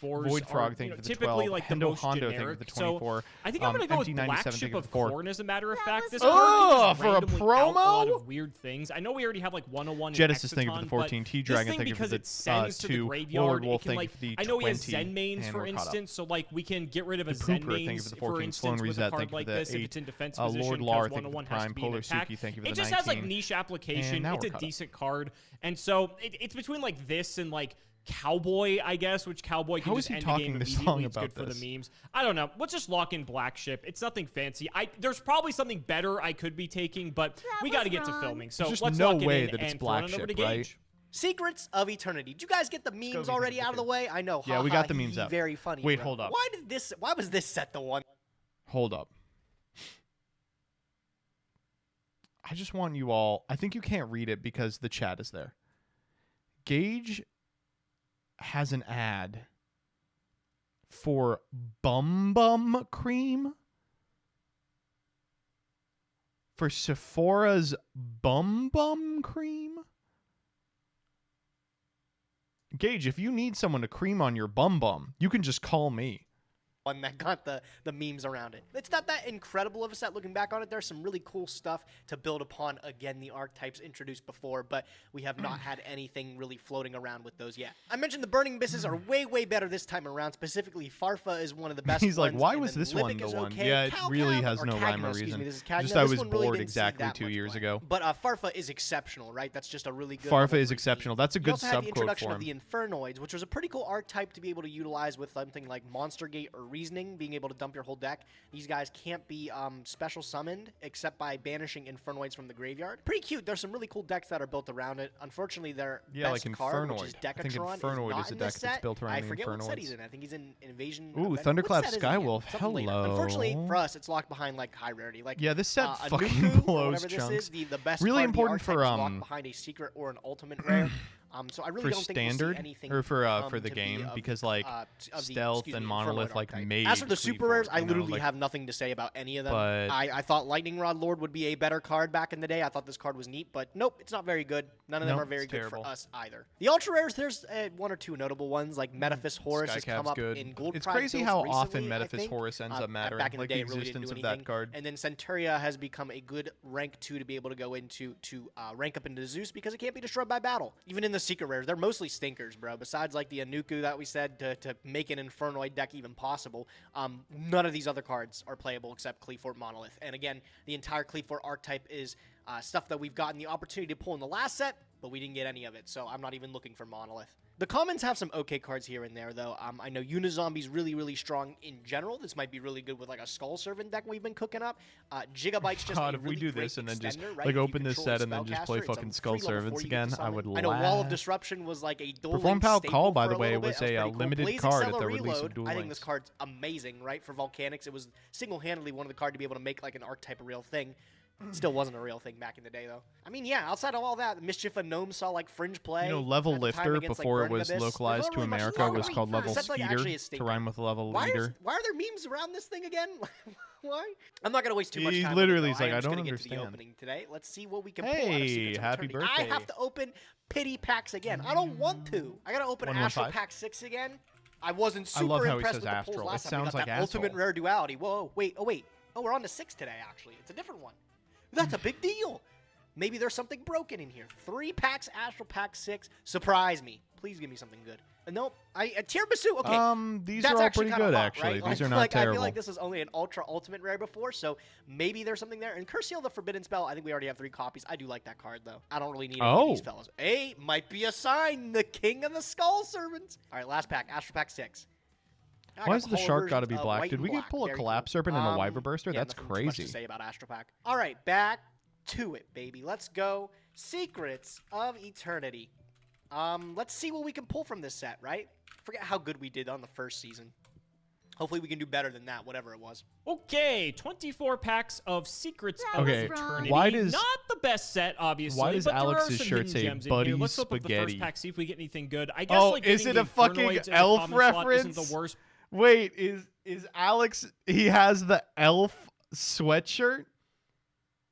24s Void Frog are thing for the typically 12. like the Hendo most Hondo thing generic. for the 24. So I think I'm going to go with MT97 Black thing Ship for of the 4. Corn, as a matter of fact. This Oh, card can just for a randomly out a lot promo? of weird things. I know we already have like 101 Genesis, and thank you for the Exciton, 14. but T-Dragon, this thing, thank you for because the it sends to the 2. graveyard, Warlord Wolf, it can, thank like, you for the I know he has 20. Zen mains, And for we're caught up. instance, so like we can get rid of a The Zen Pooper, thank you mains, for the for 14. Sloan instance, with a Reset, card thank you for like the this, if 8. it's in defense Lord position, Lar, because thank you for 101 the has to Prime. be in Polar attack. Suki, thank you for It the just 19. has like niche application. now It's we're a caught up. decent card, and so it's between like this and like Cowboy, I guess, which Cowboy can How just is he end the game talking this immediately. long It's about good for this? the memes. I don't know. Let's just lock in Black Ship. It's nothing fancy. There's probably something better I could be taking, but we got to get to filming. So There's let's just no lock it way in that it's and Black throw it over to Ship, right? Gage. Secrets of Eternity. Did you guys get the memes already out of the way? I know. Yeah, ha, we ha, got the he, memes he, up. Very funny. Wait, bro. hold up. Why was this set the one? Hold up. I just want you all... I think you can't read it because the chat is there. Gage has an ad for Bum Cream. For Sephora's Bum Cream. Gage, if you need someone to cream on your bum, you can just call me. One that got the memes around it. It's not that incredible of a set looking back on it. There's some really cool stuff to build upon. Again, the archetypes introduced before, but we have not had anything really floating around with those yet. I mentioned the Burning Abysses are way better this time around. Specifically, Farfa is one of the best He's like, ones, why and was then this Lipic one the is one? okay. Yeah, it really Calcav, has or no Cagno, rhyme or excuse reason. me, this is Cagno. Just I This was one really bored didn't see exactly that 2 much years play. ago. But Farfa is exceptional, right? That's just a really good Farfa level is 3 exceptional. team. That's a You good also had the subquote introduction for of him. the Infernoids, which was a pretty cool archetype to be able to utilize with something like Monster Gate or Reasoning, being able to dump your whole deck. These guys can't be special summoned except by banishing Infernoids from the graveyard. Pretty cute. There's some really cool decks that are built around it. Unfortunately, their best like card, which is Infernoid. I think Decatron, Infernoid is not is a in deck this that's set. built around I the forget what set he's Infernoids. in. I think he's in Invasion. Ooh, Event. Thunderclap What set is he in? Skywolf. Something later. Hello. Unfortunately for us, it's locked behind like high rarity. Like Yeah, this set a fucking Nuku, or blows whatever this chunks. is, the best Really card of the important for archetype is locked behind a secret or an ultimate rare. So I really for don't think we'll standard see anything or for come the to be game of because the, like of the, stealth excuse and me, monolith Infernoid like archetype. made. As for the super rares, I you know, literally like- have nothing to say about any of them. But- I thought Lightning Rod Lord would be a better card back in the day. I thought this card was neat, but nope, it's not very good. None of them Nope, are very it's good terrible. for us either. The ultra rares, there's one or two notable ones like Metaphys Horus has come Skycap's up good. in Gold It's Pride crazy builds how recently, often I Metaphys think. Horus ends up mattering, Back in the like day, the it really didn't existence do of that anything. card. And then Centuria has become a good rank 2 to be able to go into to rank up into Zeus because it can't be destroyed by battle. Even in the secret rares, they're mostly stinkers, bro. Besides like the Anuku that we said to make an Infernoid deck even possible, none of these other cards are playable except Cleafort Monolith. And again, the entire Cleafort archetype is stuff that we've gotten the opportunity to pull in the last set, but we didn't get any of it, so I'm not even looking for Monolith. The commons have some okay cards here and there, though. I know Unizombie's really strong in general. This might be really good with like a Skull Servant deck we've been cooking up. Gigabyte's just God, a if really we do great this and then just extender, right? like If you open this control set and then just play Spellcaster, it's a fucking Skull free level Servants 4 you get to again, I summon. would laugh. I know Wall of Disruption was like a dueling Perform Pow staple Call, by for the a way, little bit. was That a pretty cool. limited Blazing card at Cellar the release of Reload, Duel I think Links. this card's amazing, right? For Volcanics, it was single-handedly one of the cards to be able to make like an archetype a real thing. Still wasn't a real thing back in the day, though. I mean, yeah, outside of all that, Mischief and Gnome saw like fringe play. You know, Level at the time Lifter against, like, before it Burning was Abyss. localized There's to not really much America talk was about. called Level That's, like, Speeder actually a to stinker. rhyme with Level Why Leader. are there memes around this thing again? Why? I'm not gonna waste too much He time. literally with is it, though. like, I am just don't gonna get to the understand. opening today. Let's see what we can pull out of Hey, Secrets of happy Eternity. I birthday. have to open pity packs again. I don't want to. I gotta open 115? Astral Pack 6 again. I wasn't I love super how he impressed says with the Astral. pulls It last time. We sounds got like that ultimate asshole. rare duality. Whoa, wait, oh, we're on to 6 today, actually. It's a different one. That's a big deal. Maybe there's something broken in here. 3 packs, Astral Pack 6. Surprise me. Please give me something good. Nope. Tiramisu. Okay. These That's are all actually pretty kinda good, hot, actually. right? These are Like, not I terrible. feel like this is only an ultra ultimate rare before, so maybe there's something there. And Curseal the Forbidden Spell, I think we already have 3 copies. I do like that card, though. I don't really need any of these fellas. Hey, might be a sign. The King of the Skull Servants. All right, last pack. Astral Pack 6. Why is the shark got to be black? Did we get pull a Collapse Serpent and a Wyver Burster? Yeah, That's nothing too much to crazy. say about Astral Pack. All right, back to it, baby. Let's go. Secrets of Eternity. Let's see what we can pull from this set, right? Forget how good we did on the first season. Hopefully we can do better than that, whatever it was. Okay, 24 packs of Secrets of Okay, Eternity. why does- Not the best set, obviously. why does but there Alex's are some shirt hidden say gems in Buddy here. Let's open up the Spaghetti? first pack, see if we get anything good. I guess Oh, like is getting it the a fucking Infernoids in the elf common slot reference? Isn't the worst. Wait, is Alex? He has the elf sweatshirt,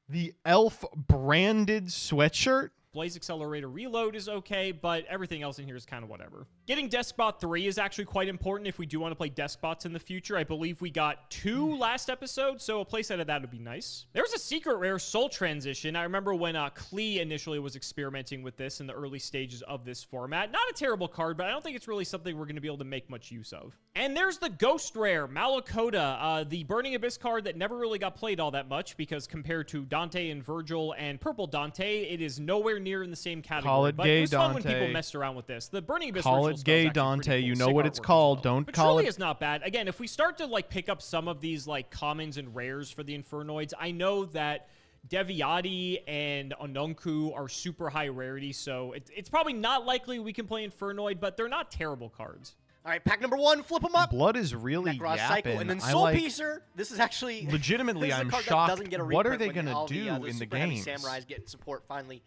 the elf branded sweatshirt. Blaze Accelerator Reload is okay, but everything else in here is kind of whatever. Getting Deskbot 3 is actually quite important if we do want to play Deskbots in the future. I believe we got 2 last episode, so a playset of that would be nice. There's a secret rare Soul Transition. I remember when Klee initially was experimenting with this in the early stages of this format. Not a terrible card, but I don't think it's really something we're going to be able to make much use of. And there's the Ghost Rare, Malakota, the Burning Abyss card that never really got played all that much because compared to Dante and Virgil and Purple Dante, it is nowhere near in the same category. Call it but gay, it was fun when Dante. people messed around with this. The Burning Abyss Call Virgil it spell is gay, actually pretty Dante. cool. You know Sick what it's artwork as called. well. Don't but call truly it. is not bad. Again, if we start to like pick up some of these like commons and rares for the Infernoids, I know that Deviati and Ononku are super high rarity, so it's probably not likely we can play Infernoid, but they're not terrible cards. All right, pack number 1, flip them up. Blood is really Necroz yapping. Cycle, and then I Soul like- Piercer. This is actually Legitimately, this is a I'm card that shocked. doesn't get a What are reprint they when gonna all the, do the in the super heavy games? Samurais get support finally.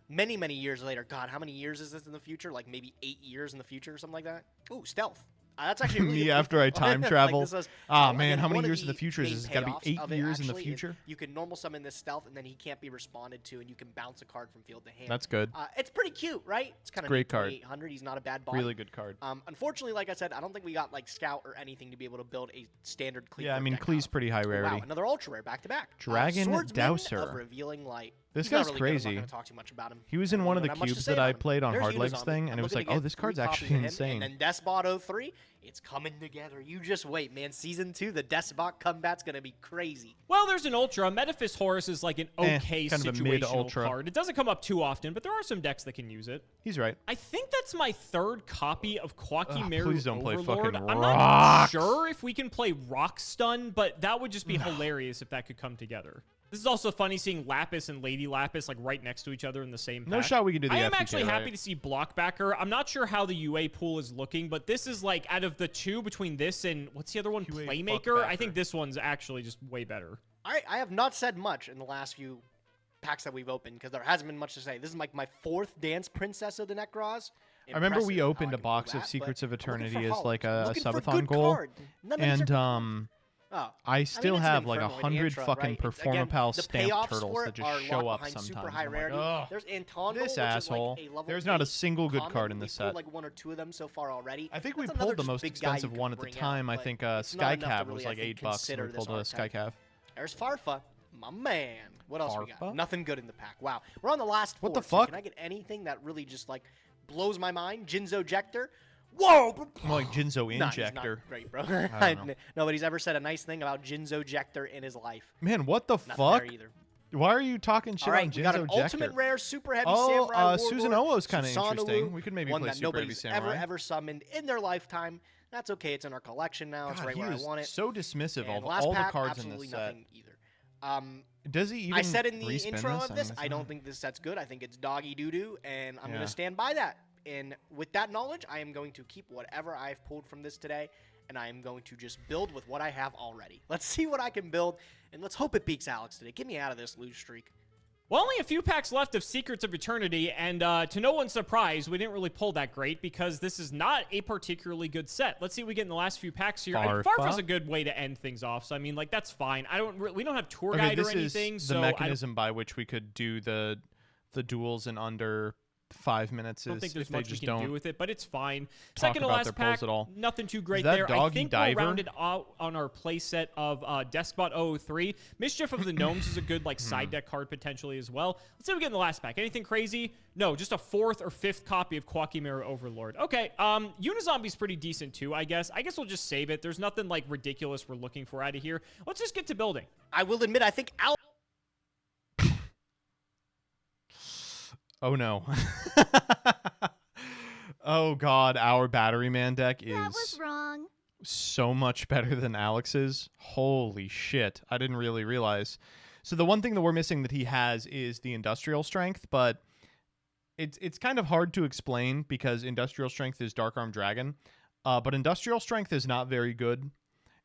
Many years later. God, how many years is this in the future? Like maybe 8 years in the future or something like that? Ooh, stealth. That's actually a really Me good after I proof. time Like, travel. this was- Man, again, how many one of years in the future is main this? It's got to payoffs be of 8 it years in the actually is future. You can normal summon this stealth, and then he can't be responded to, and you can bounce a card from field to hand. That's good. It's pretty cute, right? It's kind of Great card. 800. He's not a bad bot. Really good card. Unfortunately, like I said, I don't think we got like Scout or anything to be able to build a standard Clee. Yeah, I mean, deck Klee's out. pretty high Oh, rarity. wow, another ultra rare back to back. Dragon Swordsman Dowser. of Revealing Light. This He's not guy's really good. I'm crazy. not going to talk too much about him. He was in one of the Not much to cubes say that I about him. played on There's Hard Legs Unizombie. thing, and I'm it was looking like, to oh, get this 3 card's copies actually of him, insane. And then Despot 03, it's coming together. You just wait, man. Season 2, the Despot comeback's going to be crazy. Well, there's an Ultra. Metaphys Horus is like an okay kind of a situational mid-ultra. card. It doesn't come up too often, but there are some decks that can use it. He's right. I think that's my 3rd copy of Quakimeru please don't play Overlord. fucking I'm not rocks. sure if we can play Rock Stun, but that would just be hilarious if that could come together. This is also funny seeing Lapis and Lady Lapis like right next to each other in the same pack. No shot we can do the I am FTK, actually happy right? to see Blockbacker. I'm not sure how the UA pool is looking, but this is like out of the two between this and what's the other one? UA Playmaker. I Fuckbacker. think this one's actually just way better. All right, I have not said much in the last few packs that we've opened because there hasn't been much to say. This is like my 4th Dance Princess of the Necroz. I remember we Impressive how opened I a can box do of that, Secrets but of I'm looking Eternity for as like hollows. a Looking for subathon good goal, card. None of these and are Oh. I still it's an have like Infernoid 100 Antra, fucking right? It's- Performapal again, the stamped payoffs turtles for that it just are show locked up behind sometimes. super high I'm like, rarity. ugh, There's Antondo, this which is asshole. like a level There's not a 8 single good common. card in We this pulled set. like 1 or 2 of them so far already. I think we That's pulled another the just most big guy you expensive can one at the bring out, time. I but think it's not Sky enough to Cav really, was I like think, $8, and consider we this pulled a Sky archetype. Cav. There's Farfa, my man. What else we Farfa? got? Nothing good in the pack. Wow. We're on the last 4. What the so fuck? Can I get anything that really just like blows my mind? Jinzo Jector. Whoa! More like Jinzo Nah, he's not Injector. great, bro. I don't know. Nobody's ever said a nice thing about Jinzo Jector in his life. Man, what the Nothing fuck? there either. Why are you talking shit All on right, Jinzo we got an Jector? ultimate rare, super heavy Oh, samurai warlord. Susan Owo's kinda Susanoo, interesting. We could maybe one play that Super Heavy nobody's Samurai. ever summoned in their lifetime. That's okay. It's in our collection now. It's God, right he where I is want it. so dismissive And of last all the pack, cards in absolutely this set. nothing either. Does he even I said in the respin intro this? of this, guess I not. don't think this set's good. I think it's doggy doo-doo, and I'm going Yeah. to stand by that. And with that knowledge, I am going to keep whatever I've pulled from this today, and I am going to just build with what I have already. Let's see what I can build, and let's hope it beats Alex today. Get me out of this lose streak. Well, only a few packs left of Secrets of Eternity, and to no one's surprise, we didn't really pull that great because this is not a particularly good set. Let's see what we get in the last few packs here. Farfa's a good way to end things off, so I mean, like that's fine. We don't have tour guide or anything, this is so the mechanism by which we could do the duels in under 5 minutes. I don't think Is there's if they much we just can don't do with it, but it's fine. talk Second to about last their pack, pulls at all. nothing too great that there. I Doggy think Diver? we'll round it out on our playset of Despot 003. Mischief of the Gnomes is a good like side deck card potentially as well. Let's see what we get in the last pack. Anything crazy? No, just a 4th or 5th copy of Quakimeru Overlord. Okay, Unizombie's pretty decent too, I guess. I guess we'll just save it. There's nothing like ridiculous we're looking for out of here. Let's just get to building. I will admit, I think Alex... Oh no. Oh god, our Battery Man deck is That was wrong. so much better than Alex's. Holy shit. I didn't really realize. So the one thing that we're missing that he has is the industrial strength, but it's kind of hard to explain because industrial strength is Dark Arm Dragon, but industrial strength is not very good.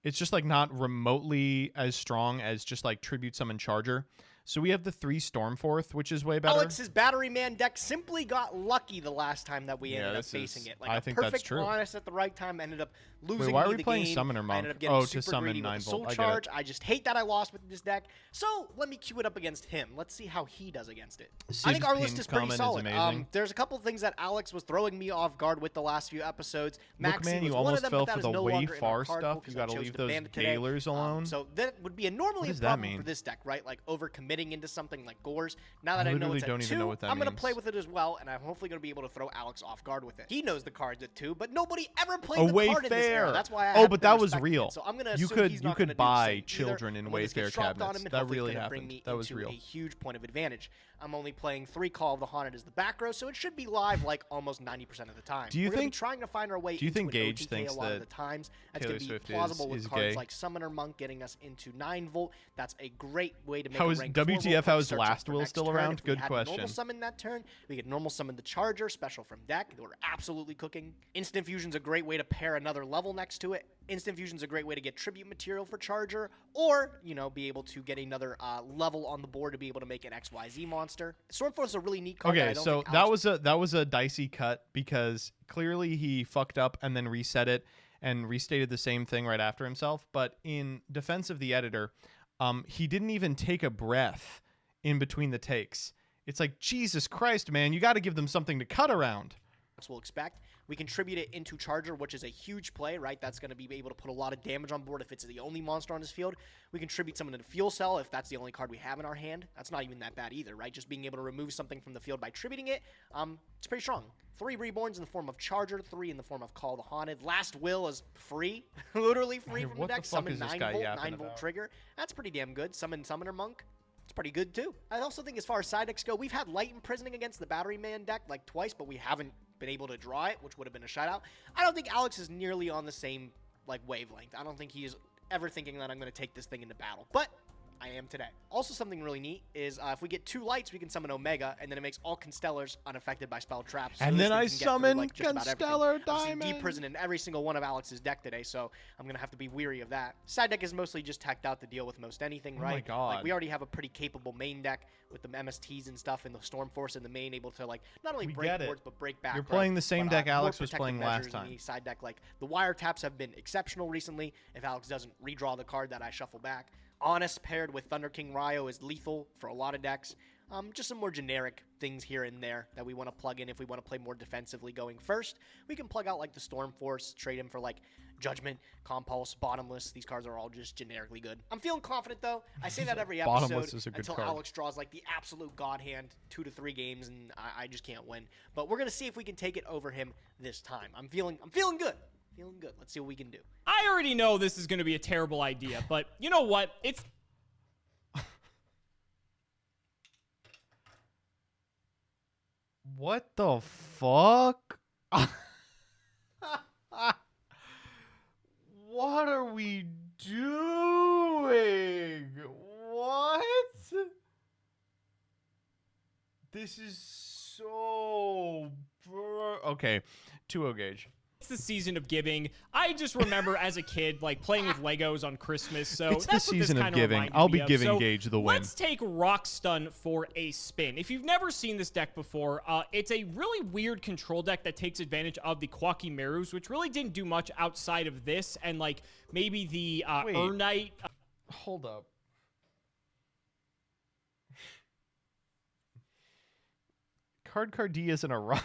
It's just like not remotely as strong as just like Tribute Summon Charger. So we have the 3 Stormforth, which is way better. Alex's Battery Man deck simply got lucky the last time that we ended up facing it. Like I a think perfect that's true. Honest at the right time, ended up losing. Wait, why are we the playing game. Summoner Monk? I ended up getting Oh, to super summon greedy with 9 the Soul volt. I get Charge. it. I just hate that I lost with this deck. So let me queue it up against him. Let's see how he does against it. I think our list is pretty solid. There's a couple things that Alex was throwing me off guard with the last few episodes. Look, man, you almost fell for the way far stuff. You got to leave those Gailers alone. So that would be normally a problem for this deck, right? Like overcommitting into something like Gores. Now that I know it's at 2, I'm going to play with it as well, and I'm hopefully going to be able to throw Alex off guard with it. He knows the cards at 2, but nobody ever played the card in this era. That's why I but that was real. So I'm going to you assume he's not could gonna buy do the same children in Wayfair cabinets. That really happened. That was real. A huge point of advantage. I'm only playing 3 Call of the Haunted as the back row, so it should be live like almost 90% of the time. Do you think trying to find our way? Do you think into Gage thinks a lot that of the times that's Taylor going to be Swift plausible with is cards gay? like Summoner Monk getting us into 9 volt? That's a great way to make. How is WTF? How is Last Will still around? Good question. Normal summon that turn. We get normal summon the Charger, special from deck. We're absolutely cooking. Instant Fusion's a great way to pair another level next to it. Instant Fusion's a great way to get tribute material for Charger, or, you know, be able to get another level on the board to be able to make an XYZ monster. Stormforce is a really neat card. Okay, so that was a dicey cut because clearly he fucked up and then reset it and restated the same thing right after himself. But in defense of the editor, he didn't even take a breath in between the takes. It's like, Jesus Christ, man, you got to give them something to cut around. We'll expect. We contribute it into Charger, which is a huge play, right? That's going to be able to put a lot of damage on board if it's the only monster on his field. We contribute something to the Fuel Cell if that's the only card we have in our hand. That's not even that bad either, right? Just being able to remove something from the field by tributing it, it's pretty strong. 3 Reborns in the form of Charger, 3 in the form of Call the Haunted. Last Will is free, literally free from the deck. Summon 9 volt trigger. That's pretty damn good. Summon Summoner Monk. It's pretty good too. I also think as far as side decks go, we've had Light Imprisoning against the Battery Man deck like twice, but we haven't been able to draw it, which would have been a shutout. I don't think Alex is nearly on the same like wavelength. I don't think he is ever thinking that I'm going to take this thing into battle, but I am today. Also, something really neat is if we get 2 lights, we can summon Omega, and then it makes all Constellars unaffected by spell traps. So and then I summon Constellar Diamond. D-Prison in every single one of Alex's deck today, so I'm going to have to be weary of that. Side deck is mostly just tacked out to deal with most anything, right? Oh my God. Like, we already have a pretty capable main deck with the MSTs and stuff, and the Stormforce in the main, able to like not only break boards, but break back. You're playing the same deck Alex was playing last time. Side deck, like the wiretaps have been exceptional recently. If Alex doesn't redraw the card that I shuffle back. Honest paired with Thunder King Ryo is lethal for a lot of decks. Just some more generic things here and there that we want to plug in if we want to play more defensively going first. We can plug out like the Stormforce, trade him for like Judgment, Compulse, Bottomless. These cards are all just generically good. I'm feeling confident though. I say that every episode Bottomless is a good until card. Alex draws like the absolute god hand 2 to 3 games and I just can't win. But we're gonna see if we can take it over him this time. I'm feeling good. Feeling good. Let's see what we can do. I already know this is going to be a terrible idea, but you know what? It's What the fuck? What are we doing? What? This is so... Okay, 2-0 Gage. It's the season of giving. I just remember as a kid, like playing with Legos on Christmas. So it's the that's season what this of giving. I'll be giving Gage the win. Let's take Rock Stun for a spin. If you've never seen this deck before, it's a really weird control deck that takes advantage of the Quakimerus, which really didn't do much outside of this, and like maybe the Urnite. Hold up. Card D isn't a rock.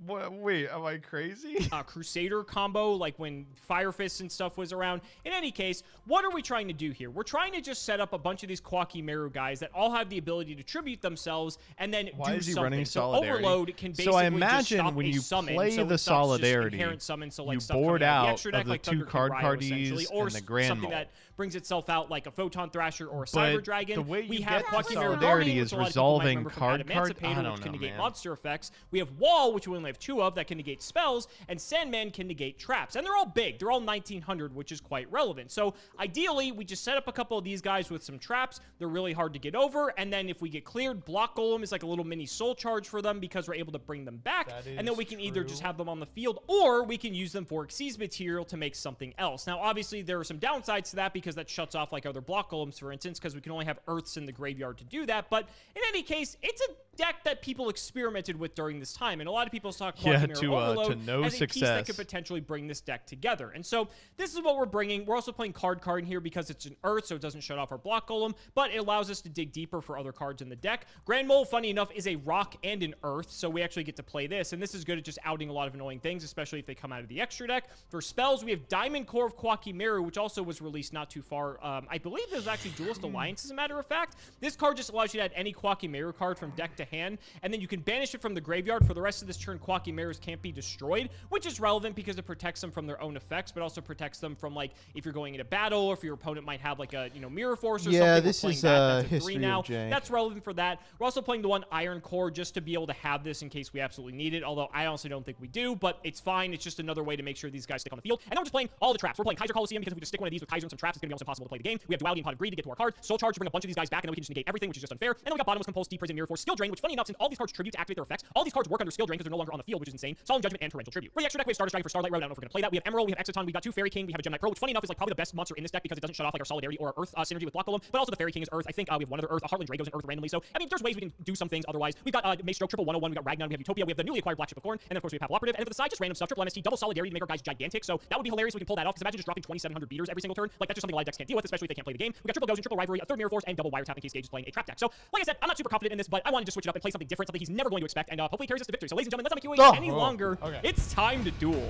Wait, am I crazy? Crusader combo, like when Fire Fist and stuff was around. In any case, what are we trying to do here? We're trying to just set up a bunch of these Quakimeru guys that all have the ability to tribute themselves and then Why do is he something. running So Solidarity? Overload can basically so I just imagine stop when a you summon, play so the it stops just Solidarity, inherent summon, so like you stuff board coming out out the extra deck, of the like 2 Thunder King card Ryo, parties essentially, or and the Grand something Mall. that brings itself out like a Photon Thrasher or a But Cyber Dragon. the way you we get have the Quakimeru Solidarity Army, is which a lot of people might resolving remember from card Emancipator, I don't which can know, negate man. monster effects. We have Wall, which we only have 2 of, that can negate spells, and Sandman can negate traps. And they're all big. They're all 1900, which is quite relevant. So ideally, we just set up a couple of these guys with some traps. They're really hard to get over, and then if we get cleared, Block Golem is like a little mini soul charge for them because we're able to bring them back, and then we can either just have them on the field, or we can use them for Xyz material to make something else. Now, obviously, there are some downsides to that because that shuts off like other Block Golems, for instance, because we can only have Earths in the graveyard to do that. But in any case, it's a deck that people experimented with during this time, and a lot of people saw Quantum Mirror Overload no as a piece that success. could potentially bring this deck together. And so this is what we're bringing. We're also playing card in here because it's an Earth, so it doesn't shut off our Block Golem, but it allows us to dig deeper for other cards in the deck. Grand Mole, funny enough, is a rock and an Earth, so we actually get to play this, and this is good at just outing a lot of annoying things, especially if they come out of the extra deck. For spells, we have Diamond Core of Quakimeru, which also was released not too far. I believe it was actually Duelist Alliance, as a matter of fact. This card just allows you to add any Quakimeru card from deck to hand, and then you can banish it from the graveyard. For the rest of this turn, Quakimerus can't be destroyed, which is relevant because it protects them from their own effects, but also protects them from, like, if you're going into battle, or if your opponent might have, like, a, Mirror Force or something. This is that's a 3 history now. of Jank. That's relevant for that. We're also playing the one Iron Core just to be able to have this in case we absolutely need it, although I honestly don't think we do, but it's fine. It's just another way to make sure these guys stick on the field. And then we're just playing all the traps. We're playing Kaiser Coliseum because if we just stick one of these with Kaiser and some traps, it's going to be almost impossible to play the game. We have Duality and Pot of Greed to get to our card. Soul Charge to bring a bunch of these guys back, and then we can just negate everything, which is just unfair. And then we got Bottomless Compulse, Deep Prison, Mirror Force, Skill Drain, which, funny enough, since all these cards tribute to activate their effects, all these cards work under Skill Drain because they're no longer on the field, which is insane. Solemn Judgment and Torrential Tribute. For the extra deck, we have Starter Striker for Starlight Road. I don't know if we're going to play that. We have Emerald, we have Exoton, we got 2 Fairy King, we have a Gemini Pearl, which, funny enough, is like probably the best monster in this deck because it doesn't shut off like our Solidarity or our Earth synergy with Block Golem, but also the Fairy King is Earth. I think we have one other Earth. A Heartland Drago's in Earth randomly. So, I mean, there's ways we can do some things otherwise. We've got Maestroke, triple 101, we got Ragnar, we have Utopia, we have the newly acquired Black Ship of Corn, and then, of course, we have Papal Operative. And then for the side, just random stuff. Triple MST, double Solidarity to make our guys gigantic. So that would be hilarious if we can pull that off, because imagine just dropping 2,700 beaters every single turn. Like, that's just something a lot of decks can't deal with, especially if they can't play the game. We got triple Gozen, triple Rivalry, a 3rd Mirror Force, and double Wiretap in case Gage is playing a trap deck. So, like I said, I'm not super confident in this, but I want to just switch it up and play something different, something he's never going to expect, and hopefully carries us to victory. So, ladies and gentlemen, let's not make you wait any longer. Okay. It's time to duel.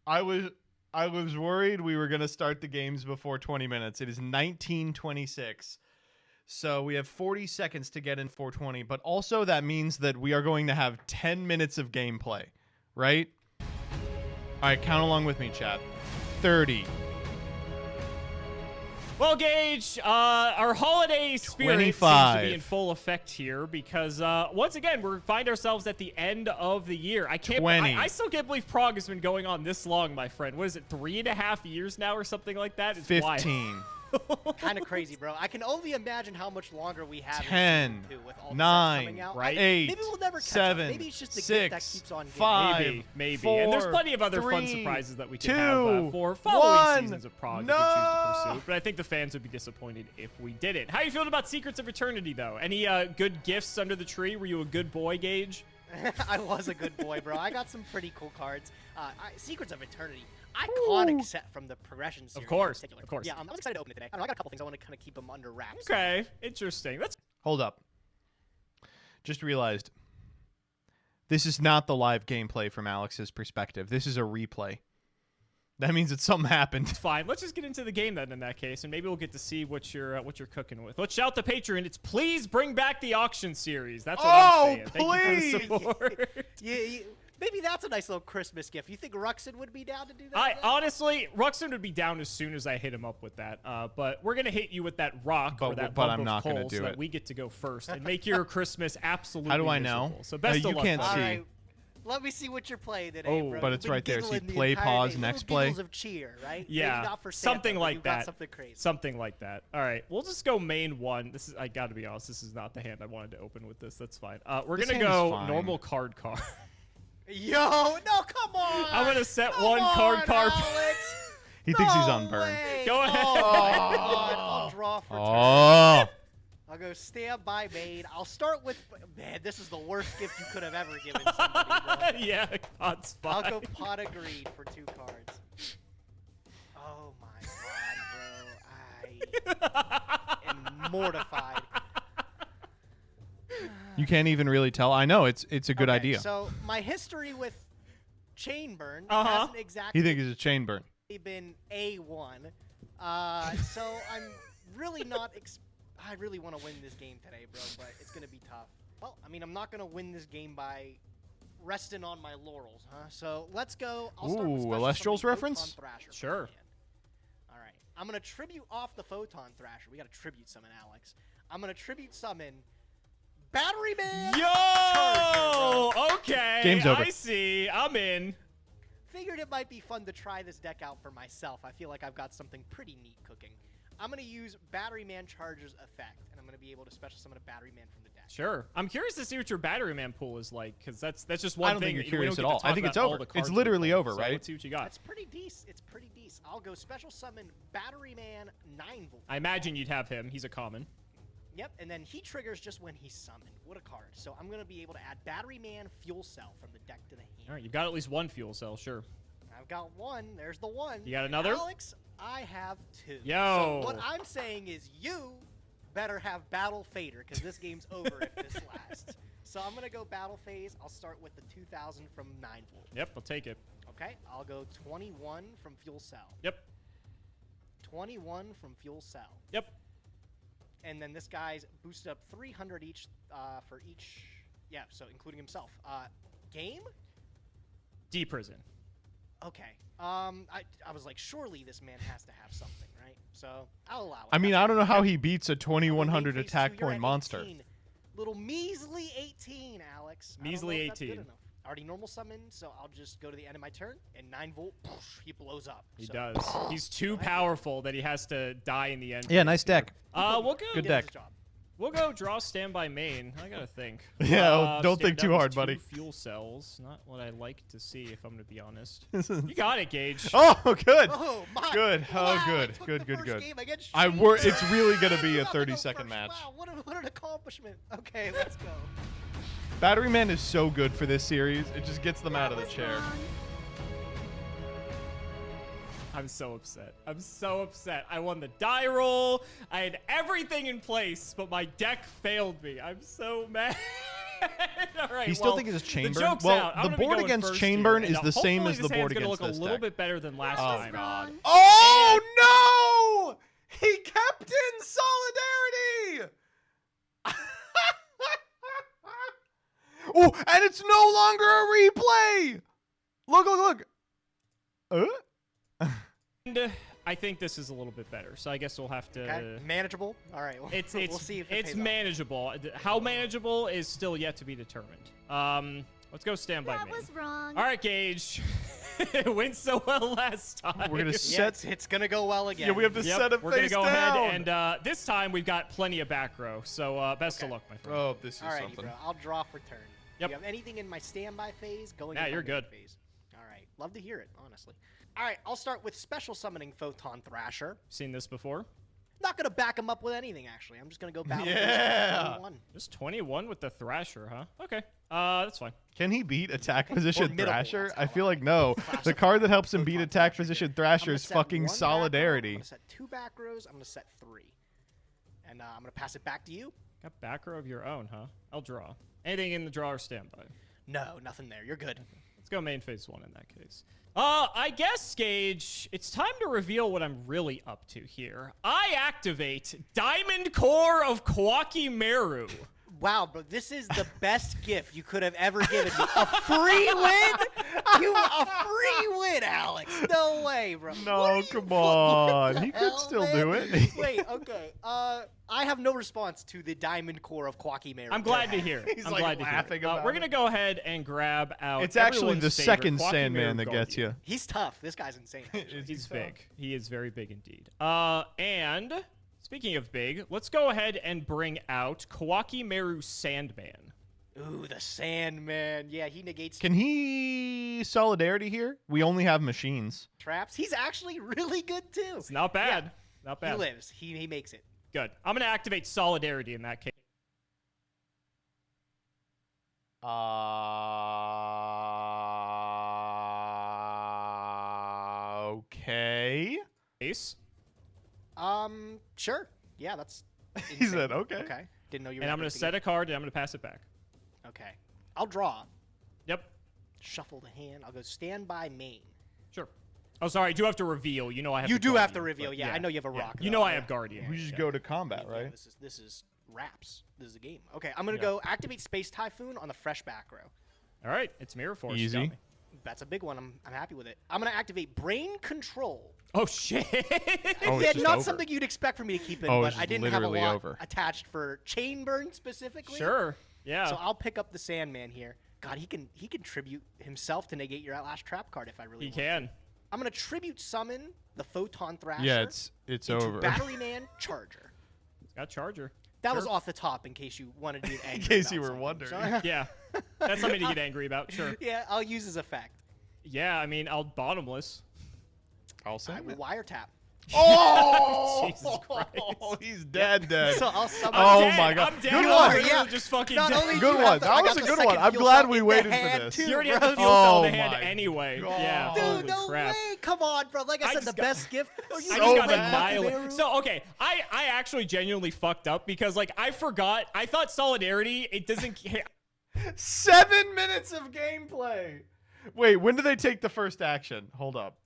I was worried we were going to start the games before 20 minutes. It is 19:26. So we have 40 seconds to get in 420, but also that means that we are going to have 10 minutes of gameplay, right? All right, count along with me, chat. 30. Well, Gage, our holiday spirit 25. seems to be in full effect here because, once again, we find ourselves at the end of the year. I 20. I still can't believe Prog has been going on this long, my friend. What is it, 3.5 years now or something like that? It's 15. Kind of crazy, bro. I can only imagine how much longer we have 10, in season 2 with all the sets 9, coming out. right? 8, Maybe we'll never catch 7, up. Maybe it's just the 6, gift that keeps on giving. 5, Maybe. 4, And there's plenty of other fun 3, surprises that we can 2, have for following 1. seasons of Prog No. if we choose to pursue. But I think the fans would be disappointed if we didn't. How are you feeling about Secrets of Eternity, though? Any good gifts under the tree? Were you a good boy, Gage? I was a good boy, bro. I got some pretty cool cards. Secrets of Eternity. Iconic set from the Progression series. Of course, in particular. of course. Yeah, I'm excited to open it today. I got a couple things I want to kind of keep them under wraps. Okay, interesting. Hold up. Just realized this is not the live gameplay from Alex's perspective. This is a replay. That means that something happened. Fine. Let's just get into the game then in that case, and maybe we'll get to see what you're cooking with. Let's shout the Patreon. It's please bring back the auction series. That's what I'm saying. Please! Thank you for the support. Yeah, maybe that's a nice little Christmas gift. You think Ruxin would be down to do that? Honestly, Ruxin would be down as soon as I hit him up with that. But we're gonna hit you with that rock or that bump I'm of not coal gonna do so that it. we get to go first and make your Christmas absolutely How do I miserable. know? So best of you luck. can't buddy. see. All right. Let me see what you're playing today, bro. but You've it's been right there. See, giggling the play, entire pause, day. next Little play. giggles of cheer, right? Yeah, Maybe not for Santa, something but like you've got that. Something crazy. Something like that. All right, we'll just go main one. This is, I got to be honest, this is not the hand I wanted to open with this. That's fine. We're This gonna hand is go fine. normal card. Yo, no, come on. I'm gonna set Come one on, card. Alex. He thinks he's No on burn. way. Go ahead. Oh my God. I'll draw for turn. Oh. I'll go stand by main. I'll start with, man, this is the worst gift you could have ever given somebody, bro. Yeah, God's I'll fine. go Pot of Greed for 2 cards. Oh my God, bro. I am mortified. You can't even really tell. I know it's a good Okay, idea. So my history with Chainburn Uh-huh. hasn't exactly He thinks it's a chain burn. been A1. So I'm really not. I really want to win this game today, bro, but it's gonna be tough. Well, I mean, I'm not gonna win this game by resting on my laurels, huh? So let's go. I'll start with Ooh, special Elestrials summon reference? Photon Thrasher. Sure. All right. I'm gonna tribute off the Photon Thrasher. We got to tribute summon Alex. I'm gonna tribute summon Battery Man. Yo! Charger, Okay. Game's over. I see. I'm in. Figured it might be fun to try this deck out for myself. I feel like I've got something pretty neat cooking. I'm going to use Battery Man Charger's effect, and I'm going to be able to special summon a Battery Man from the deck. Sure. I'm curious to see what your Battery Man pool is like, because that's just I one don't thing. think that you're we don't curious get at to all. talk I think it's about all over. the cards It's we literally play, over, so right? Let's see what you got. It's pretty decent. It's pretty decent. I'll go special summon Battery Man 9-volt. I imagine you'd have him. He's a common. Yep, and then he triggers just when he's summoned. What a card. So I'm going to be able to add Battery Man Fuel Cell from the deck to the hand. All right, you've got at least one fuel cell, sure. I've got one. There's the one. You got another? Alex, I have two. Yo. So what I'm saying is you better have Battle Fader, because this game's over if this lasts. So I'm going to go Battle Phase. I'll start with the 2000 from 9-volt. Yep, I'll take it. Okay, I'll go 21 from Fuel Cell. Yep. 21 from Fuel Cell. Yep. And then this guy's boosted up 300 each for each. Yeah, so including himself. Game? D-Prison. Okay. I was like, surely this man has to have something, right? So I'll allow it. I mean, I don't know how he beats a 2100 Phase attack 2, you're point at monster. 18. Little measly 18, Alex. I don't Measly know if that's good 18. enough. Already normal summon, so I'll just go to the end of my turn, and 9-volt, he blows up. He So- does. He's too powerful that he has to die in the end. Yeah, nice deck. We'll go. Good Did deck. his job. We'll go draw standby main. I gotta think. Yeah, don't think Stand too down hard, is buddy. 2 fuel cells. Not what I like to see, if I'm gonna be honest. You got it, Gage. Oh, good. Oh, my. Good. Wow, Oh, good. I took Good, the good, first good. game against It's really going to be a I'm gonna go 30-second first. match. Wow, what an accomplishment. Okay, let's go. Battery Man is so good for this series. It just gets them out of the chair. I'm so upset. I'm so upset. I won the die roll. I had everything in place, but my deck failed me. I'm so mad. All right, You still well, think it's the Chainburn? joke's Well, out. I'm the gonna be board going against first Chainburn here, is and the same hopefully as the this hand's board gonna against look this a little deck. bit better than last Oh, time. God. Oh, no! He kept in solidarity! Oh, and it's no longer a replay! Look. And I think this is a little bit better, so I guess we'll have to. Okay, manageable. All right, well, It's we'll see if it it's pays off. manageable. How manageable is still yet to be determined. Let's go stand by That me. was wrong. All right, Gage. It went so well last time. We're gonna Yeah, set. it's gonna go well again. Yeah, we have to set it We're gonna face go down. ahead and this time we've got plenty of back row. So best of luck, my friend. Oh, this is All right, something. bro. I'll draw for turn. Yep. Do you have anything in my standby phase going? Nah, into my you're main good. Phase? All right. Love to hear it, honestly. All right, I'll start with special summoning Photon Thrasher. Seen this before? Not gonna back him up with anything, actually. I'm just gonna go battle. Yeah. 21. Just 21 with the Thrasher, huh? Okay. That's fine. Can he beat attack position Formidable, Thrasher? that's I how feel I like no. The card that helps him beat Photon attack Thrasher position here. Thrasher I'm gonna is set fucking one back row, solidarity. I'm gonna set 2 back rows. I'm gonna set 3. And I'm gonna pass it back to you. Got back row of your own, huh? I'll draw. Anything in the draw or standby? No, nothing there. You're good. Let's go main phase 1 in that case. I guess, Gage, it's time to reveal what I'm really up to here. I activate Diamond Core of Kwaki Meru. Wow, bro, this is the best gift you could have ever given me. A free win? A free win, Alex. No way, bro. No, come on. He could still do it. Wait, okay. I have no response to the Diamond Core of Kwaki Meru. I'm glad to hear it. He's I'm like glad to hear laughing it. about We're it. going to go ahead and grab out It's actually everyone's the favorite second Kwaki Sandman Meru that gets Guardian. you. He's tough. This guy's insane. actually. He's big. He is very big indeed. And speaking of big, let's go ahead and bring out Kwaki Meru Sandman. Ooh, the Sandman. Yeah, he negates Can he solidarity here? We only have machines. traps. He's actually really good, too. It's not bad. Not bad. He lives. He makes it. Good. I'm going to activate Solidarity in that case. Okay. Ace. Sure. Yeah, that's He insane. said okay. Okay. Didn't know you were And I'm going to set a card and I'm going to pass it back. Okay. I'll draw. Yep. Shuffle the hand. I'll go standby main. Sure. Oh, sorry. I do have to reveal. You know I have You the do have to Guardian, reveal. but Yeah, I know you have a rock. You though. know I Yeah. have Guardian. We just Yeah. go to combat, Yeah, right? This is raps. This is a game. Okay, I'm gonna go activate Space Typhoon on the fresh back row. All right. It's Mirror Force. You Easy. got me. That's a big one. I'm happy with it. I'm gonna activate brain control. Oh shit! Oh, Yeah, it's not over. something you'd expect for me to keep in, Oh, but it's I didn't have a literally lot over. attached for chain burn specifically. Sure. Yeah. So I'll pick up the Sandman here. God, he can tribute himself to negate your Outlast Trap card if I really He want can. to. I'm gonna tribute summon the Photon Thrasher. Yeah, it's into over. Batteryman Charger. He's got Charger. That Sure. was off the top in case you wanted to get angry. In case about you were something. wondering. So- Yeah. That's something to get angry about. Sure. Yeah, I'll use his effect. Yeah, I mean, I'll bottomless. I'll I send will it. wiretap. Oh! Jesus Christ. He's dead. So I'll summon. Oh dead, my god. I'm dead. Good I'm one. literally Yeah. just fucking Not dead. only do Good you one. have the- That I was got a the good second one. I'm fuel glad cell we in the waited for hand, this. too, You already have bro. the fuel cell Oh in the hand my anyway. God. Yeah. Dude, Holy no crap. way! Come on, bro. Like I I said, the just got- best gift. I You just So got bad. annihilated. So okay, I actually genuinely fucked up because like I forgot. I thought Solidarity it doesn't. 7 minutes of gameplay. Wait, when do they take the first action? Hold up.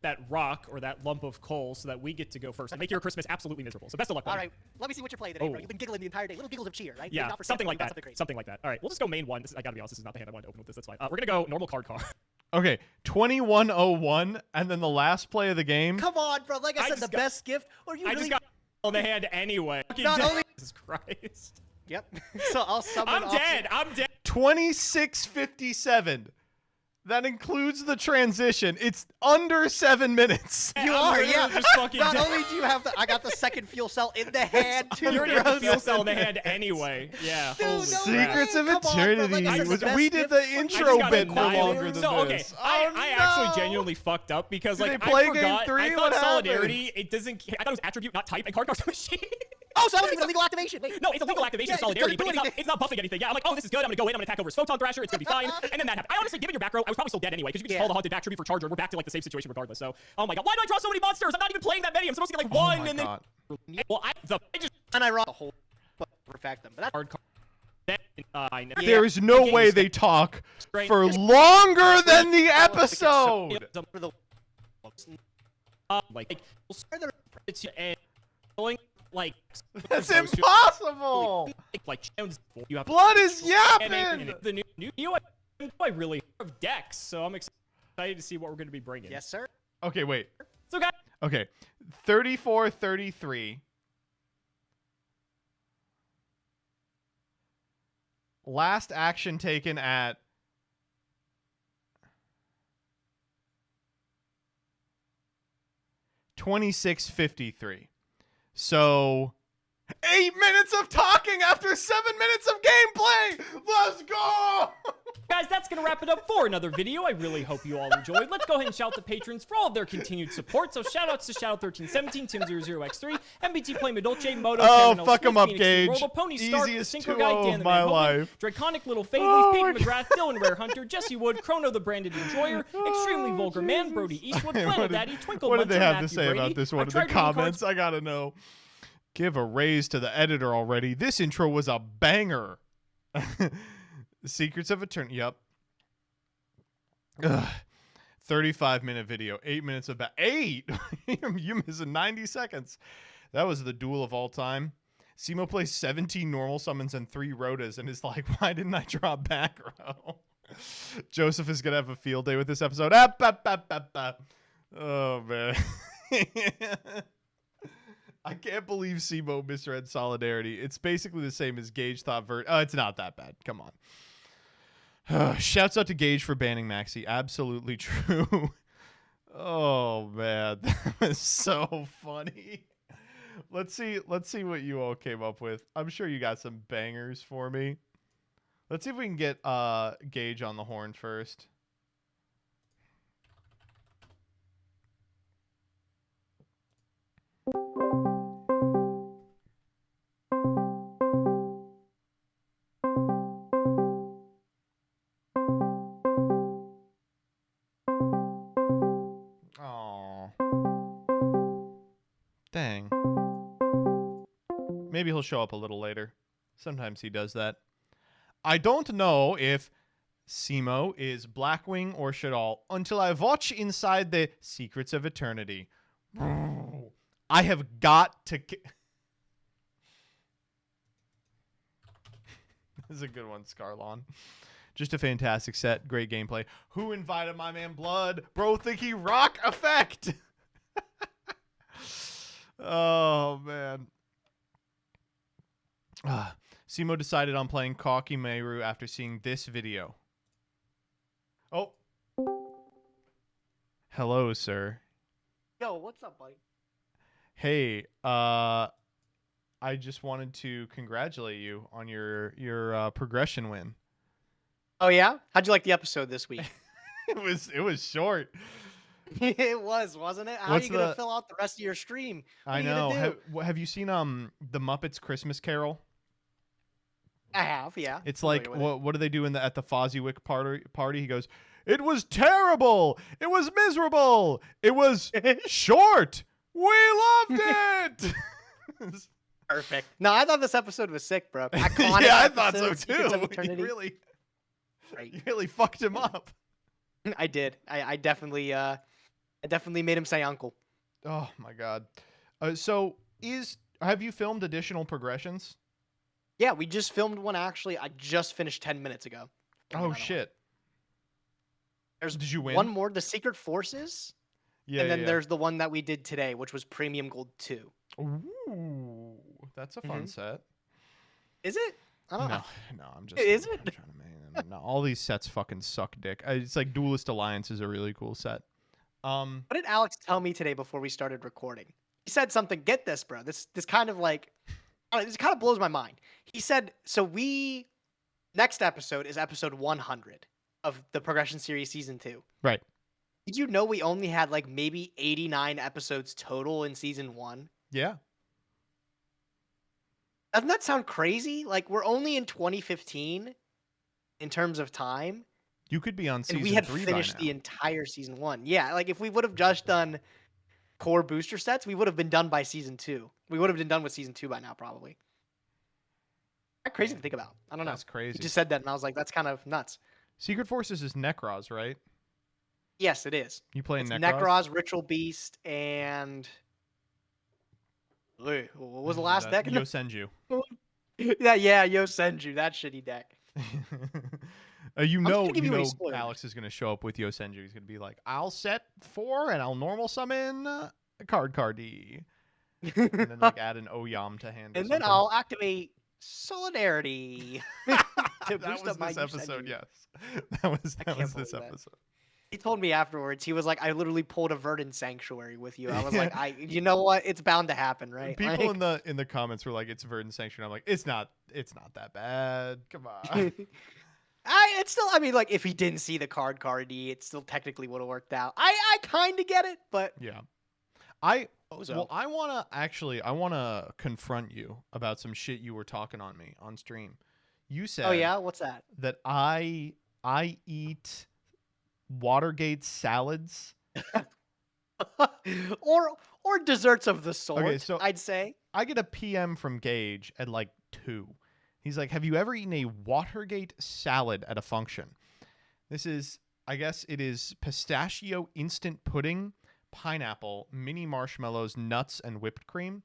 That rock or that lump of coal so that we get to go first and make your Christmas absolutely miserable. So best of luck. All buddy. right, let me see what you're playing today, bro. Oh. You've been giggling the entire day. Little giggles of cheer, right? Yeah, Not for something like not that. something crazy. Something like that. All right, we'll just go main one. I gotta be honest, this is not the hand I wanted to open with this. That's fine. We're gonna go normal card. Okay, 21:01, and then the last play of the game. Come on, bro. Like I I said, the just got- best gift. Or you I really? just got on the hand anyway. Fucking Not dead. only- Jesus Christ. Yep. So I'll summon. I'm off- dead. I'm dead. 26:57. That includes the transition. It's under 7 minutes. You I'm are, literally yeah. just fucking Not dead. only do you have the, I got the second fuel cell in the hand too. You already bro. have the fuel cell in the hand anyway. Yeah. Dude, holy no crap. Secrets of Come on, bro. Eternity. Like I said, the best We did gift- the I just intro got bit for annihilated. longer than So this. okay, Oh, I actually no. genuinely fucked up because Did like they play I game forgot. 3? I What thought happened? Solidarity it doesn't. I thought it was attribute, not type, and card cards machine. Oh, so that was even a legal activation. Wait. No, it's a legal activation Yeah, of Solidarity, it but doesn't do it's not buffing anything. Yeah, I'm like, oh, this is good. I'm gonna go in. I'm gonna attack over his Photon Thrasher. It's gonna be fine. And then that happened. I honestly, given your back row, I was probably still dead anyway because you can just call the haunted back tribute for Charger. And we're back to like the same situation regardless. So, oh my god, why do I draw so many monsters? I'm not even playing that many. I'm supposed to get like one, my and God. then well, I just And I robbed the whole, but perfect them. But that's hard card. Then, I know. There is no way they talk Straight. for longer than the episode. for the. Like it's and going like That's impossible. like you have Blood is and yapping. the new I really have decks, so I'm excited to see what we're going to be bringing. Yes, sir. Okay, wait. So guys, Okay, 34-33. Last action taken at 26:53. So 8 minutes of talking after 7 minutes of gameplay. Let's go. guys, that's going to wrap it up for another video. I really hope you all enjoyed. Let's go ahead and shout out the patrons for all of their continued support. So shout outs to Shadow1317, Tim00x3, MBT Play Medolce, Moto, Oh, Kevin L. fuck 'em Smith, up, Phoenix Gage. Robo, Pony Stark, the Easiest Synchro 2-0 Guy, of Dan the my Man Hogan, life. Draconic Little Fadley, Oh my Peyton McGrath, Dylan Rare Hunter, Jesse Wood, Chrono the Branded Enjoyer, Extremely Vulgar Man, Brody Eastwood, Flannel What did- Daddy, Twinkle What did they Muncher, have to Matthew say Brady. about this one I've in the tried reading cards comments? I gotta know. Give a raise to the editor already. This intro was a banger. Secrets of Eternity. Yep. Ugh. 35-minute video. 8 minutes of 8. You missing 90 seconds. That was the duel of all time. Simo plays 17 normal summons and 3 Rotas and is like, why didn't I draw back row? Joseph is gonna have a field day with this episode. Oh man. I can't believe Simo misread Solidarity. It's basically the same as Gage thought Oh, it's not that bad. Come on. Shouts out to Gage for banning Maxi. Absolutely true. Oh man, that was so funny. Let's see what you all came up with. I'm sure you got some bangers for me. Let's see if we can get Gage on the horn first. Aw. Dang. Maybe he'll show up a little later. Sometimes he does that. I don't know if Simo is Blackwing or Shadal until I watch inside the Secrets of Eternity. I have got to... This is a good one, Scarlon. Just a fantastic set. Great gameplay. Who invited my man Blood? Bro, think he rock effect. Oh, man. Simo decided on playing Kokimeru after seeing this video. Oh. Hello, sir. Yo, what's up, buddy? Hey, I just wanted to congratulate you on your progression win. Oh yeah? How'd you like the episode this week? It was short. It was, wasn't it? How are you gonna fill out the rest of your stream? What I are you know. gonna do? Have you seen the Muppets Christmas Carol? I have, yeah. It's Familiar like with it. what do they do at the Fozziwick party? He goes, "It was terrible. It was miserable. It was short. We loved it." Perfect. No, I thought this episode was sick, bro. Iconic Yeah, I thought so episode, Secrets of too. Eternity. You really fucked him up. I did. I definitely made him say uncle. Oh my god. So have you filmed additional progressions? Yeah, we just filmed one actually. I just finished 10 minutes ago. Oh shit. Did you win? One more, the Secret Forces. Yeah. And then yeah. there's the one that we did today, which was Premium Gold 2. Ooh, that's a fun set. Is it? I don't know. No, I'm just. Is it? I'm trying to make, no, all these sets fucking suck dick. It's like Duelist Alliance is a really cool set. What did Alex tell me today before we started recording? He said something. Get this, bro. This kind of like, this kind of blows my mind. He said, so next episode is episode 100 of the Progression Series Season 2. Right. Did you know we only had like maybe 89 episodes total in Season 1? Yeah. Doesn't that sound crazy? Like, we're only in 2015 in terms of time. You could be on season 3 and we had by finished now. the entire Season 1. Yeah, like if we would have just done core booster sets, we would have been done by Season 2. We would have been done with Season 2 by now, probably. Crazy to think about. I don't know. That's crazy. You just said that, and I was like, that's kind of nuts. Secret Forces is Necros, right? Yes, it is. You playing It's Necros? Necros, Ritual Beast, and... Wait, what was the last deck? Yosenju. yeah, Yosenju, that shitty deck. You know any spoilers. Alex is going to show up with Yosenju. He's going to be like, I'll set 4 and I'll normal summon a Cardi. And then like add an Oyam to hand. And then I'll activate Solidarity to boost up my this episode, Yosenju. yes. That was this believe that. episode. He told me afterwards, he was like, I literally pulled a Verdant Sanctuary with you. I was like, you know what? It's bound to happen, right? People Like, in the comments were like, it's Verdant Sanctuary. I'm like, it's not that bad. Come on. I mean, like, if he didn't see the Cardi, it still technically would have worked out. I kind of get it, but Yeah. I Bozo. want to confront you about some shit you were talking on me on stream. You said oh yeah, what's that? that I eat Watergate salads. or desserts of the sort. Okay, so I'd say. I get a PM from Gage at like 2. He's like, "Have you ever eaten a Watergate salad at a function?" This is, I guess it is pistachio instant pudding, pineapple, mini marshmallows, nuts, and whipped cream.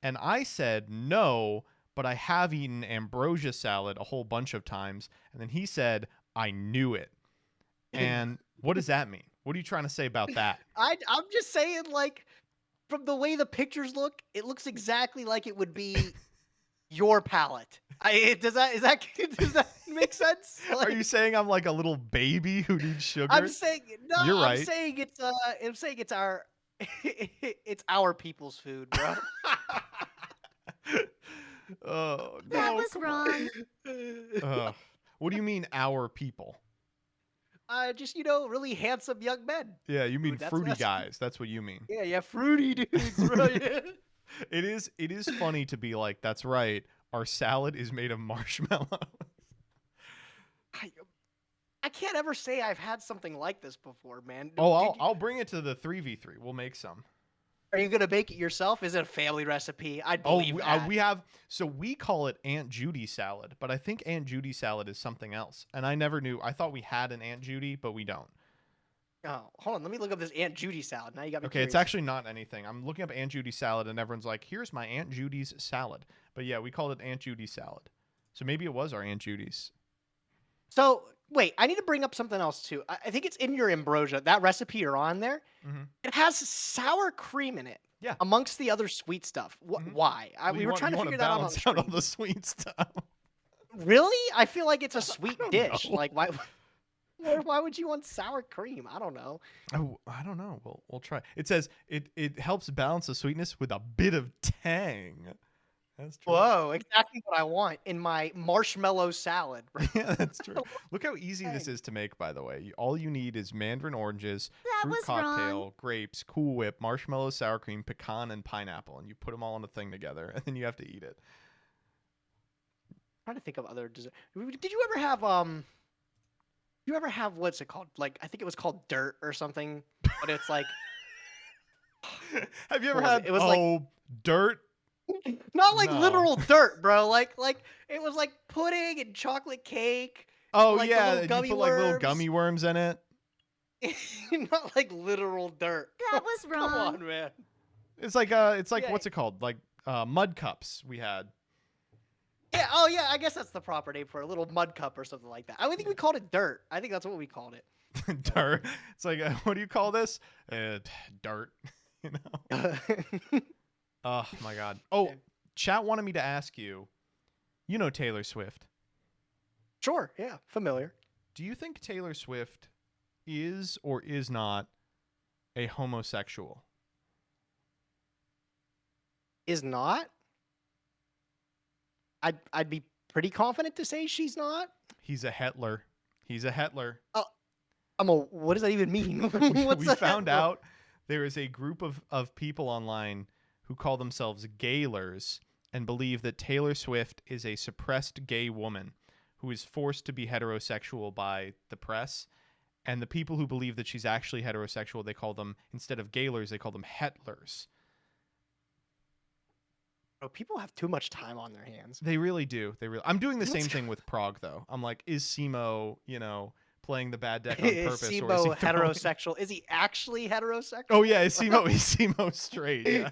And I said no, but I have eaten ambrosia salad a whole bunch of times. And then he said, I knew it. And what does that mean? What are you trying to say about that? I'm just saying, like, from the way the pictures look, it looks exactly like it would be your palate. Does that make sense? Like, Are you saying I'm like a little baby who needs sugar? I'm saying no. You're right. I'm saying it's our it's our people's food, bro. Oh, no. That was wrong. What do you mean, our people? Just really handsome young men. Yeah, you mean Dude, that's- fruity that's- guys. That's what you mean. Yeah, fruity dudes, bro. Yeah. It is funny to be like, that's right. Our salad is made of marshmallows. I can't ever say I've had something like this before, man. Oh, I'll bring it to the 3v3. We'll make some. Are you gonna make it yourself? Is it a family recipe? I'd Oh, believe that. we have. So we call it Aunt Judy salad, but I think Aunt Judy salad is something else. And I never knew. I thought we had an Aunt Judy, but we don't. Oh, hold on. Let me look up this Aunt Judy salad. Now you got me. Okay, it's curious. actually not anything. I'm looking up Aunt Judy salad, and everyone's like, "Here's my Aunt Judy's salad." But yeah, we called it Aunt Judy salad. So maybe it was our Aunt Judy's. So Wait, I need to bring up something else too. I think it's in your ambrosia. That recipe you're on there. Mm-hmm. It has sour cream in it. Yeah. Amongst the other sweet stuff. Why? We were trying to figure that out on balance out all the sweet stuff. Really? I feel like it's a sweet dish. know. Like why? Why would you want sour cream? I don't know. Oh, I don't know. We'll try. It says it helps balance the sweetness with a bit of tang. That's true. Whoa, exactly what I want in my marshmallow salad. Yeah, that's true. Look how easy this is to make, by the way. All you need is mandarin oranges, fruit was cocktail, wrong. grapes, Cool Whip, marshmallow, sour cream, pecan, and pineapple, and you put them all in a thing together, and then you have to eat it. I'm trying to think of other dessert. Did you ever have what's it called? Like I think it was called dirt or something, but it's like Have you ever What was had it? It was like- dirt? not like No. literal dirt, bro. Like it was like pudding and chocolate cake. Oh like the yeah, little you gummy put like little worms. gummy worms in it. Not like literal dirt. That was wrong. Come on, man. It's like Yeah. what's it called? Like mud cups we had. Yeah. Oh yeah. I guess that's the proper name for a little mud cup or something like that. I would think we called it dirt. I think that's what we called it. Dirt. It's like what do you call this? Dirt. You know. Oh my god. Oh, chat wanted me to ask you. You know Taylor Swift. Sure. Yeah. Familiar. Do you think Taylor Swift is or is not a homosexual? Is not. I'd be pretty confident to say she's not. He's a Hetler. He's a Hetler. What does that even mean? What's We a found Hetler? out there is a group of people online who call themselves gaylers and believe that Taylor Swift is a suppressed gay woman who is forced to be heterosexual by the press. And the people who believe that she's actually heterosexual, they call them, instead of gaylers, they call them Hetlers. Bro, people have too much time on their hands. They really do. I'm doing the same thing with Prog, though. I'm like, is Simo, playing the bad deck on Is purpose? Simo or is he throwing- heterosexual? Is he actually heterosexual? Oh yeah, is Simo straight? Yeah.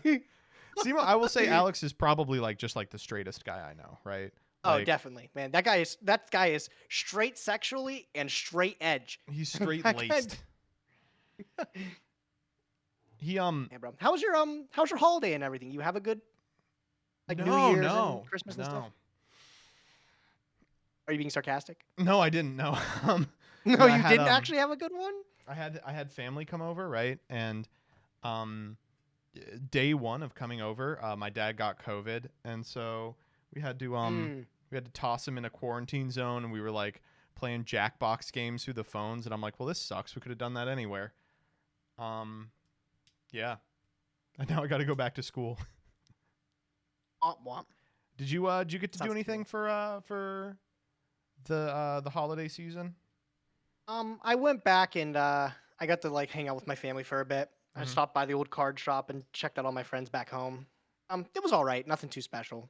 Simo, I will say Alex is probably just like the straightest guy I know, right? Oh, Like, definitely, man. That guy is straight sexually and straight edge. He's straight That guy- laced. He Yeah, bro. How's your holiday and everything? You have a good New Year's and Christmas and stuff? Are you being sarcastic? No, I didn't. No. No, I you had, didn't actually have a good one? I had family come over, right? And day one of coming over, my dad got COVID, and so we had to we had to toss him in a quarantine zone, and we were like playing Jackbox games through the phones, and I'm like, well, this sucks. We could have done that anywhere. Yeah. And now I got to go back to school. Womp womp. Did you get to do anything for the holiday season? I went back and I got to hang out with my family for a bit. I Mhm. stopped by the old card shop and checked out all my friends back home. It was all right, nothing too special.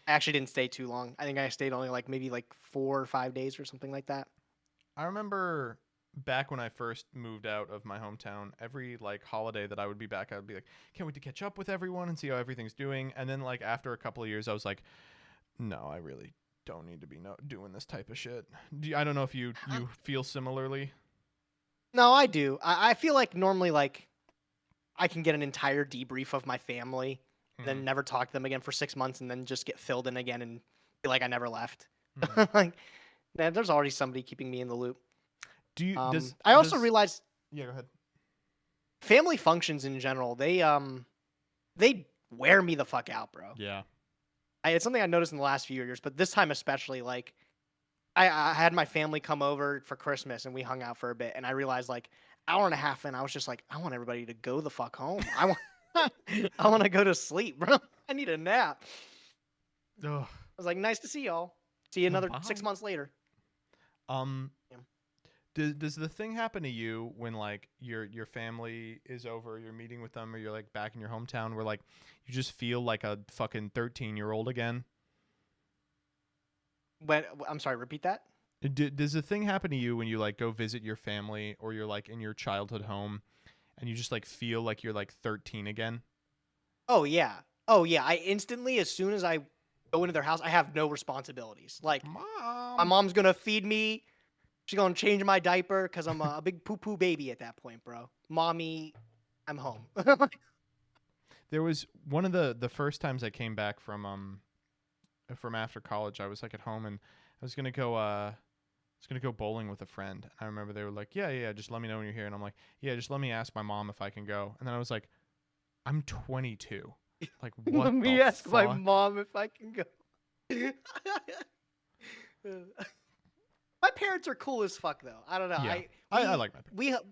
I actually didn't stay too long. I think I stayed only maybe 4 or 5 days or something like that. I remember back when I first moved out of my hometown, every holiday that I would be back, I would be like, can't wait to catch up with everyone and see how everything's doing. And then after a couple of years, I was like, no, I really don't need to be doing this type of shit. I don't know if you feel similarly. No, I do. I feel like normally I can get an entire debrief of my family, then never talk to them again for 6 months, and then just get filled in again and feel like I never left. Man, there's already somebody keeping me in the loop. Do you? I also realized. Yeah, go ahead. Family functions in general, they wear me the fuck out, bro. Yeah. It's something I noticed in the last few years, but this time especially, I had my family come over for Christmas and we hung out for a bit, and I realized hour and a half in, I was just like, I want everybody to go the fuck home. I want to go to sleep, bro. I need a nap. Ugh. I was like, nice to see y'all. See you another Bye. 6 months later. Does the thing happen to you when your family is over, you're meeting with them, or you're back in your hometown where you just feel like a fucking 13-year-old again? I'm sorry, repeat that? Does the thing happen to you when you go visit your family, or you're in your childhood home and you just feel like you're 13 again? Oh yeah. I instantly, as soon as I go into their house, I have no responsibilities. My mom's gonna feed me. She's gonna change my diaper because I'm a big poo-poo baby at that point, bro. Mommy, I'm home. There was one of the first times I came back from after college. I was like at home and I was gonna go bowling with a friend. I remember they were like, yeah, just let me know when you're here. And I'm like, yeah, just let me ask my mom if I can go. And then I was like, I'm 22. Like, what? Let me ask my mom if I can go. My parents are cool as fuck, though. I don't know. Yeah. I like my parents.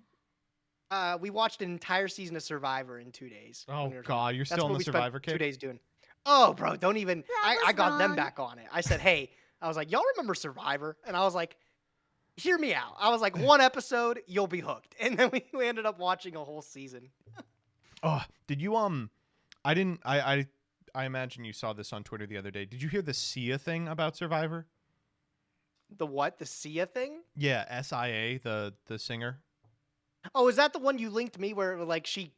We watched an entire season of Survivor in 2 days. Oh God, you're still on the Survivor kick? 2 days doing. Oh, bro, don't even. I got them wrong. back on it. I said, hey, I was like, y'all remember Survivor? And I was like, hear me out. I was like, one episode, you'll be hooked. And then we ended up watching a whole season. Oh, did you I imagine you saw this on Twitter the other day. Did you hear the Sia thing about Survivor? The what? The Sia thing? Yeah, SIA, the singer. Oh, is that the one you linked me where like she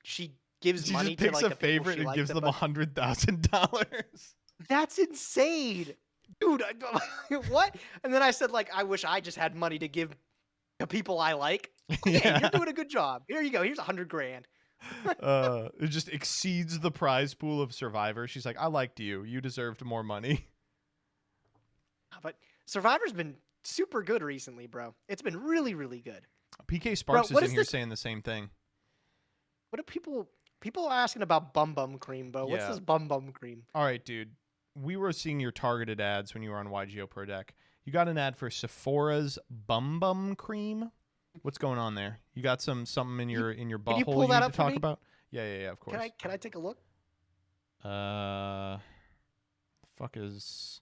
gives She money just picks to like a the people favorite she and likes gives and them but- $100,000. That's insane, dude. What? And then I said like, I wish I just had money to give to people I like. Yeah, you're doing a good job. Here you go. Here's $100,000. It just exceeds the prize pool of Survivor. She's like, I liked you. You deserved more money. But Survivor's been super good recently, bro. It's been really, really good. PK Sparks Bro, is in here saying the same thing. What are people are asking about bum cream, bro? What's Yeah. this bum cream? All right, dude. We were seeing your targeted ads when you were on YGO Pro Deck. You got an ad for Sephora's bum cream. What's going on there? You got something in your butthole you pull you that need up to for talk me? about? Yeah, of course. Can I take a look? The fuck is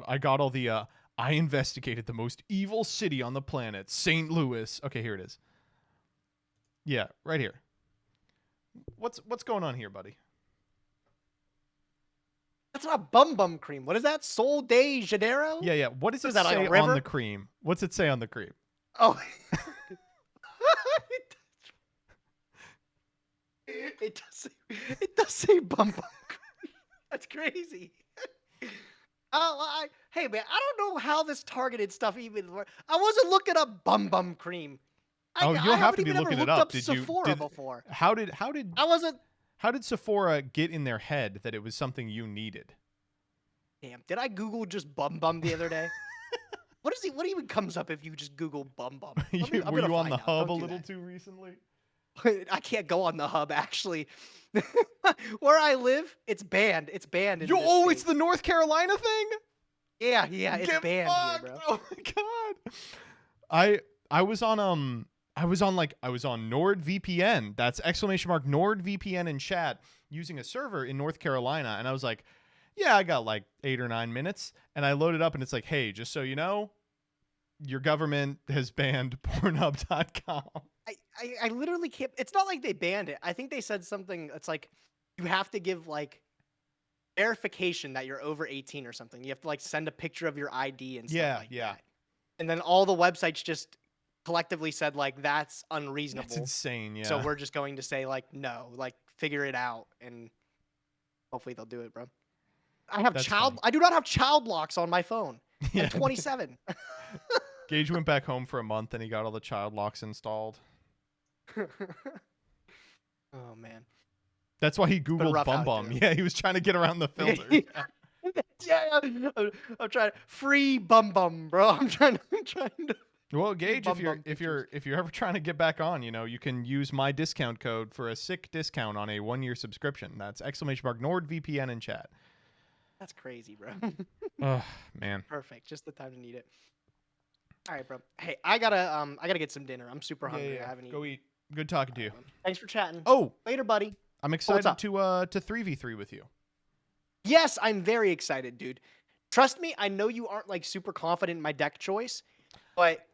I got all the I investigated the most evil city on the planet, St. Louis. Okay, here it is. Yeah, right here. What's going on here, buddy? That's not bum cream. What is that? Sol de Janeiro? Yeah. What does it Is that like say a river? on the cream? What's it say on the cream? Oh. It does say bum cream. That's crazy. Hey man, I don't know how this targeted stuff even works. I wasn't looking up bum cream. You don't have to be looking it up. Did Sephora you? Before. How did I wasn't. How did Sephora get in their head that it was something you needed? Damn, did I Google just bum the other day? What even comes up if you just Google bum? Were you on the hub a little too recently? I can't go on the hub actually. Where I live, it's banned. It's banned. In this It's state. the North Carolina thing? Yeah, it's Get banned fucked. here, bro. Oh my god. I was on NordVPN. That's ! NordVPN in chat using a server in North Carolina, and I was like, yeah, I got like 8 or 9 minutes, and I loaded up and it's like, hey, just so you know, your government has banned Pornhub.com. I literally can't. It's not like they banned it. I think they said something. It's like you have to give like verification that you're over 18 or something. You have to like send a picture of your ID and stuff like that. And then all the websites just collectively said like that's unreasonable. That's insane. Yeah. So we're just going to say like no, like figure it out, and hopefully they'll do it, bro. I do not have child locks on my phone. I'm 27. Gage went back home for a month and he got all the child locks installed. Oh man. That's why he Googled bum. Yeah, he was trying to get around the filter. Yeah, I'm trying free bum, bro. I'm trying to. Well, Gage, if you're ever trying to get back on, you can use my discount code for a sick discount on a 1-year subscription. That's ! NordVPN in chat. That's crazy, bro. Oh man. Perfect. Just the time to need it. All right, bro. Hey, I gotta get some dinner. I'm super hungry. I haven't eaten. Go eat. Good talking to you. Thanks for chatting. Oh, later, buddy. I'm excited to 3v3 with you. Yes, I'm very excited, dude. Trust me, I know you aren't like super confident in my deck choice, but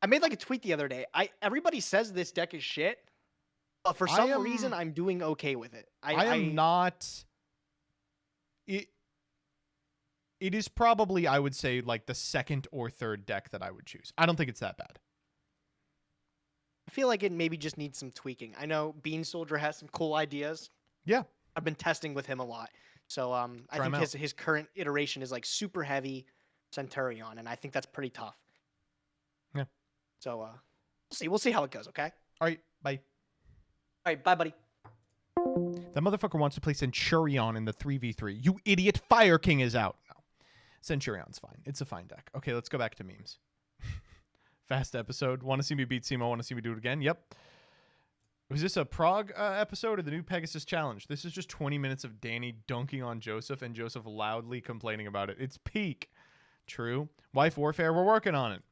I made like a tweet the other day. Everybody says this deck is shit, but for some reason I'm doing okay with it. I am not. It is probably, I would say, like the second or third deck that I would choose. I don't think it's that bad. I feel like it maybe just needs some tweaking. I know Bean Soldier has some cool ideas. Yeah. I've been testing with him a lot. So I think his current iteration is like super heavy Centurion, and I think that's pretty tough. So we'll see. We'll see how it goes. Okay. All right, bye. All right, bye, buddy. That motherfucker wants to play Centurion in the 3v3. You idiot! Fire King is out. No. Centurion's fine. It's a fine deck. Okay, let's go back to memes. Fast episode. Want to see me beat Simo? Want to see me do it again? Yep. Was this a prog episode or the new Pegasus Challenge? This is just 20 minutes of Danny dunking on Joseph and Joseph loudly complaining about it. It's peak. True. Wife Warfare, we're working on it.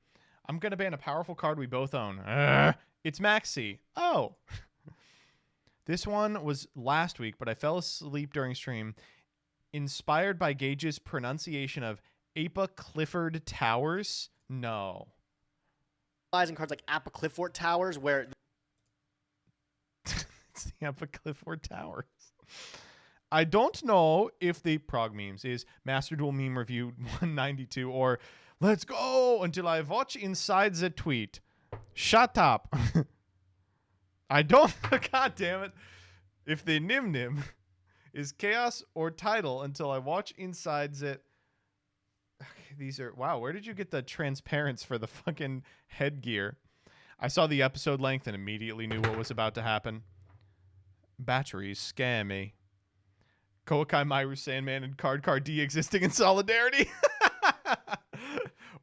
I'm going to ban a powerful card we both own. It's Maxi. Oh. This one was last week, but I fell asleep during stream. Inspired by Gage's pronunciation of Apa Clifford Towers? No. In cards like Apa Clifford Towers, where it's the Apa Clifford Towers. I don't know if the prog memes is Master Duel Meme Review 192 or let's go until I watch inside the tweet. Shut up. I don't. God damn it. If the Nim Nim is chaos or title until I watch inside it. Okay, these are wow. Where did you get the transparents for the fucking headgear? I saw the episode length and immediately knew what was about to happen. Batteries scare me. Koakai Myru Sandman and Card D existing in solidarity.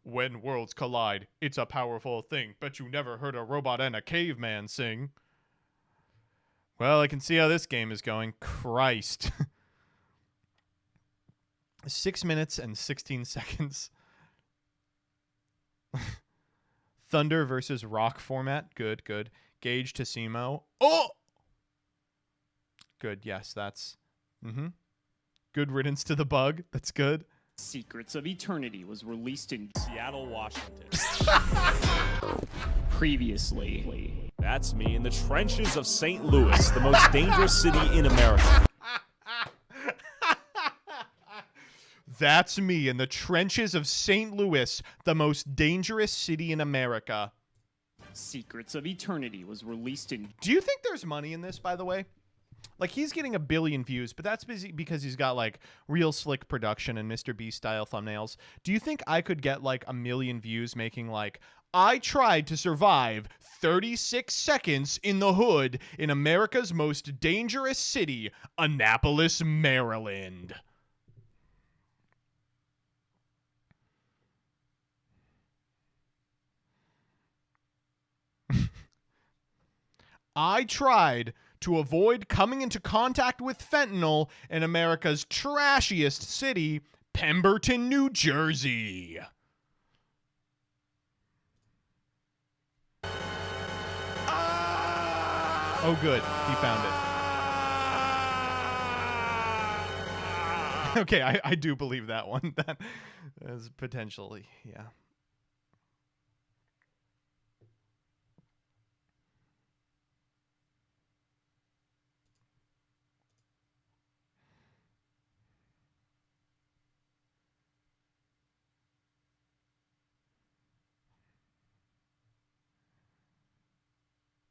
When worlds collide, it's a powerful thing. Bet you never heard a robot and a caveman sing. Well, I can see how this game is going. Christ. 6 minutes and 16 seconds. Thunder versus Rock format. Good, good. Gage to Simo. Oh! Good, yes, that's... Mm-hmm. Good riddance to the bug. That's good. Secrets of Eternity was released in Seattle, Washington. previously. That's me in the trenches of St. Louis, the most dangerous city in America. That's me in the trenches of St. Louis, the most dangerous city in America. Secrets of Eternity was released in... Do you think there's money in this, by the way? Like, he's getting 1 billion views, but that's busy because he's got, like, real slick production and Mr. Beast-style thumbnails. Do you think I could get, like, 1 million views making, like, I tried to survive 36 seconds in the hood in America's most dangerous city, Annapolis, Maryland? I tried to avoid coming into contact with fentanyl in America's trashiest city, Pemberton, New Jersey. Oh, good. He found it. Okay, I do believe that one. That is potentially, yeah.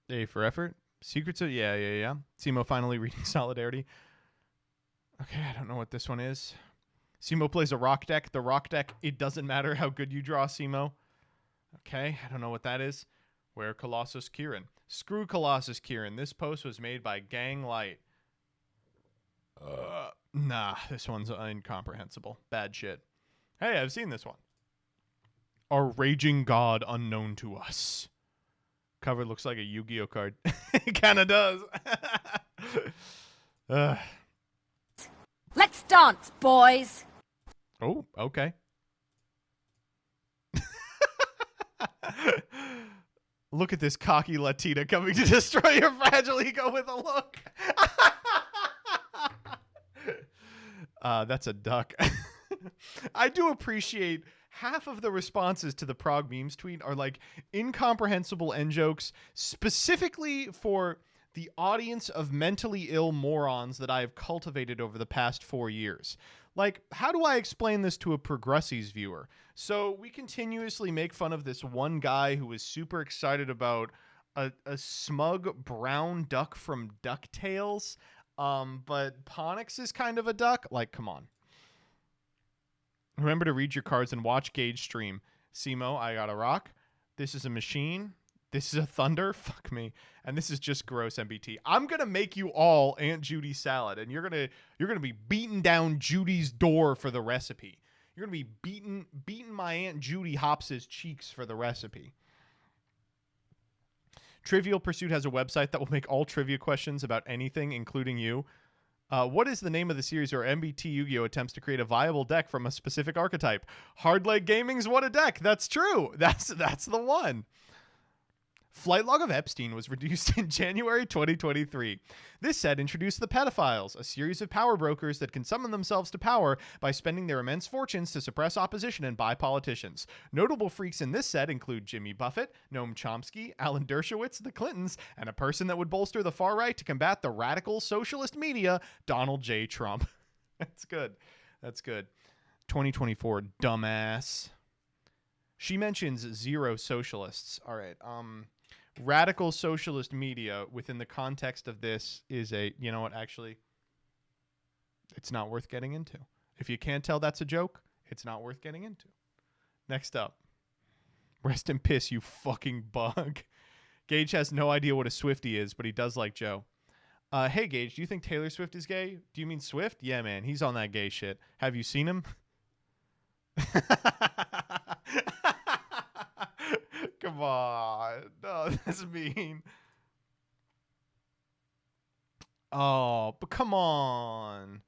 A for effort. Secrets of... Yeah. Simo finally reading Solidarity. Okay, I don't know what this one is. Simo plays a rock deck. The rock deck, it doesn't matter how good you draw, Simo. Okay, I don't know what that is. Where Colossus Kieran? Screw Colossus Kieran. This post was made by Gang Light. Nah, this one's incomprehensible. Bad shit. Hey, I've seen this one. Our raging god unknown to us. Cover looks like a Yu-Gi-Oh card. It kind of does. Let's dance, boys. Oh, okay. Look at this cocky Latina coming to destroy your fragile ego with a look. That's a duck. I do appreciate half of the responses to the prog memes tweet are like incomprehensible end jokes specifically for the audience of mentally ill morons that I have cultivated over the past 4 years. Like, how do I explain this to a Progressives viewer? So we continuously make fun of this one guy who was super excited about a smug brown duck from DuckTales, but Ponix is kind of a duck. Like, come on. Remember to read your cards and watch Gage stream. Simo, I got a rock. This is a machine. This is a thunder. Fuck me. And this is just gross MBT. I'm gonna make you all Aunt Judy salad, and you're gonna be beating down Judy's door for the recipe. You're gonna be beating my Aunt Judy Hops's cheeks for the recipe. Trivial Pursuit has a website that will make all trivia questions about anything, including you. What is the name of the series where MBT Yu-Gi-Oh! Attempts to create a viable deck from a specific archetype? Hardleg Gaming's What a Deck. That's true. That's the one. Flight Log of Epstein was reduced in January 2023. This set introduced the Pedophiles, a series of power brokers that can summon themselves to power by spending their immense fortunes to suppress opposition and buy politicians. Notable freaks in this set include Jimmy Buffett, Noam Chomsky, Alan Dershowitz, the Clintons, and a person that would bolster the far right to combat the radical socialist media, Donald J. Trump. That's good. That's good. 2024, dumbass. She mentions zero socialists. All right. Radical socialist media within the context of this is you know what, actually, it's not worth getting into. If you can't tell that's a joke, it's not worth getting into. Next up. Rest in piss, you fucking bug. Gage has no idea what a Swiftie is, but he does like Joe. Hey, Gage, do you think Taylor Swift is gay? Do you mean Swift? Yeah, man, he's on that gay shit. Have you seen him? Come on. No, that's mean. Oh, but come on.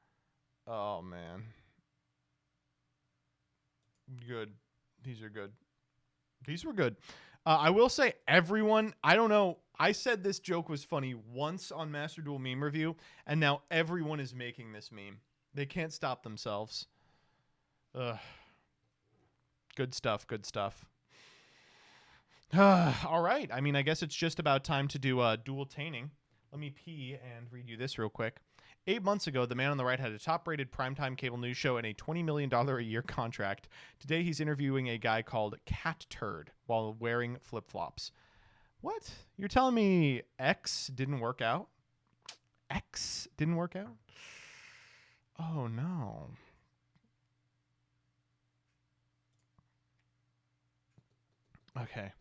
Oh, man. Good. These are good. These were good. I will say everyone, I don't know. I said this joke was funny once on Master Duel Meme Review, and now everyone is making this meme. They can't stop themselves. Ugh. Good stuff. Good stuff. All right. I mean, I guess it's just about time to do dueltaining. Let me pee and read you this real quick. 8 months ago, the man on the right had a top-rated primetime cable news show and a $20 million a year contract. Today, he's interviewing a guy called Cat Turd while wearing flip-flops. What? You're telling me X didn't work out? X didn't work out? Oh, no. Okay.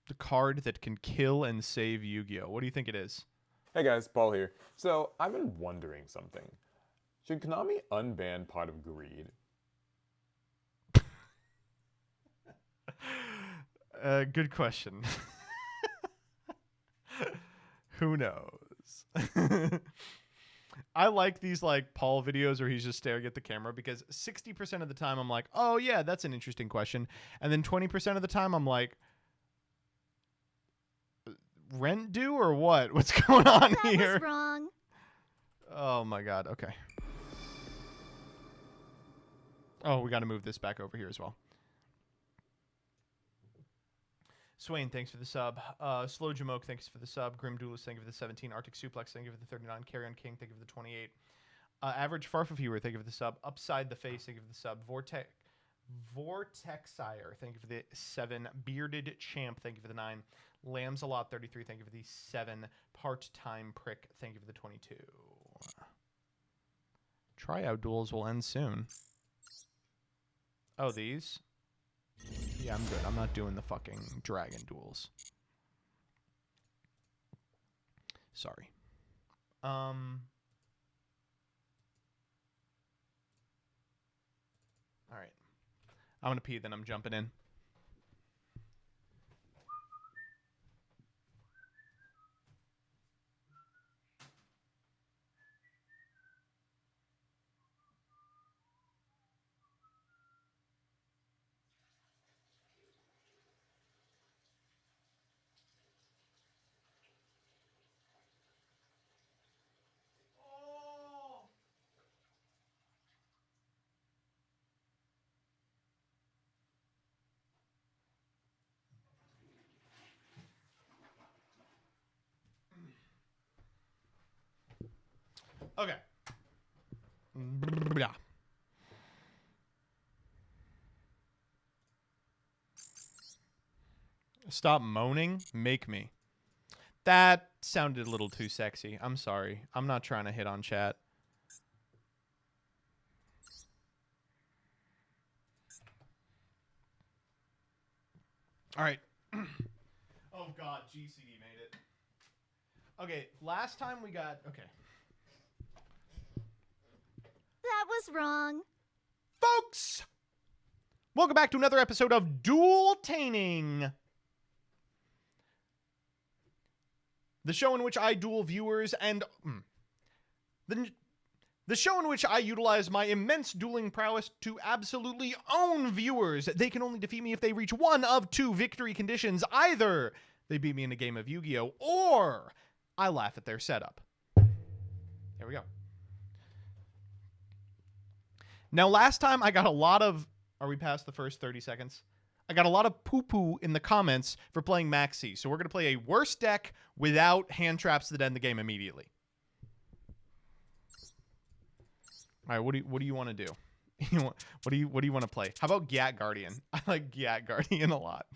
The card that can kill and save Yu-Gi-Oh! What do you think it is? Hey guys, Paul here. So, I've been wondering something. Should Konami unban Pot of Greed? Good question. Who knows? I like these like Paul videos where he's just staring at the camera because 60% of the time I'm like, oh yeah, that's an interesting question. And then 20% of the time I'm like, rent due or what? What's going on here? That was wrong. Oh my god. Okay. Oh, we got to move this back over here as well. Swain, thanks for the sub. Slow Jamoke, thanks for the sub. Grim Duelist, thank you for the 17. Arctic Suplex, thank you for the 39. Carrion King, thank you for the 28. Average Farfa Viewer, thank you for the sub. Upside the Face, thank you for the sub. Vortexire, thank you for the 7. Bearded Champ, thank you for the 9. Lambs a Lot 33, thank you for the 7. Part-Time Prick, thank you for the 22. Tryout duels will end soon. Oh, these? Yeah, I'm good. I'm not doing the fucking dragon duels. Sorry. All right. I'm going to pee, then I'm jumping in. Okay. Yeah. Stop moaning. Make me. That sounded a little too sexy. I'm sorry. I'm not trying to hit on chat. All right. Oh God, GCD made it. Okay, last time we got okay. That was wrong. Folks, welcome back to another episode of Dueltaining, the show in which I duel viewers and the show in which I utilize my immense dueling prowess to absolutely own viewers. They can only defeat me if they reach one of two victory conditions. Either they beat me in a game of Yu-Gi-Oh! Or I laugh at their setup. There we go. Now, last time I got a lot of... Are we past the first 30 seconds? I got a lot of poo-poo in the comments for playing Maxi. So we're going to play a worse deck without hand traps that end the game immediately. All right, what do you want to do? What do you want to play? How about Gat Guardian? I like Gat Guardian a lot.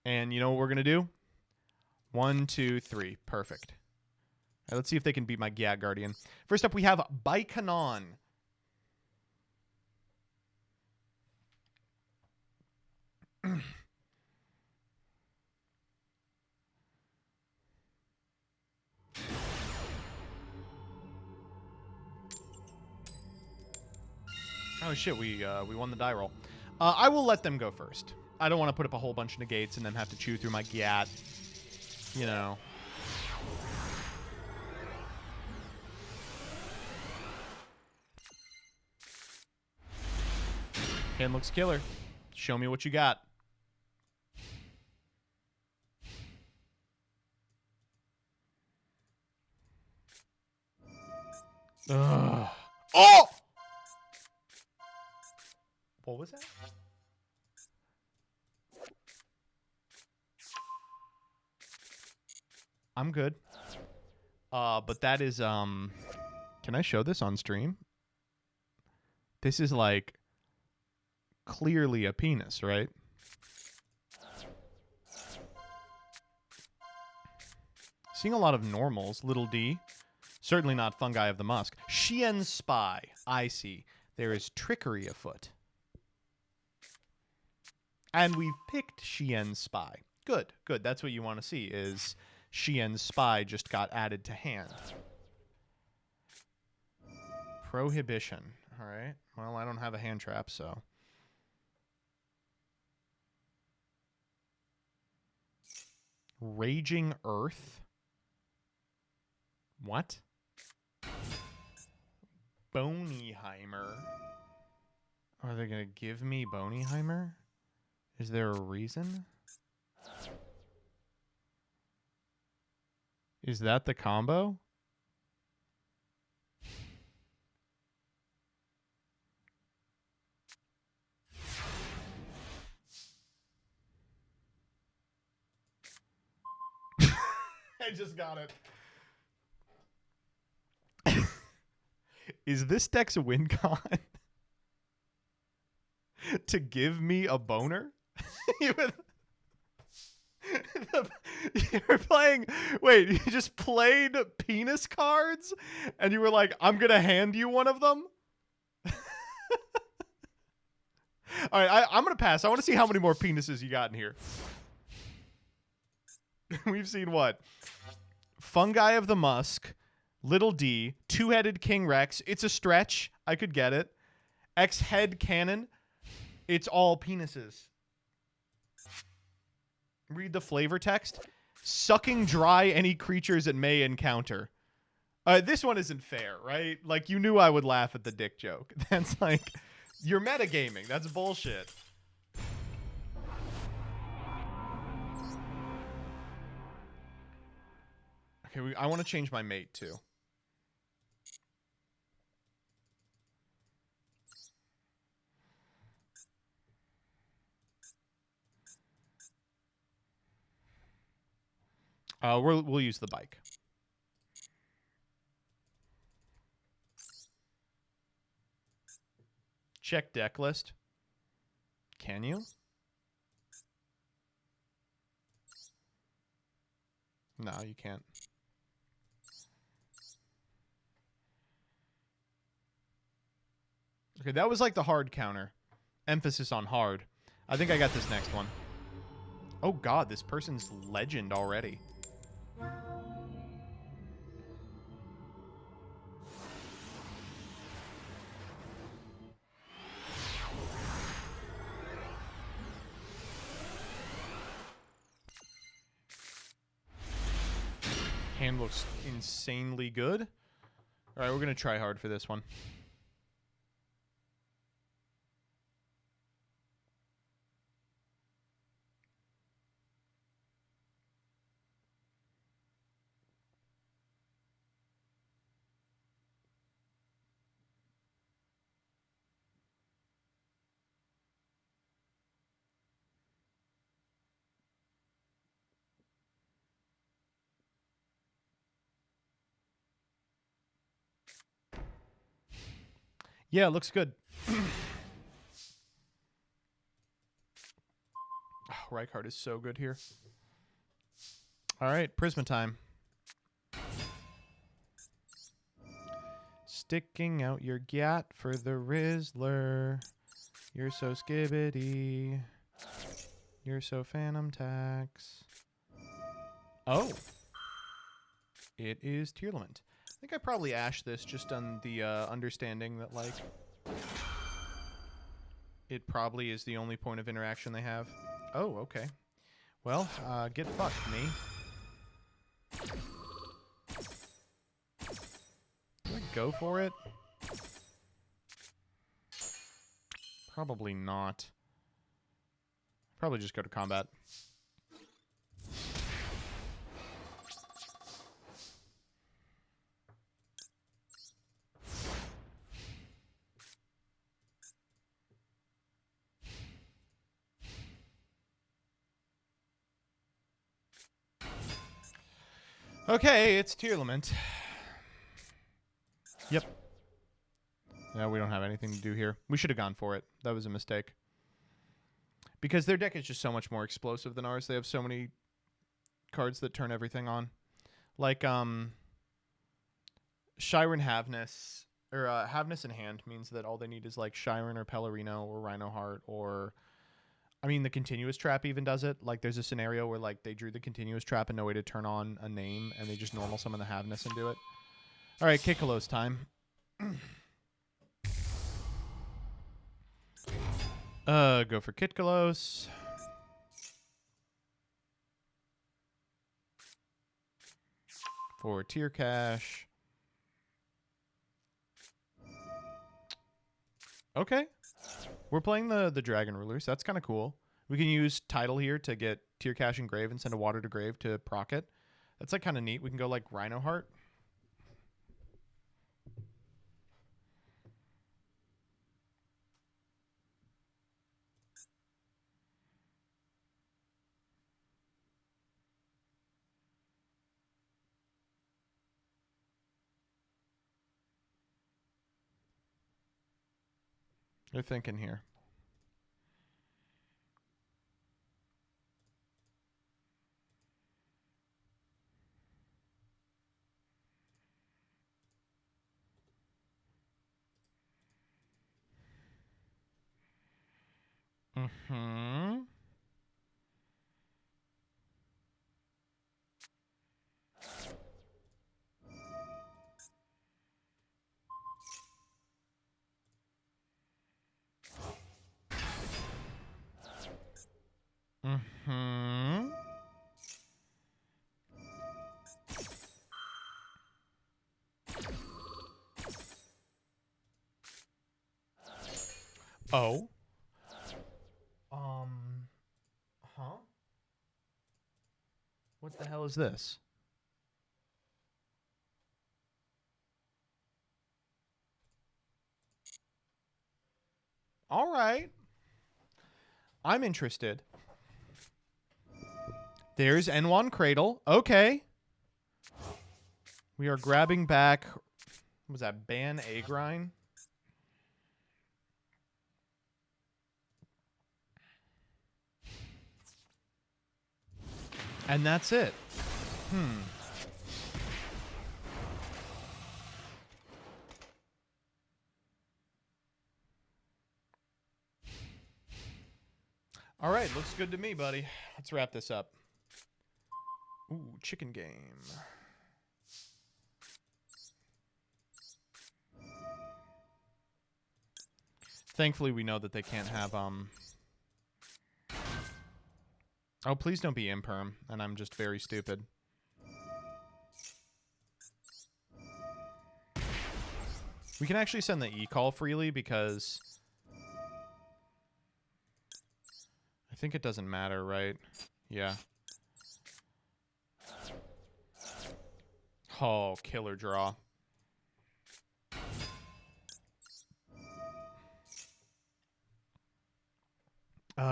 And you know what we're gonna do? 1, 2, 3, perfect. All right, let's see if they can beat my Gat Guardian. First up, we have Baikanon. Oh shit, we won the die roll. I will let them go first. I don't want to put up a whole bunch of negates and then have to chew through my Gat. You know. Hand looks killer. Show me what you got. Ugh. Oh! What was that? I'm good. But that is, can I show this on stream? This is like clearly a penis, right? Seeing a lot of normals. Little D. Certainly not Fungi of the Musk. Xian Spy. I see. There is trickery afoot. And we've picked Xian Spy. Good, good. That's what you want to see, is Xian Spy just got added to hand. Prohibition. All right. Well, I don't have a hand trap, so. Raging Earth. What? Boneyheimer. Are they going to give me Boneyheimer? Is there a reason? Is that the combo? I just got it. Is this deck's win con to give me a boner? You're playing... Wait, you just played penis cards? And you were like, I'm going to hand you one of them? All right, I'm going to pass. I want to see how many more penises you got in here. We've seen what? Fungi of the Musk, Little D, Two-Headed King Rex. It's a stretch. I could get it. X-Head Cannon. It's all penises. Read the flavor text. Sucking dry any creatures it may encounter. This one isn't fair, right? Like, you knew I would laugh at the dick joke. That's like, you're metagaming. That's bullshit. Okay, I want to change my mate, too. We'll use the bike. Check deck list. Can you? No, you can't. Okay, that was like the hard counter. Emphasis on hard. I think I got this next one. Oh god, this person's legend already. Hand looks insanely good. All right, we're going to try hard for this one. Yeah, it looks good. Oh, Reichhardt is so good here. All right, Prisma time. Sticking out your gat for the Rizzler. You're so skibbity. You're so Phantom Tax. Oh. It is Tearlament. I think I probably ashed this just on the understanding that, like, it probably is the only point of interaction they have. Oh, okay. Well, get fucked, me. Do I go for it? Probably not. Probably just go to combat. Okay, it's Tearlament. Yep. Yeah, we don't have anything to do here. We should have gone for it. That was a mistake. Because their deck is just so much more explosive than ours. They have so many cards that turn everything on. Like, Shiren Havness, or Havness in hand means that all they need is like Shiren or Pellerino or Rhinoheart or... I mean, the Continuous Trap even does it. Like, there's a scenario where, like, they drew the Continuous Trap and no way to turn on a name, and they just normal summon the Havness and do it. All right, Kikalo's time. Go for Kitkalos. For Tier Cash. Okay. We're playing the Dragon Rulers. That's kind of cool. We can use Tidal here to get Tier Cash and Grave and send a Water to Grave to proc it. That's like kind of neat. We can go like Rhinoheart. They're thinking here. Mm-hmm. Mm-hmm. Oh. Huh? What the hell is this? All right. I'm interested. There's N1 Cradle. Okay. We are grabbing back... What was that? Ban Agrine? And that's it. All right, looks good to me, buddy. Let's wrap this up. Ooh, chicken game. Thankfully, we know that they can't have, Oh, please don't be imperm, and I'm just very stupid. We can actually send the e-call freely because I think it doesn't matter, right? Yeah. Oh, killer draw.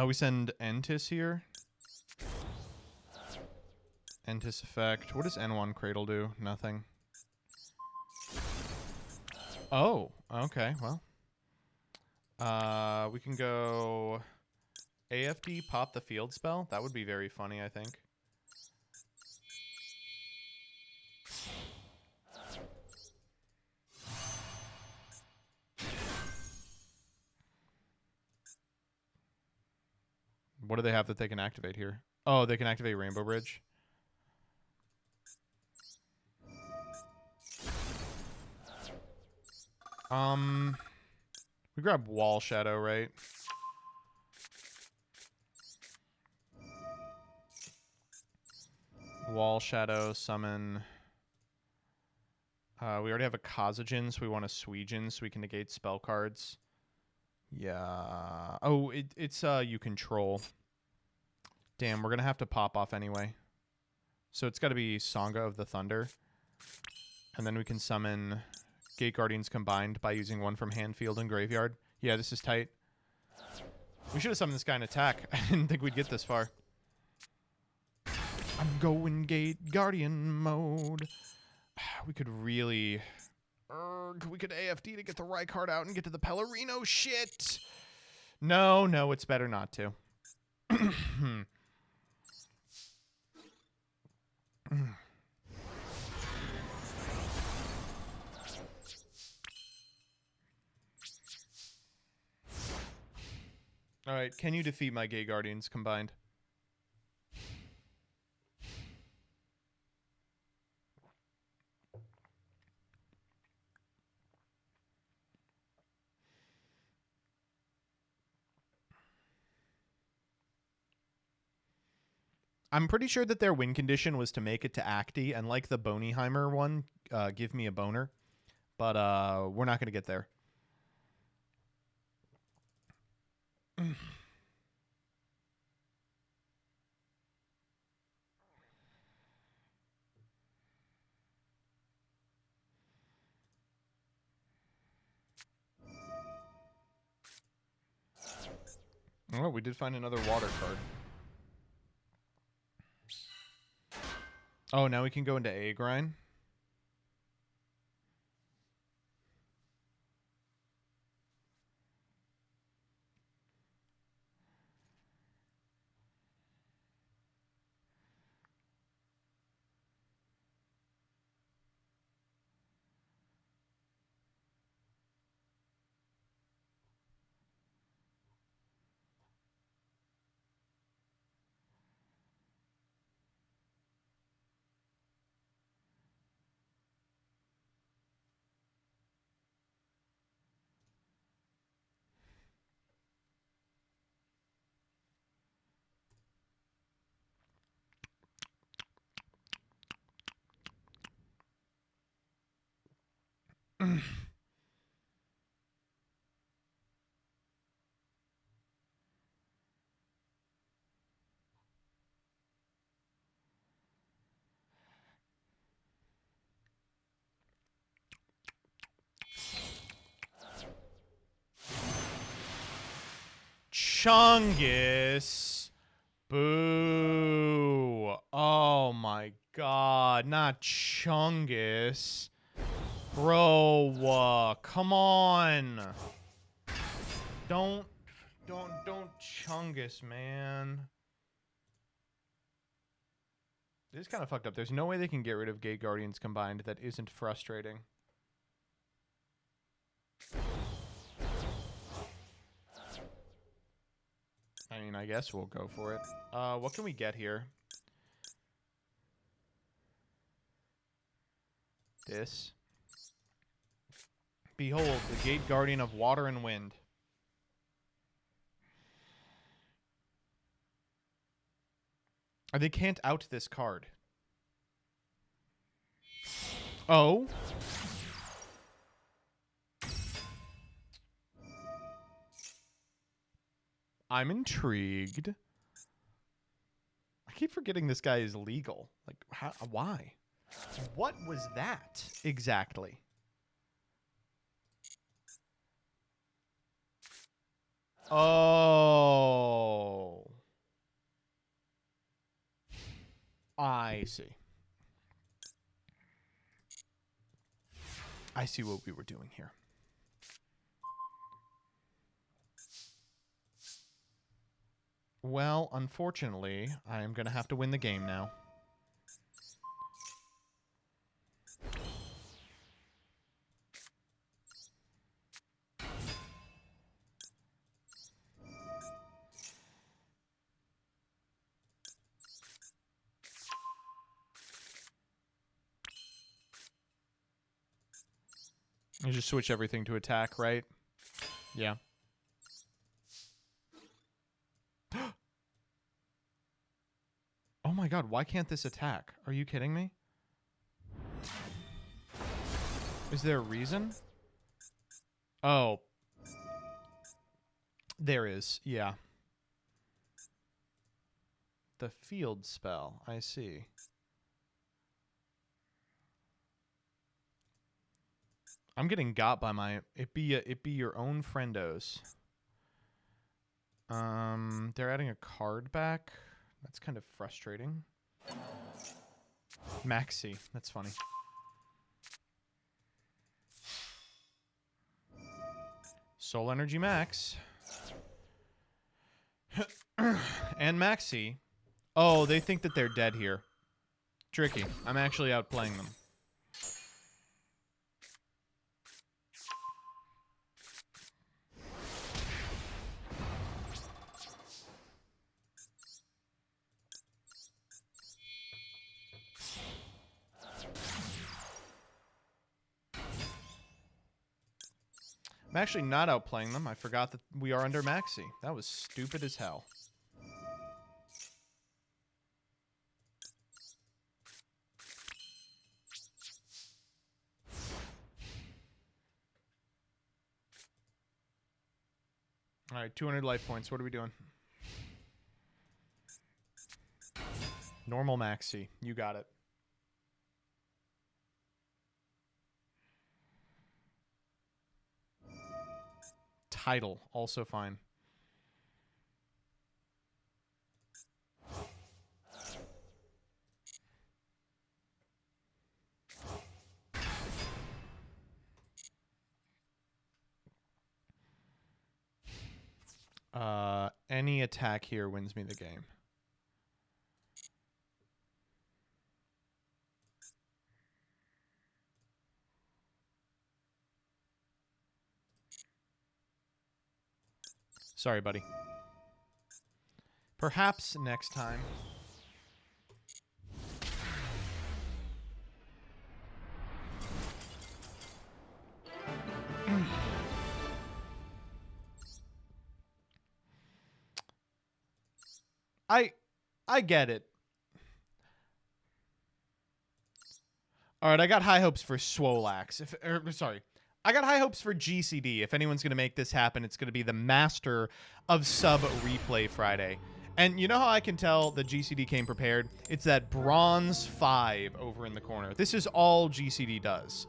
We send Entis here. Entis effect. What does N1 Cradle do? Nothing. Oh, okay, well. We can go AFD pop the field spell. That would be very funny, I think. What do they have that they can activate here? Oh, they can activate Rainbow Bridge. We grab Wall Shadow, right? Wall Shadow, summon. We already have a Kazajan, so we want a Suijin so we can negate spell cards. Yeah. Oh, it's you control. Damn, we're gonna have to pop off anyway. So it's gotta be Sangha of the Thunder. And then we can summon Gate Guardians combined by using one from hand, field, and graveyard. Yeah, this is tight. We should have summoned this guy in attack. I didn't think we'd get this far. I'm going Gate Guardian mode. We could really... we could AFD to get the right card out and get to the Pellerino shit. No, it's better not to. Alright, can you defeat my Gay Guardians combined? I'm pretty sure that their win condition was to make it to Acti, and like the Boneyheimer one, give me a boner. But we're not going to get there. Oh, we did find another water card. Oh, now we can go into A grind. Chungus. Boo. Oh my god. Not Chungus. Bro, come on. Don't Chungus, man. This is kind of fucked up. There's no way they can get rid of Gate Guardians combined that isn't frustrating. I I mean, I guess we'll go for it. What can we get here? This. Behold, the Gate Guardian of Water and Wind. They can't out this card. Oh. I'm intrigued. I keep forgetting this guy is legal. Like, how, why? What was that exactly? Oh. I see. I see what we were doing here. Well, unfortunately, I am going to have to win the game now. You just switch everything to attack, right? Yeah. Oh my god, why can't this attack? Are you kidding me? Is there a reason? Oh. There is, yeah. The field spell, I see. I'm getting got by my it be your own friendos. They're adding a card back. That's kind of frustrating. Maxi, that's funny. Soul Energy Max. And Maxi. Oh, they think that they're dead here. Tricky. I'm actually outplaying them. I'm actually not outplaying them. I forgot that we are under Maxi. That was stupid as hell. All right, 200 life points. What are we doing? Normal Maxi. You got it. Title, also fine. Any attack here wins me the game. Sorry, buddy. Perhaps next time. I get it. All right, I got high hopes for Swolax. Sorry. I got high hopes for GCD. If anyone's going to make this happen, it's going to be the master of Sub Replay Friday. And you know how I can tell the GCD came prepared? It's that bronze 5 over in the corner. This is all GCD does.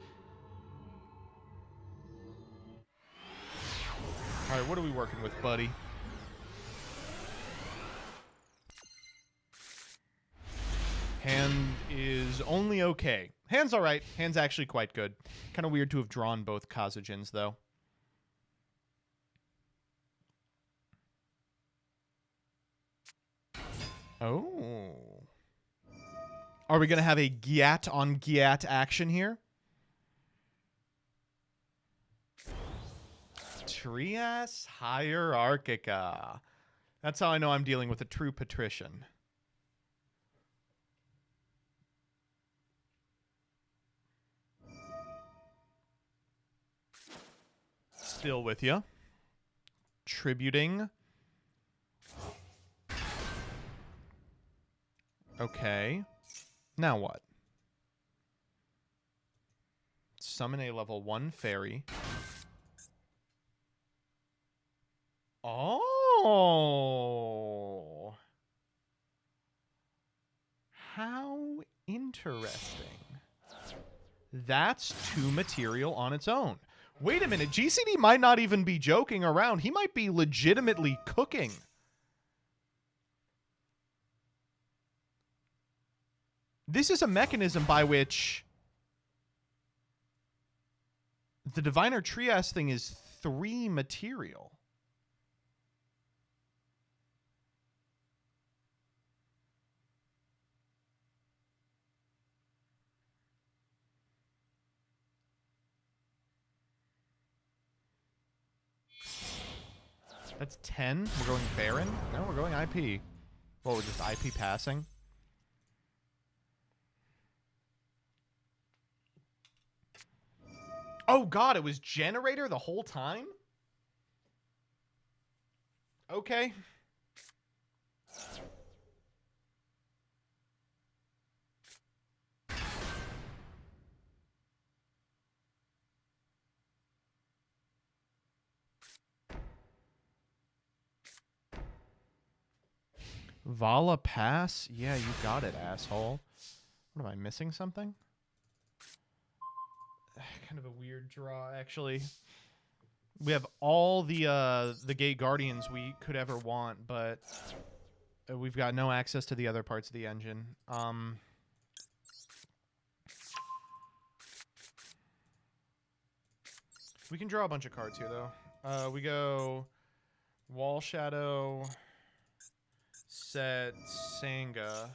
All right, what are we working with, buddy? Hand is only okay. Hand's all right. Hand's actually quite good. Kind of weird to have drawn both Kazagens, though. Oh. Are we going to have a Gyat on Gyat action here? Trias Hierarchica. That's how I know I'm dealing with a true patrician. Still with you. Tributing. Okay. Now what? Summon a level 1 fairy. Oh. How interesting. That's 2 material on its own. Wait a minute. GCD might not even be joking around. He might be legitimately cooking. This is a mechanism by which the Diviner Trias thing is 3 material. That's 10. We're going Baron? No, we're going IP. Well, we're just IP passing. Oh, God, it was Generator the whole time? Okay. Vala pass? Yeah, you got it, asshole. What, am I missing something? Kind of a weird draw, actually. We have all the Gate Guardians we could ever want, but we've got no access to the other parts of the engine. We can draw a bunch of cards here, though. We go Wall Shadow, set Sanga.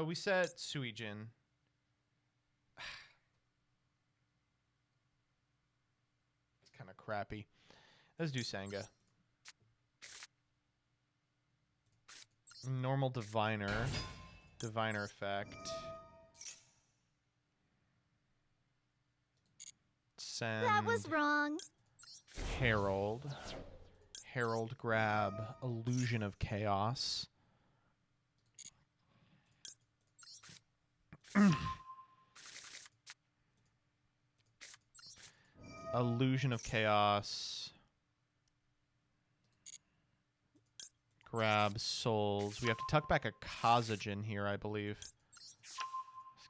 We set Suijin. It's kind of crappy. Let's do Sanga. Normal Diviner. Diviner effect. Send. That was wrong. Herald. Herald grab. Illusion of Chaos. Illusion of Chaos. Grab souls. We have to tuck back a Kazajan here, I believe. It's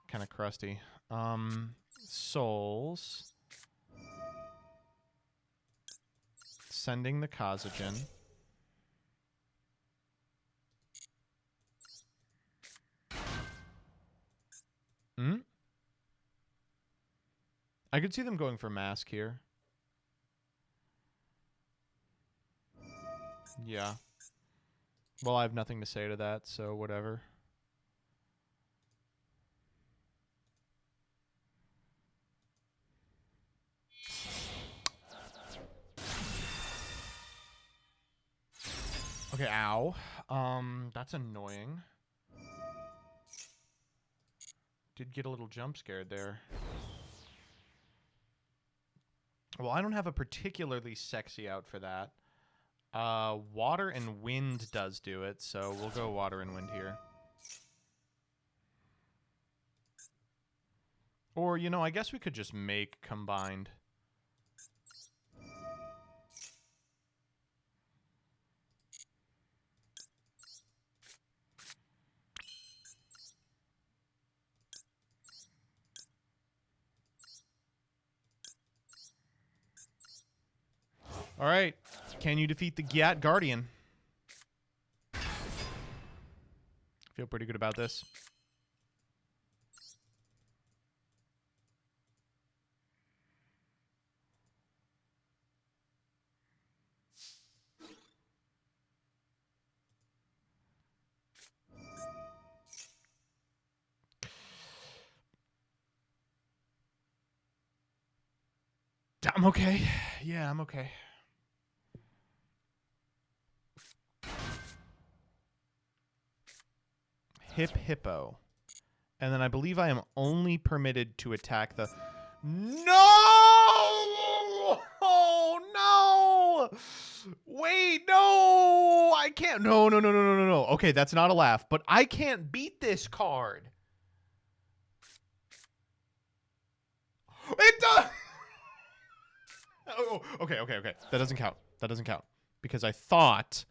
kind of crusty. Souls. Sending the Kazajan. Hmm? I could see them going for Mask here. Yeah. Well, I have nothing to say to that, so whatever. Okay, ow. That's annoying. Did get a little jump scared there. Well, I don't have a particularly sexy out for that. Water and wind does do it, so we'll go water and wind here. Or, you know, I guess we could just make combined. All right. Can you defeat the Gyat Guardian? Feel pretty good about this. I'm okay. Yeah, I'm okay. Hippo. And then I believe I am only permitted to attack the... No! Oh, no! Wait, no! I can't... No. Okay, that's not a laugh, but I can't beat this card. It does... Oh, okay. That doesn't count. Because I thought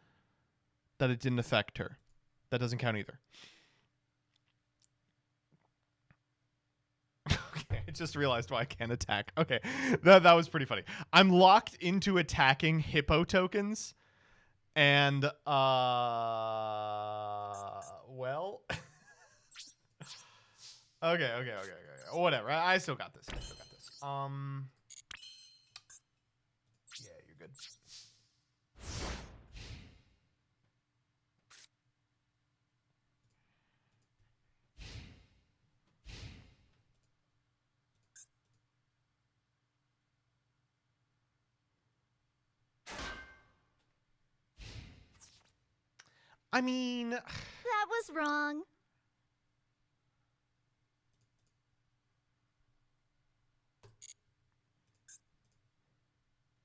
that it didn't affect her. That doesn't count either. Okay, I just realized why I can't attack. Okay, that was pretty funny. I'm locked into attacking hippo tokens, and well, okay. Whatever. I still got this. Yeah, you're good. I mean... That was wrong.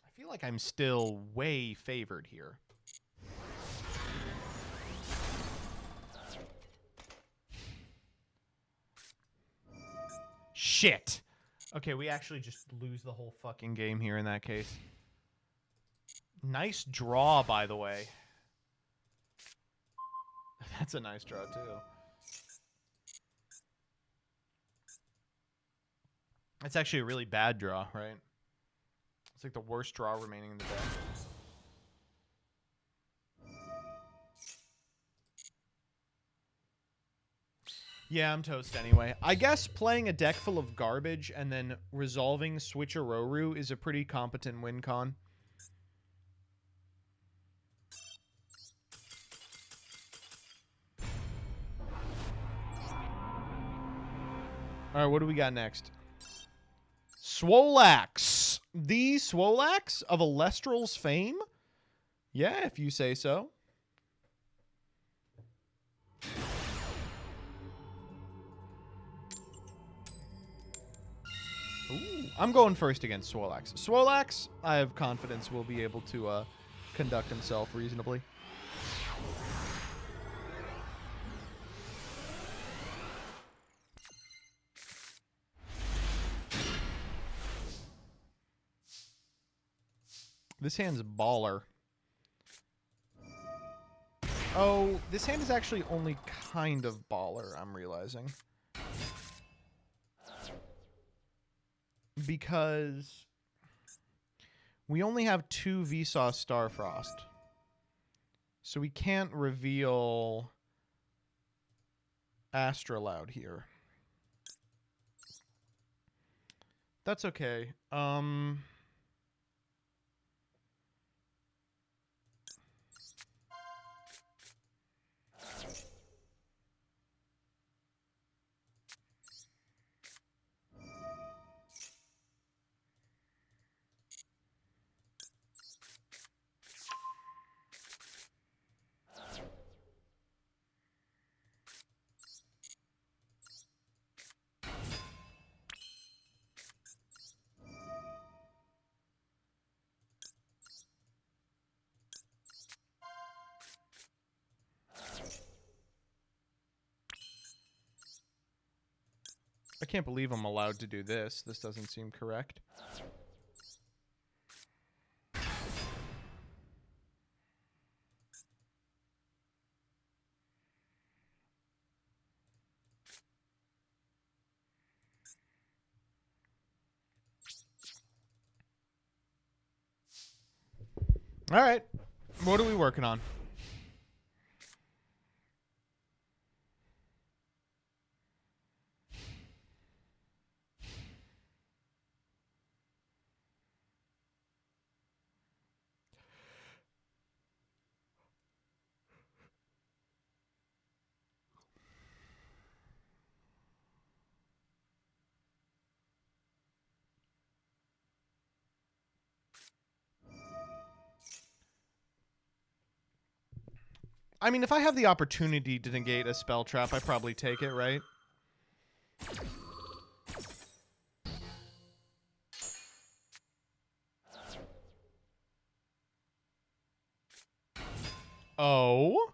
I feel like I'm still way favored here. Shit. Okay, we actually just lose the whole fucking game here in that case. Nice draw, by the way. That's a nice draw, too. That's actually a really bad draw, right? It's like the worst draw remaining in the deck. Yeah, I'm toast anyway. I guess playing a deck full of garbage and then resolving Switcheroo is a pretty competent win con. All right, what do we got next? Swolax. The Swolax of Alestral's fame? Yeah, if you say so. Ooh, I'm going first against Swolax. Swolax, I have confidence will be able to conduct himself reasonably. This hand's baller. Oh, this hand is actually only kind of baller, I'm realizing. Because we only have 2 Vsauce Starfrost. So we can't reveal Astraloud here. That's okay. I can't believe I'm allowed to do this. This doesn't seem correct. All right. What are we working on? I mean, if I have the opportunity to negate a spell trap, I probably take it, right? Oh.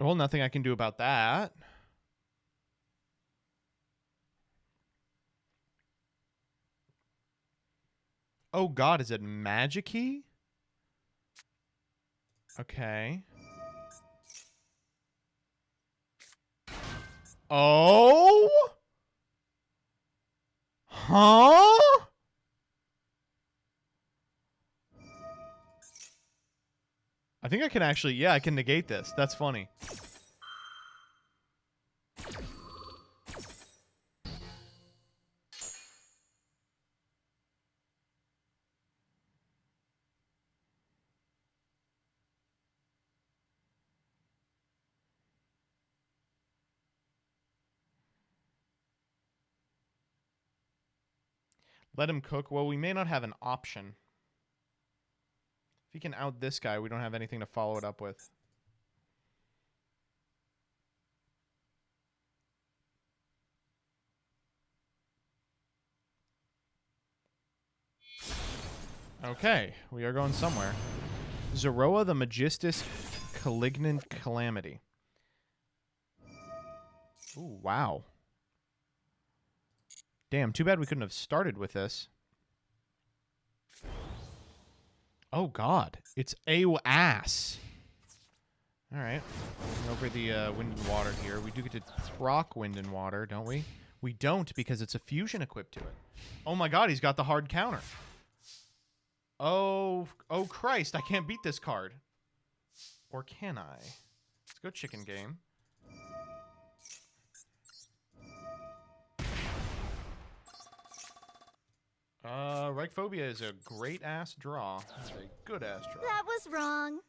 Well, nothing I can do about that. Oh god, is it magic-y? Okay. Oh? Huh? I think I can actually, yeah, I can negate this. That's funny. Let him cook. Well, we may not have an option. If he can out this guy, we don't have anything to follow it up with. Okay, we are going somewhere. Zeroa the Magistus Calignant Calamity. Ooh, wow. Damn, too bad we couldn't have started with this. Oh, God. It's ass. All right. Over the wind and water here. We do get to proc wind and water, don't we? We don't because it's a fusion equipped to it. Oh, my God. He's got the hard counter. Oh, Christ. I can't beat this card. Or can I? Let's go chicken game. Reichphobia is a great-ass draw. It's a good-ass draw. That was wrong.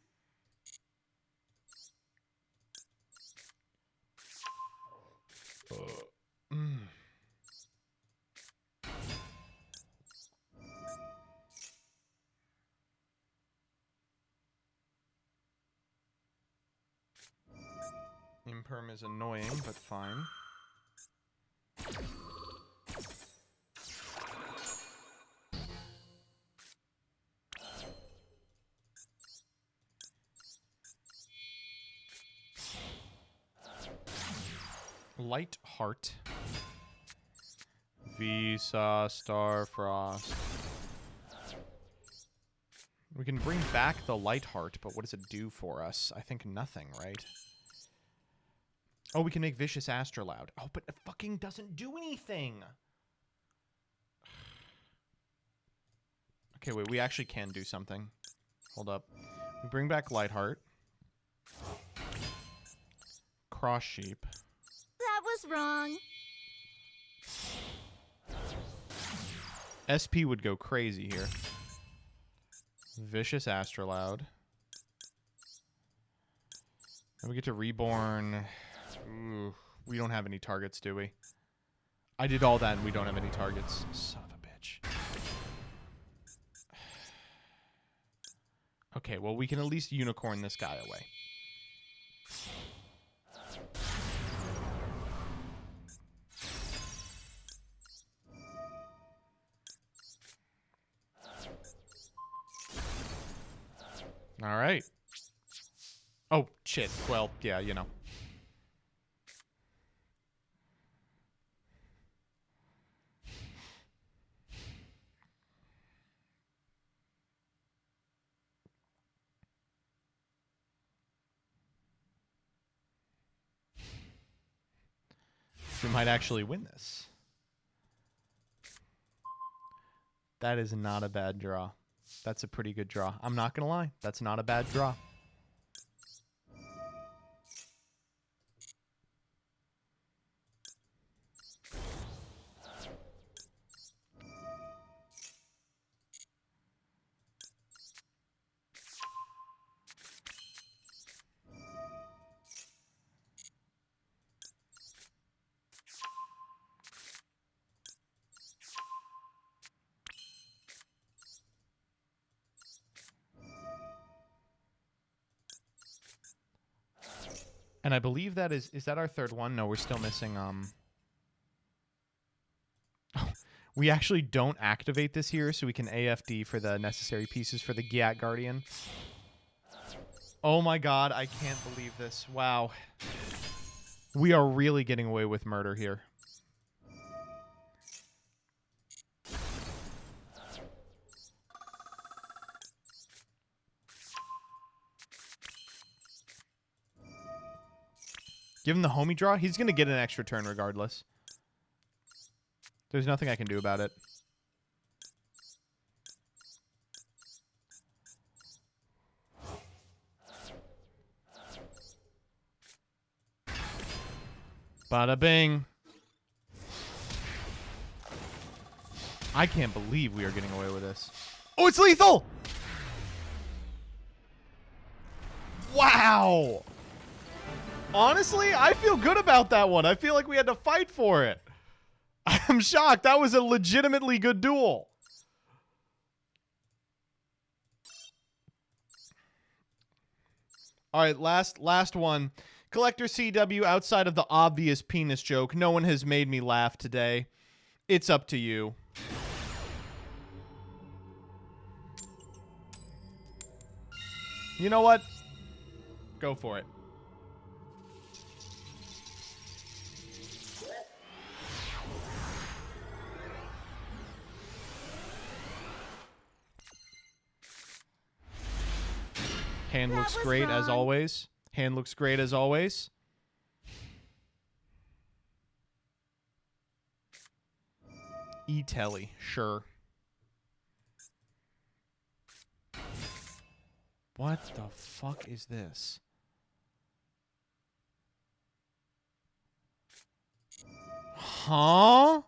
Imperm is annoying, but fine. Light Heart. Visa, Star, Frost. We can bring back the Light Heart, but what does it do for us? I think nothing, right? Oh, we can make Vicious Astrolaud. Oh, but it fucking doesn't do anything. Okay, wait, we actually can do something. Hold up. We bring back Lightheart. Cross Sheep. That was wrong. SP would go crazy here. Vicious Astrolaud. And we get to Reborn. Ooh, we don't have any targets, do we? I did all that and we don't have any targets. Son of a bitch. Okay, well, we can at least unicorn this guy away. All right. Oh, shit. Well, yeah, you know. We might actually win this. That is not a bad draw. That's a pretty good draw. I'm not going to lie. That's not a bad draw. And I believe that is that our third one? No, we're still missing we actually don't activate this here, so we can AFD for the necessary pieces for the Giat Guardian. Oh my god, I can't believe this. Wow. We are really getting away with murder here. Give him the homie draw. He's going to get an extra turn regardless. There's nothing I can do about it. Bada bing. I can't believe we are getting away with this. Oh, it's lethal! Wow! Honestly, I feel good about that one. I feel like we had to fight for it. I'm shocked. That was a legitimately good duel. All right, last one. Collector CW, outside of the obvious penis joke, no one has made me laugh today. It's up to you. You know what? Go for it. Hand looks great as always. Hand looks great as always. E-Telly, sure. What the fuck is this? Huh?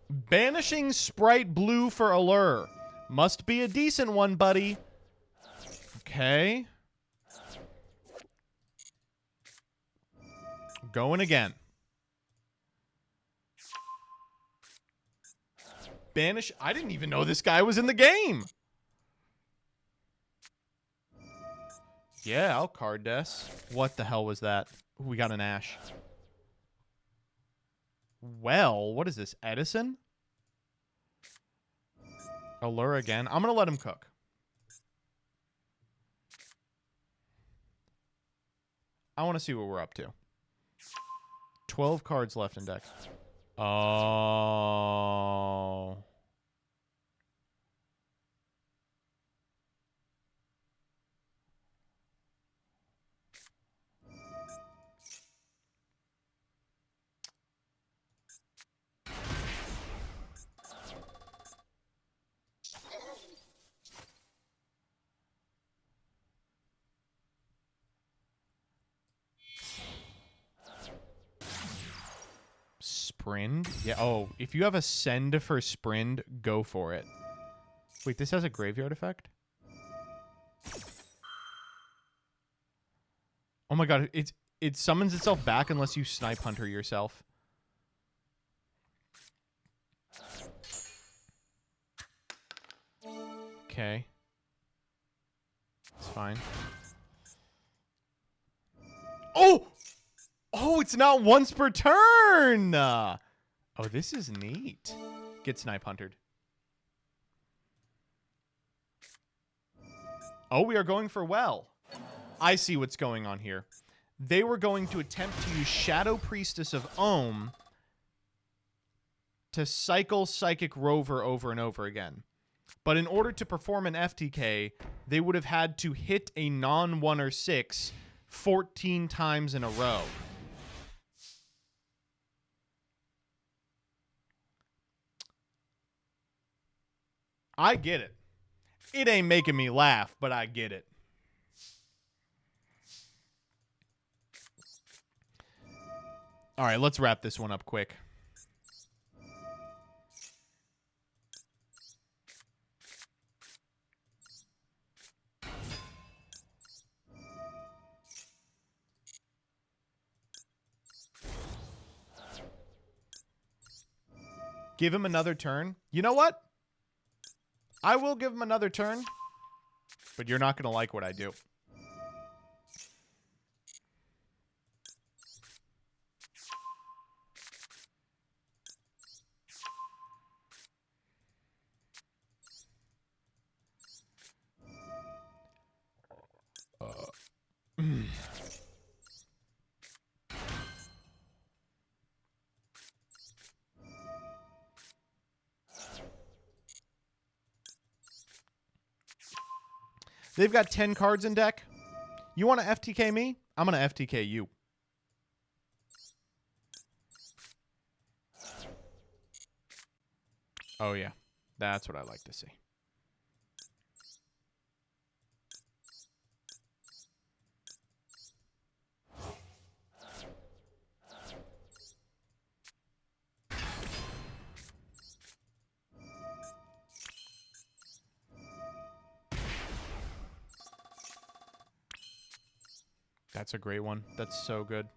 Banishing Sprite Blue for Allure. Must be a decent one, buddy. Okay. Going again. Banish. I didn't even know this guy was in the game. Yeah, I'll card des. What the hell was that? Ooh, we got an Ash. Well, what is this? Edison? Allure again. I'm going to let him cook. I want to see what we're up to. 12 cards left in deck. Oh. Sprind? Yeah, oh, if you have a send for Sprind, go for it. Wait, this has a graveyard effect? Oh my god, it summons itself back unless you Snipe Hunter yourself. Okay. It's fine. Oh! Oh, it's not once per turn! Oh, this is neat. Get Snipe Huntered. Oh, we are going for well. I see what's going on here. They were going to attempt to use Shadow Priestess of Ohm to cycle Psychic Rover over and over again. But in order to perform an FTK, they would have had to hit a non-1 or 6 14 times in a row. I get it. It ain't making me laugh, but I get it. All right, let's wrap this one up quick. Give him another turn. You know what? I will give him another turn. But you're not going to like what I do. They've got 10 cards in deck. You want to FTK me? I'm going to FTK you. Oh, yeah. That's what I like to see. That's a great one. That's so good.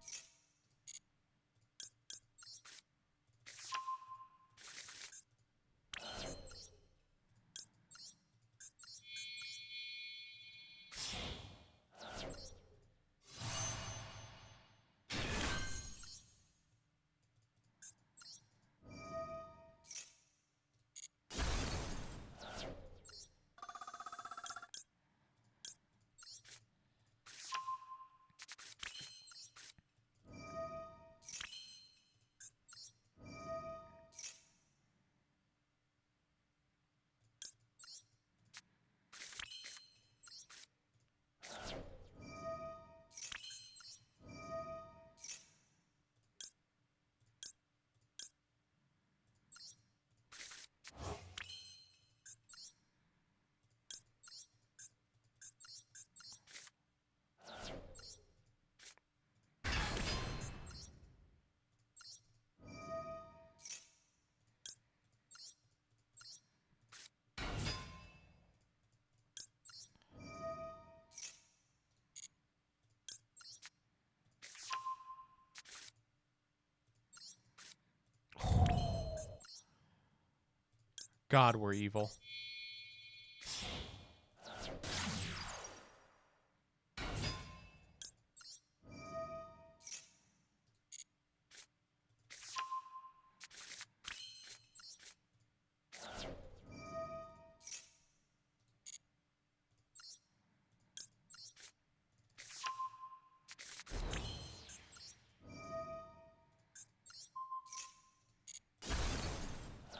God, we're evil.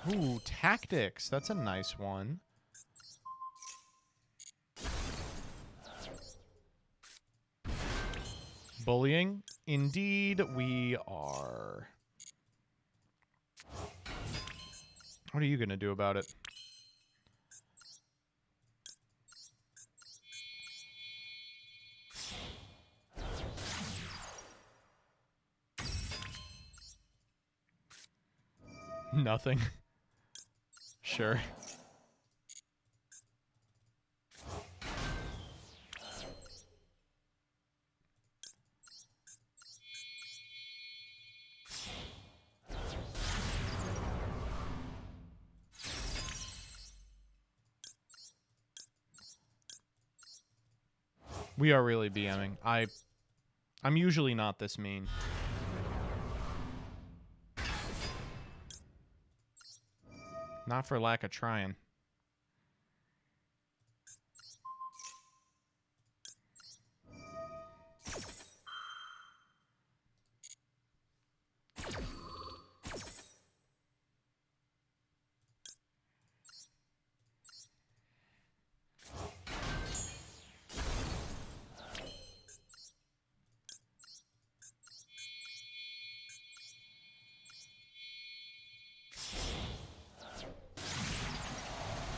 Ooh, tactics. That's a nice one. Bullying? Indeed, we are. What are you going to do about it? Nothing. Sure. We are really BMing. I'm usually not this mean. Not for lack of trying.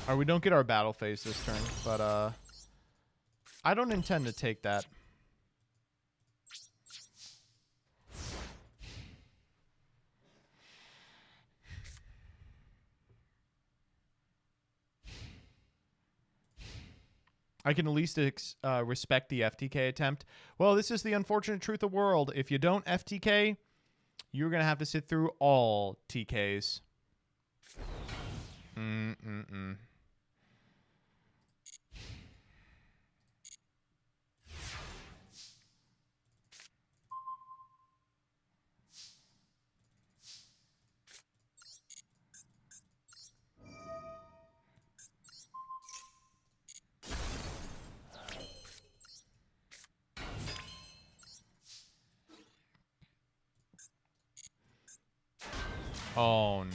Or we don't get our battle phase this turn, but I don't intend to take that. I can at least respect the FTK attempt. Well, this is the unfortunate truth of the world. If you don't FTK, you're going to have to sit through all TKs. Oh, no.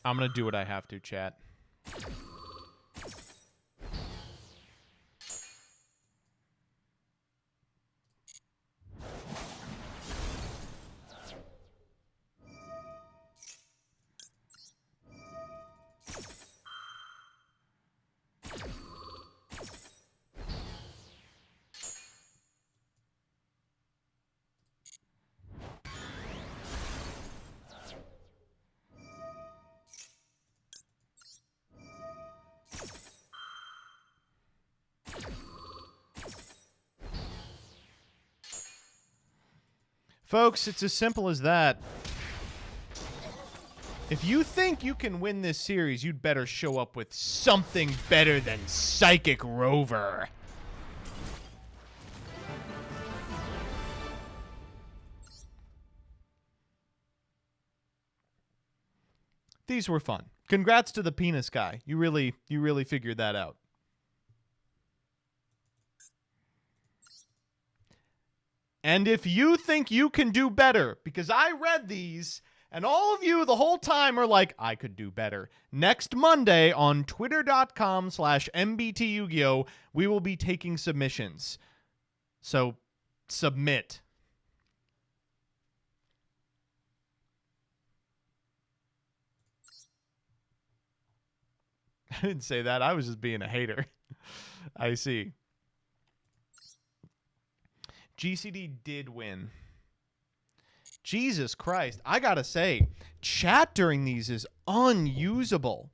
I'm going to do what I have to, chat. Folks, it's as simple as that. If you think you can win this series, you'd better show up with something better than Psychic Rover. These were fun. Congrats to the penis guy. You really figured that out. And if you think you can do better, because I read these, and all of you the whole time are like, I could do better. Next Monday on twitter.com/MBTYuGio, we will be taking submissions. So, submit. I didn't say that. I was just being a hater. I see. GCD did win. Jesus Christ. I gotta say, chat during these is unusable.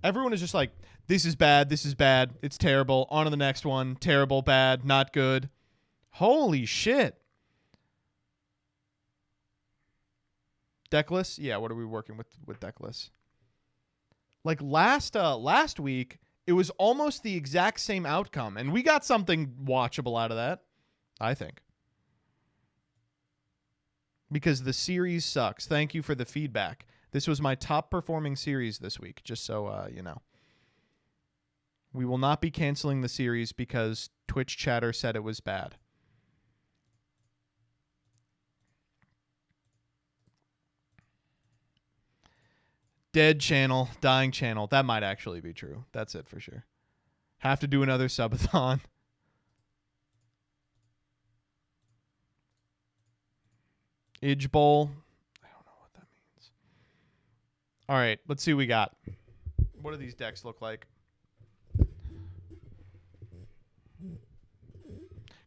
Everyone is just like, this is bad, it's terrible, on to the next one, terrible, bad, not good. Holy shit. Deckless? Yeah, what are we working with Deckless? Like last week, it was almost the exact same outcome, and we got something watchable out of that, I think. Because the series sucks. Thank you for the feedback. This was my top performing series this week, just so you know. We will not be canceling the series because Twitch chatter said it was bad. Dead channel, dying channel. That might actually be true. That's it for sure. Have to do another subathon. Idge Bowl. I don't know what that means. All right, let's see what we got. What do these decks look like?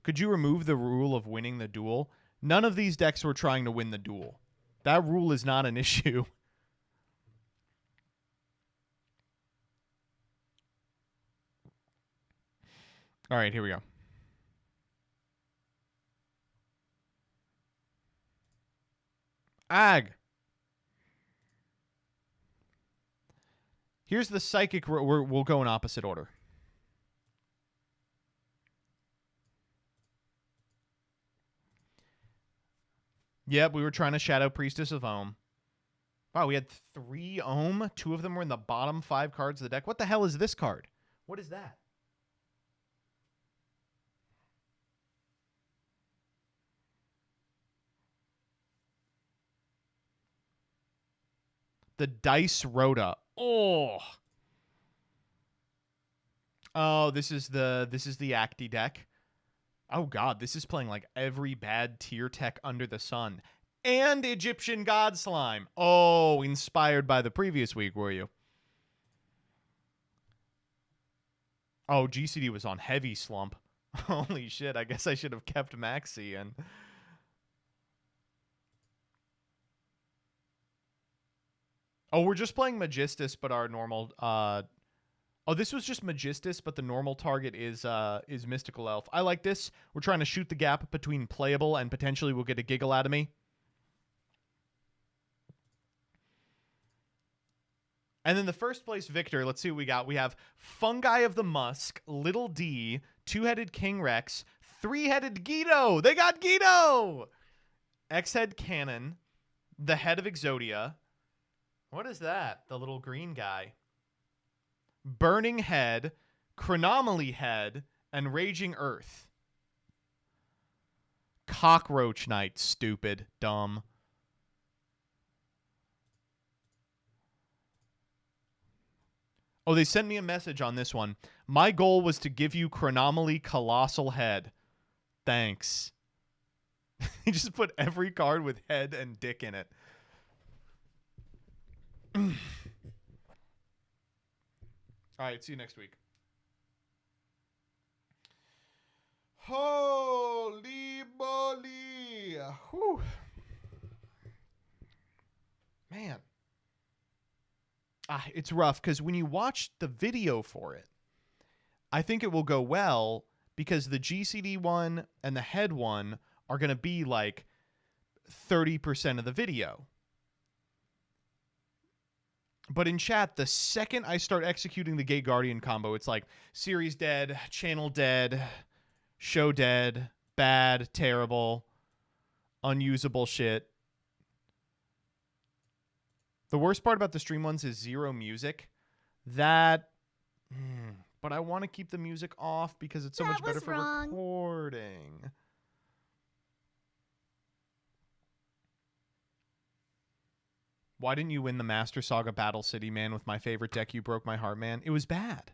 Could you remove the rule of winning the duel? None of these decks were trying to win the duel. That rule is not an issue. All right, here we go. Ag. Here's the psychic. We'll go in opposite order. Yep, we were trying to Shadow Priestess of Ohm. Wow, we had 3 Ohm. 2 of them were in the bottom 5 cards of the deck. What the hell is this card? What is that? The Dice Rhoda. Oh, this is the Acti deck. Oh god, this is playing like every bad tier tech under the sun. And Egyptian God Slime. Oh, inspired by the previous week, were you? Oh, GCD was on heavy slump. Holy shit, I guess I should have kept Maxi and oh, we're just playing Magistus, but our normal oh, this was just Magistus, but the normal target is Mystical Elf. I like this. We're trying to shoot the gap between playable and potentially we'll get a Giggle out of me. And then the first place victor, let's see what we got. We have Fungi of the Musk, Little D, Two-Headed King Rex, Three-Headed Guido. They got Guido! X-Head Cannon, the Head of Exodia. What is that? The little green guy. Burning Head, Chronomaly Head, and Raging Earth. Cockroach Knight, stupid, dumb. Oh, they sent me a message on this one. My goal was to give you Chronomaly Colossal Head. Thanks. He just put every card with head and dick in it. All right, see you next week. Holy moly. Whew. Man. It's rough because when you watch the video for it, I think it will go well because the GCD one and the head one are going to be like 30% of the video. But in chat, the second I start executing the Gate Guardian combo, it's like series dead, channel dead, show dead, bad, terrible, unusable shit. The worst part about the stream ones is zero music. But I want to keep the music off because it's so much better for recording. Why didn't you win the Master Saga Battle City, man, with my favorite deck? You broke my heart, man. It was bad.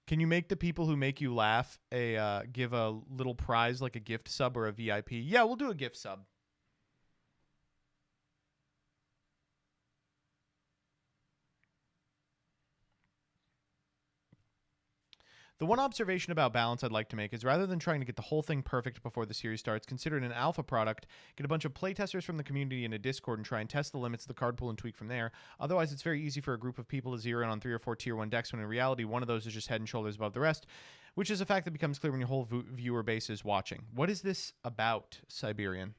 Can you make the people who make you laugh give a little prize like a gift sub or a VIP? Yeah, we'll do a gift sub. The one observation about balance I'd like to make is rather than trying to get the whole thing perfect before the series starts, consider it an alpha product, get a bunch of playtesters from the community in a Discord and try and test the limits of the card pool and tweak from there. Otherwise, it's very easy for a group of people to zero in on 3 or 4 tier 1 decks when in reality one of those is just head and shoulders above the rest, which is a fact that becomes clear when your whole viewer base is watching. What is this about, Siberian?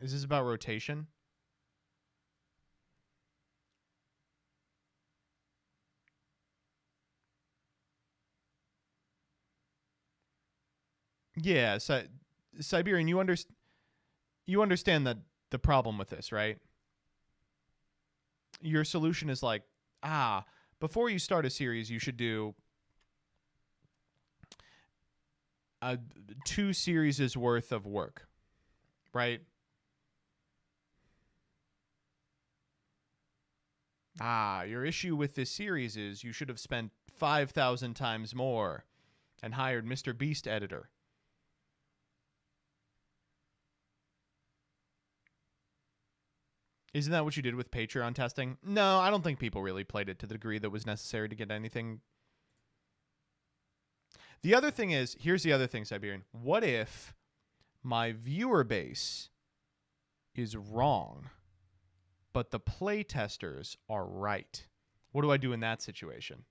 Is this about rotation? Yeah, Siberian, you understand the problem with this, right? Your solution is like, before you start a series, you should do 2 series' worth of work, right? Your issue with this series is you should have spent 5,000 times more and hired Mr. Beast editor. Isn't that what you did with Patreon testing? No, I don't think people really played it to the degree that was necessary to get anything. The other thing is, here's the other thing, Siberian. What if my viewer base is wrong, but the play testers are right? What do I do in that situation?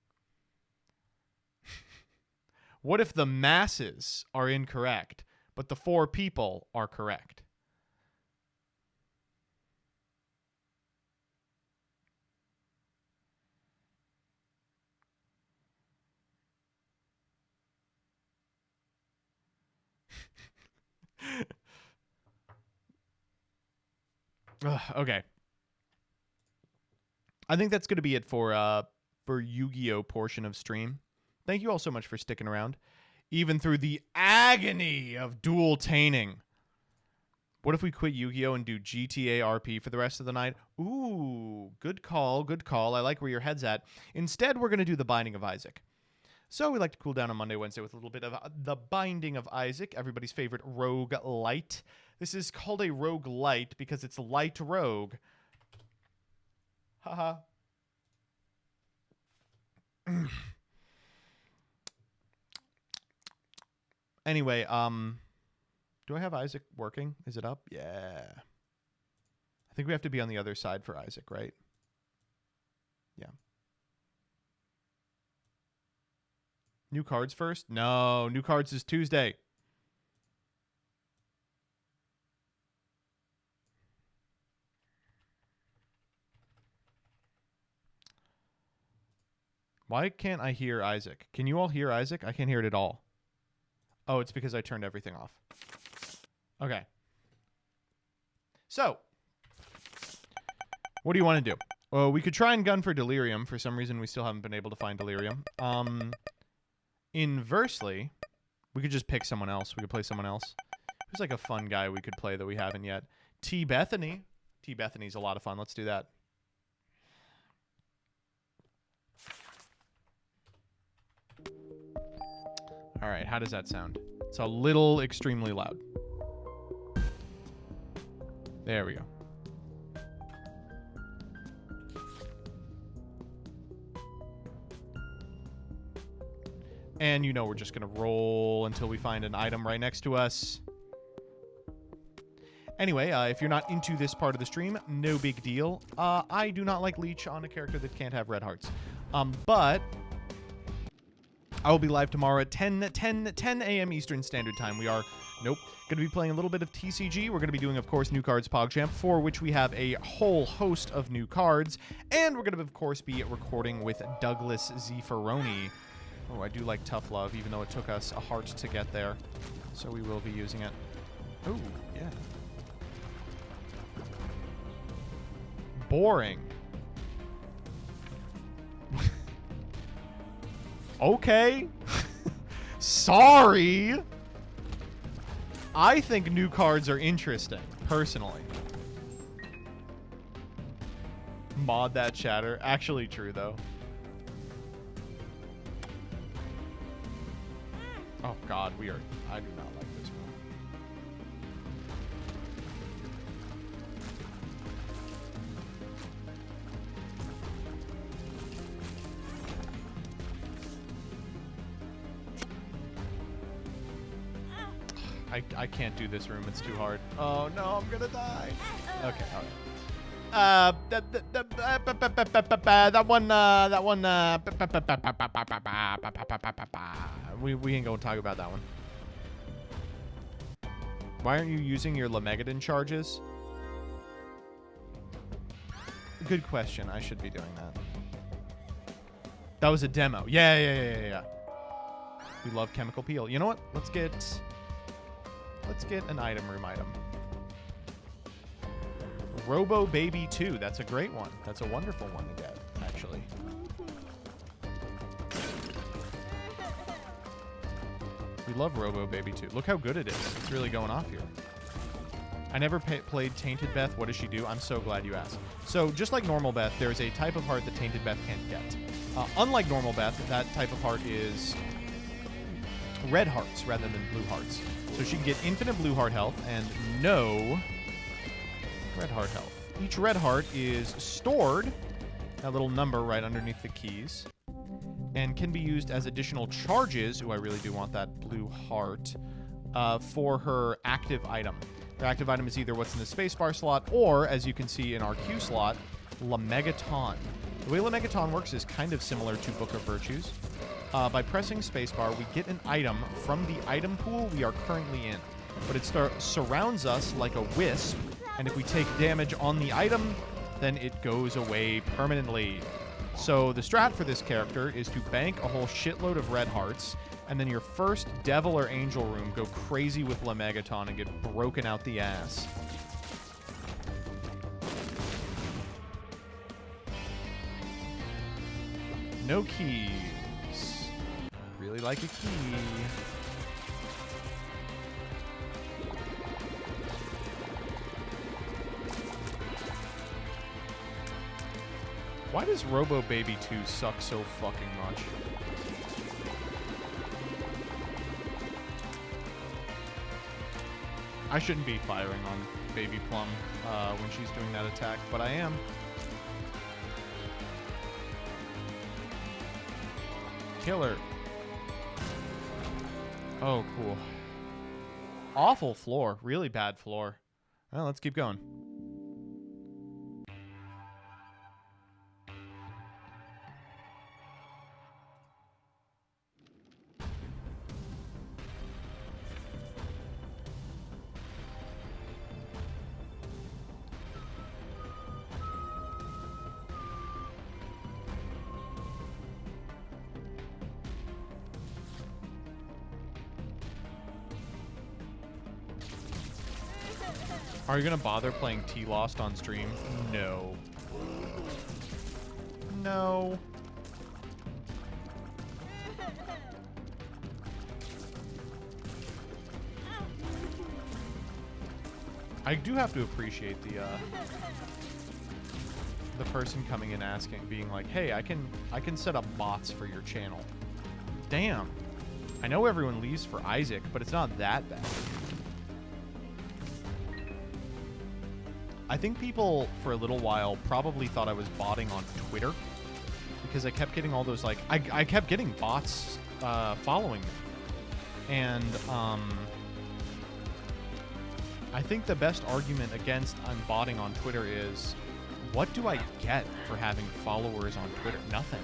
What if the masses are incorrect, but the 4 people are correct? Okay. I think that's going to be it for Yu-Gi-Oh portion of stream. Thank you all so much for sticking around, even through the agony of dueltaining. What if we quit Yu-Gi-Oh and do GTA RP for the rest of the night? Ooh, good call, good call. I like where your head's at. Instead, we're going to do the Binding of Isaac. So we like to cool down on Monday, Wednesday with a little bit of the Binding of Isaac, everybody's favorite rogue light. This is called a rogue light because it's light rogue. Haha. Anyway, do I have Isaac working? Is it up? Yeah. I think we have to be on the other side for Isaac, right? Yeah. New cards first? No, new cards is Tuesday. Why can't I hear Isaac? Can you all hear Isaac? I can't hear it at all. Oh, it's because I turned everything off. Okay. So, what do you want to do? Well, we could try and gun for Delirium. For some reason, we still haven't been able to find Delirium. Inversely, we could just pick someone else. We could play someone else. Who's like a fun guy we could play that we haven't yet? T. Bethany. T. Bethany's a lot of fun. Let's do that. All right, how does that sound? It's a little extremely loud. There we go. And you know we're just going to roll until we find an item right next to us. Anyway, if you're not into this part of the stream, no big deal. I do not like Leech on a character that can't have red hearts. But I will be live tomorrow at 10 a.m. Eastern Standard Time. We are, going to be playing a little bit of TCG. We're going to be doing, of course, New Cards PogChamp, for which we have a whole host of new cards. And we're going to, of course, be recording with Douglas Zeffironi. Oh, I do like Tough Love, even though it took us a heart to get there. So we will be using it. Oh, yeah. Boring. Okay. Sorry. I think new cards are interesting, personally. Mod that chatter. Actually true, though. Oh, God, I do not like this one. I can't do this room. It's too hard. Oh, no, I'm gonna die. Okay, all right. That one, we ain't gonna talk about that one. Why aren't you using your Lemegadon charges? Good question. I should be doing that. That was a demo. Yeah. We love Chemical Peel. You know what? Let's get an item room item. Robo Baby 2. That's a great one. That's a wonderful one to get, actually. We love Robo Baby 2. Look how good it is. It's really going off here. I never played Tainted Beth. What does she do? I'm so glad you asked. So just like normal Beth, there's a type of heart that Tainted Beth can't get. Unlike normal Beth, that type of heart is red hearts rather than blue hearts. So she can get infinite blue heart health and no red heart health. Each red heart is stored, that little number right underneath the keys, and can be used as additional charges. Ooh, I really do want that blue heart for her active item. Her active item is either what's in the spacebar slot or, as you can see in our Q slot, Lemegaton. The way Lemegaton works is kind of similar to Book of Virtues. By pressing spacebar, we get an item from the item pool we are currently in. But it surrounds us like a wisp, and if we take damage on the item, then it goes away permanently. So the strat for this character is to bank a whole shitload of red hearts, and then your first devil or angel room go crazy with Lemegaton and get broken out the ass. No keys. Really like a key. Why does Robo Baby 2 suck so fucking much? I shouldn't be firing on Baby Plum when she's doing that attack, but I am. Killer. Oh, cool. Awful floor. Really bad floor. Well, let's keep going. Are you gonna bother playing T-Lost on stream? No. No. I do have to appreciate the person coming in asking, being like, "Hey, I can set up bots for your channel." Damn. I know everyone leaves for Isaac, but it's not that bad. I think people for a little while probably thought I was botting on Twitter because I kept getting all those like I kept getting bots following me, and I think the best argument against I'm botting on Twitter is, what do I get for having followers on Twitter? Nothing.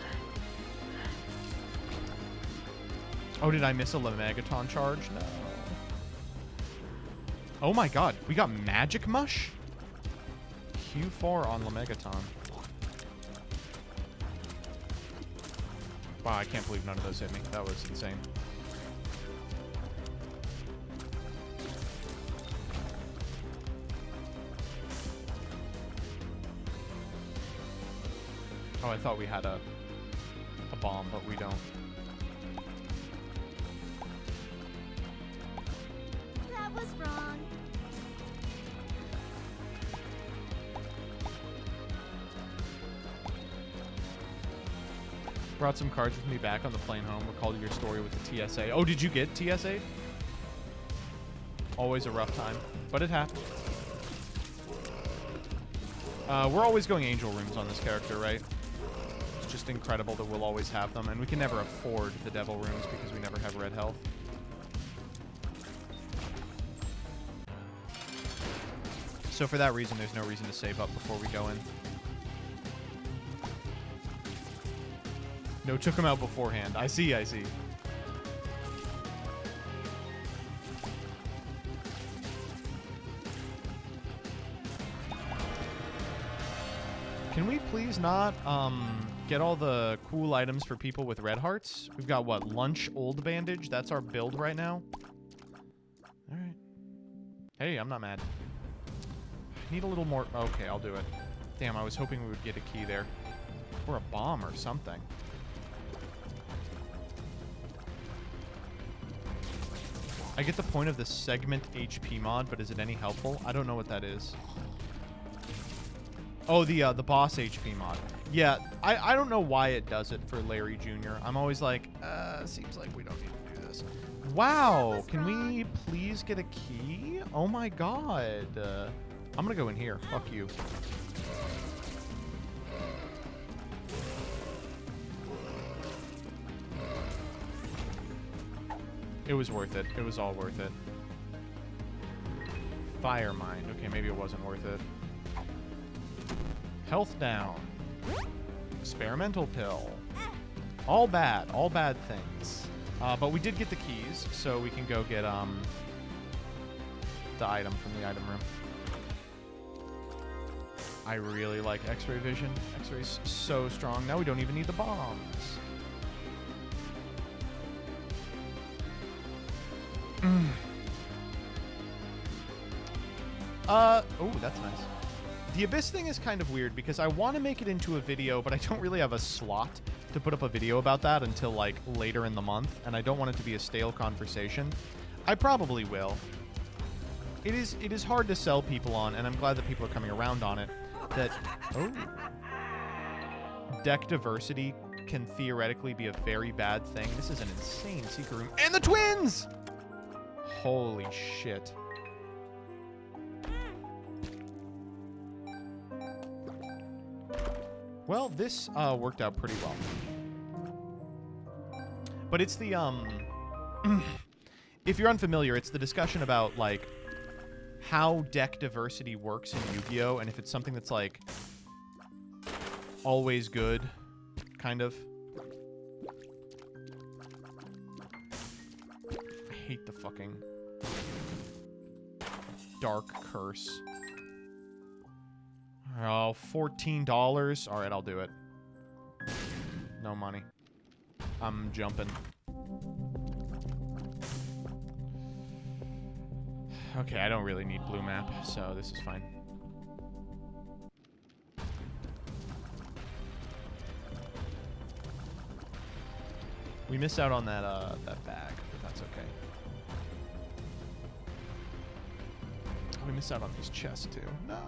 Oh, did I miss a Lemegaton charge? No. Oh my god, we got Magic Mush? Q4 on Lemegaton. Wow, I can't believe none of those hit me. That was insane. Oh, I thought we had a bomb, but we don't. That was wrong. Brought some cards with me back on the plane home. Recalled your story with the TSA. Oh, did you get TSA? Always a rough time, but it happened. We're always going angel rooms on this character, right? It's just incredible that we'll always have them, and we can never afford the devil rooms because we never have red health. So for that reason, there's no reason to save up before we go in. No, took him out beforehand. I see, I see. Can we please not get all the cool items for people with red hearts? We've got, what, Lunch Old Bandage? That's our build right now. All right. Hey, I'm not mad. I need a little more. Okay, I'll do it. Damn, I was hoping we would get a key there. Or a bomb or something. I get the point of the segment HP mod, but is it any helpful? I don't know what that is. Oh, the boss HP mod. Yeah, I don't know why it does it for Larry Jr. I'm always like, seems like we don't need to do this. Wow, can we please get a key? Oh my god. I'm gonna go in here. Fuck you. It was worth it. It was all worth it. Fire Mind. Okay, maybe it wasn't worth it. Health down. Experimental pill. All bad things. But we did get the keys, so we can go get the item from the item room. I really like X-ray vision. X-ray's so strong. Now we don't even need the bombs. Oh, that's nice. The Abyss thing is kind of weird because I want to make it into a video, but I don't really have a slot to put up a video about that until like later in the month, and I don't want it to be a stale conversation. I probably will. It is hard to sell people on, and I'm glad that people are coming around on it. That deck diversity can theoretically be a very bad thing. This is an insane secret room. And the twins! Holy shit. Well, this worked out pretty well. But it's the, if you're unfamiliar, it's the discussion about, like, how deck diversity works in Yu-Gi-Oh! And if it's something that's, like, always good, kind of. I hate the fucking Dark Curse. Oh, $14. All right, I'll do it. No money. I'm jumping. Okay, I don't really need blue map, so this is fine. We missed out on that that bag, but that's okay. Oh, we missed out on these chests too. No.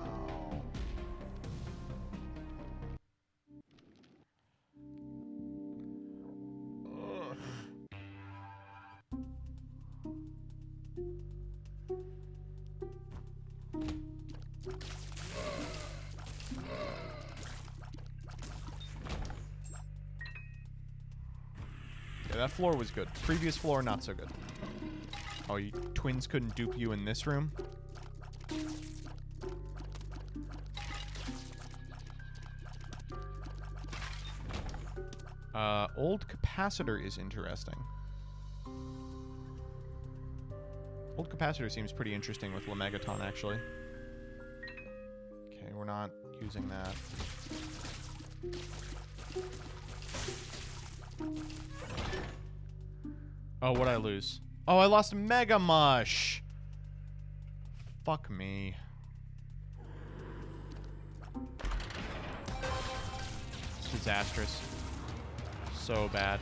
Ugh. Yeah, that floor was good. Previous floor, not so good. Oh, you twins couldn't dupe you in this room? Old capacitor is interesting. Old capacitor seems pretty interesting with Lemegaton, actually. Okay, we're not using that. Oh, what'd I lose? Oh, I lost Mega Mush! Fuck me. Disastrous. So bad.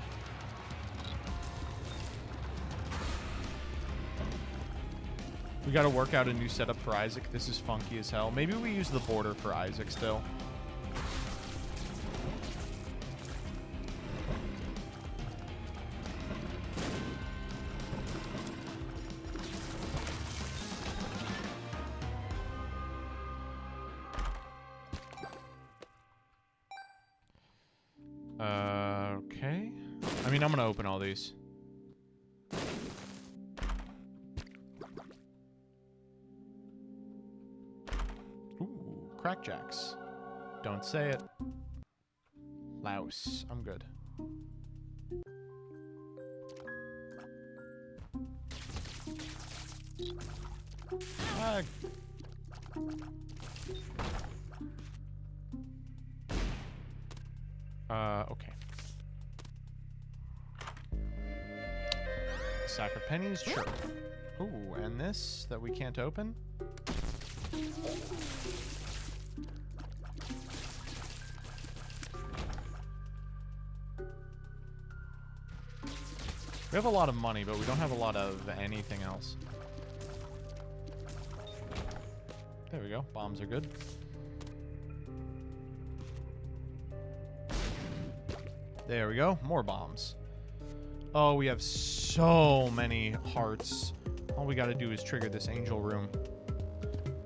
We gotta work out a new setup for Isaac. This is funky as hell. Maybe we use the border for Isaac still. Okay. I mean, I'm gonna open all these. Ooh, crackjacks. Don't say it. Louse. I'm good. Okay. Sack of pennies, sure. Ooh, and this that we can't open? We have a lot of money, but we don't have a lot of anything else. There we go. Bombs are good. There we go. More bombs. Oh, we have so many hearts. All we got to do is trigger this angel room.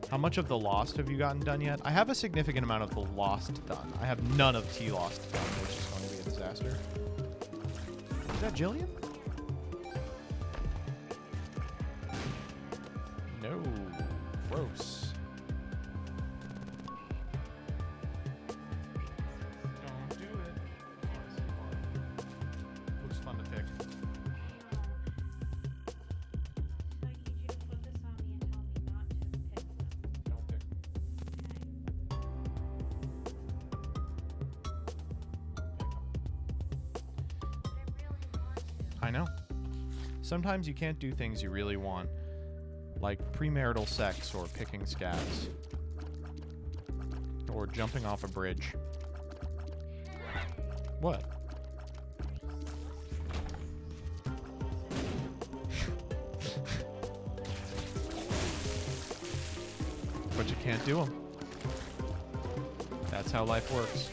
How much of the Lost have you gotten done yet? I have a significant amount of the Lost done. I have none of T-Lost done, which is going to be a disaster. Is that Jillian? No. Gross. Don't do it. Looks fun to pick. Don't pick. I know. Sometimes you can't do things you really want. Like premarital sex or picking scabs. Or jumping off a bridge. What? But you can't do them. That's how life works.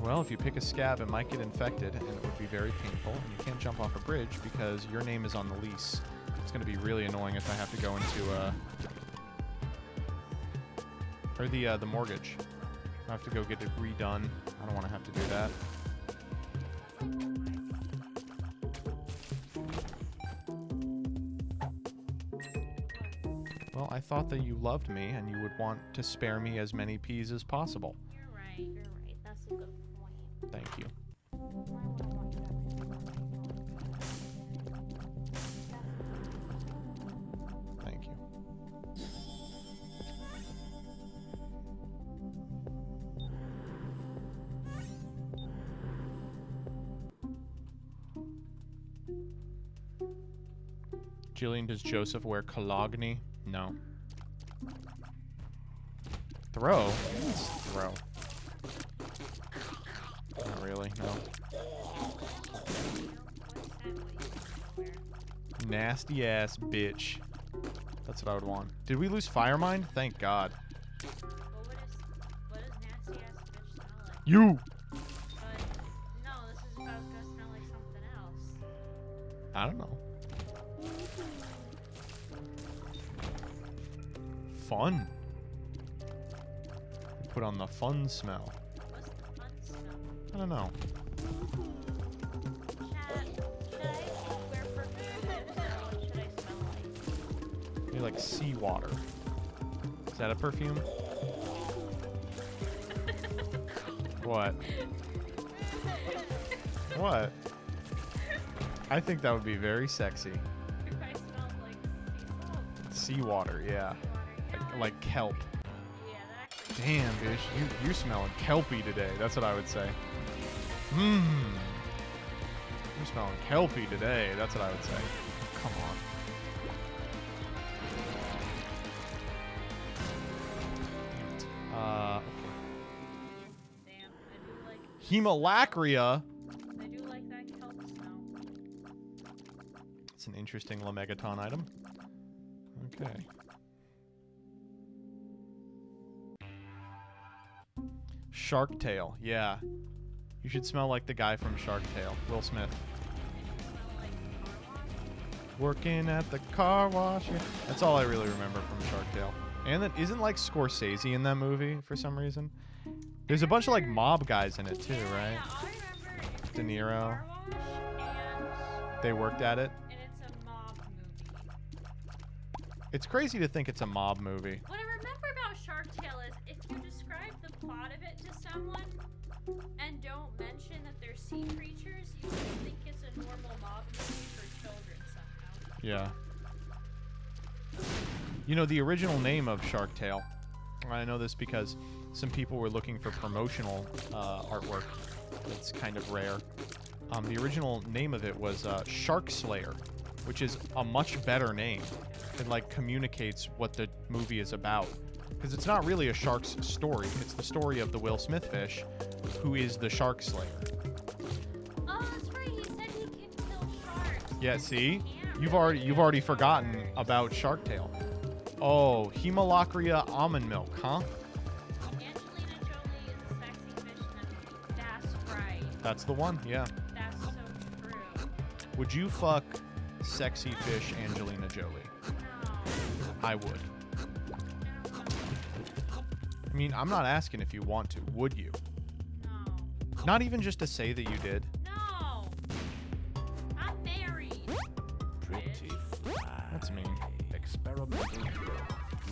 Well, if you pick a scab, it might get infected, and it would be very painful, and you can't jump off a bridge because your name is on the lease. It's going to be really annoying if I have to go into, or the mortgage. I have to go get it redone. I don't want to have to do that. Well, I thought that you loved me, and you would want to spare me as many peas as possible. You're right. That's a good point. Thank you. Thank you. Jillian, does Joseph wear cologne? No. Throw? Let's throw. Not really, no. Nasty ass bitch. That's what I would want. Did we lose Firemind? Thank God. What does nasty ass bitch smell like? You! But no, this is about to smell like something else. I don't know. Fun. Put on the fun smell. What's the fun smell? I don't know. Should I wear perfume or what should I smell like? Maybe like seawater. Is that a perfume? What? What? I think that would be very sexy. If I smelled like sea salt. Seawater, yeah. Like kelp. Yeah, that actually. Damn, bitch, you're smelling kelpy today. That's what I would say. Mmm. You're smelling kelpy today. That's what I would say. Come on. Okay. Damn, I do like. Hemolacria. I do like that kelp smell. It's an interesting Lemegaton item. Okay. Shark Tale, yeah. You should smell like the guy from Shark Tale, Will Smith. Working at the car wash. Yeah. That's all I really remember from Shark Tale. And that isn't like Scorsese in that movie for some reason. There's a bunch of like mob guys in it too, right? De Niro. They worked at it. And it's a mob movie. It's crazy to think it's a mob movie. What I remember about Shark Tale is if you describe the plot of it to someone and don't mention that they're sea creatures, you just think it's a normal mob movie for children somehow. Yeah. You know, the original name of Shark Tale, I know this because some people were looking for promotional artwork. It's kind of rare. The original name of it was Shark Slayer, which is a much better name. It like communicates what the movie is about. Because it's not really a shark's story. It's the story of the Will Smith fish, who is the Shark Slayer. Oh, that's right. He said he can kill sharks. Yeah, see? You've already forgotten about Shark Tale. Oh, Hemolacria almond milk, huh? Angelina Jolie is a sexy fish. That's right. That's the one, yeah. That's so true. Would you fuck sexy fish Angelina Jolie? No. I would. I mean, I'm not asking if you want to. Would you? No. Not even just to say that you did. No. I'm married. Pretty That's mean. experimental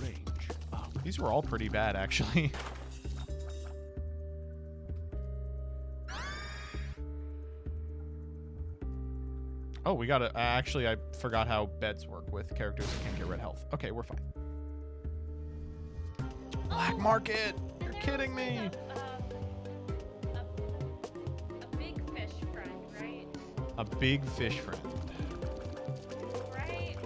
range up. These were all pretty bad, actually. Oh, we got to... actually, I forgot how beds work with characters that can't get red health. Okay, we're fine. Black market! You're kidding me! A big fish friend, right? A big fish friend. Right?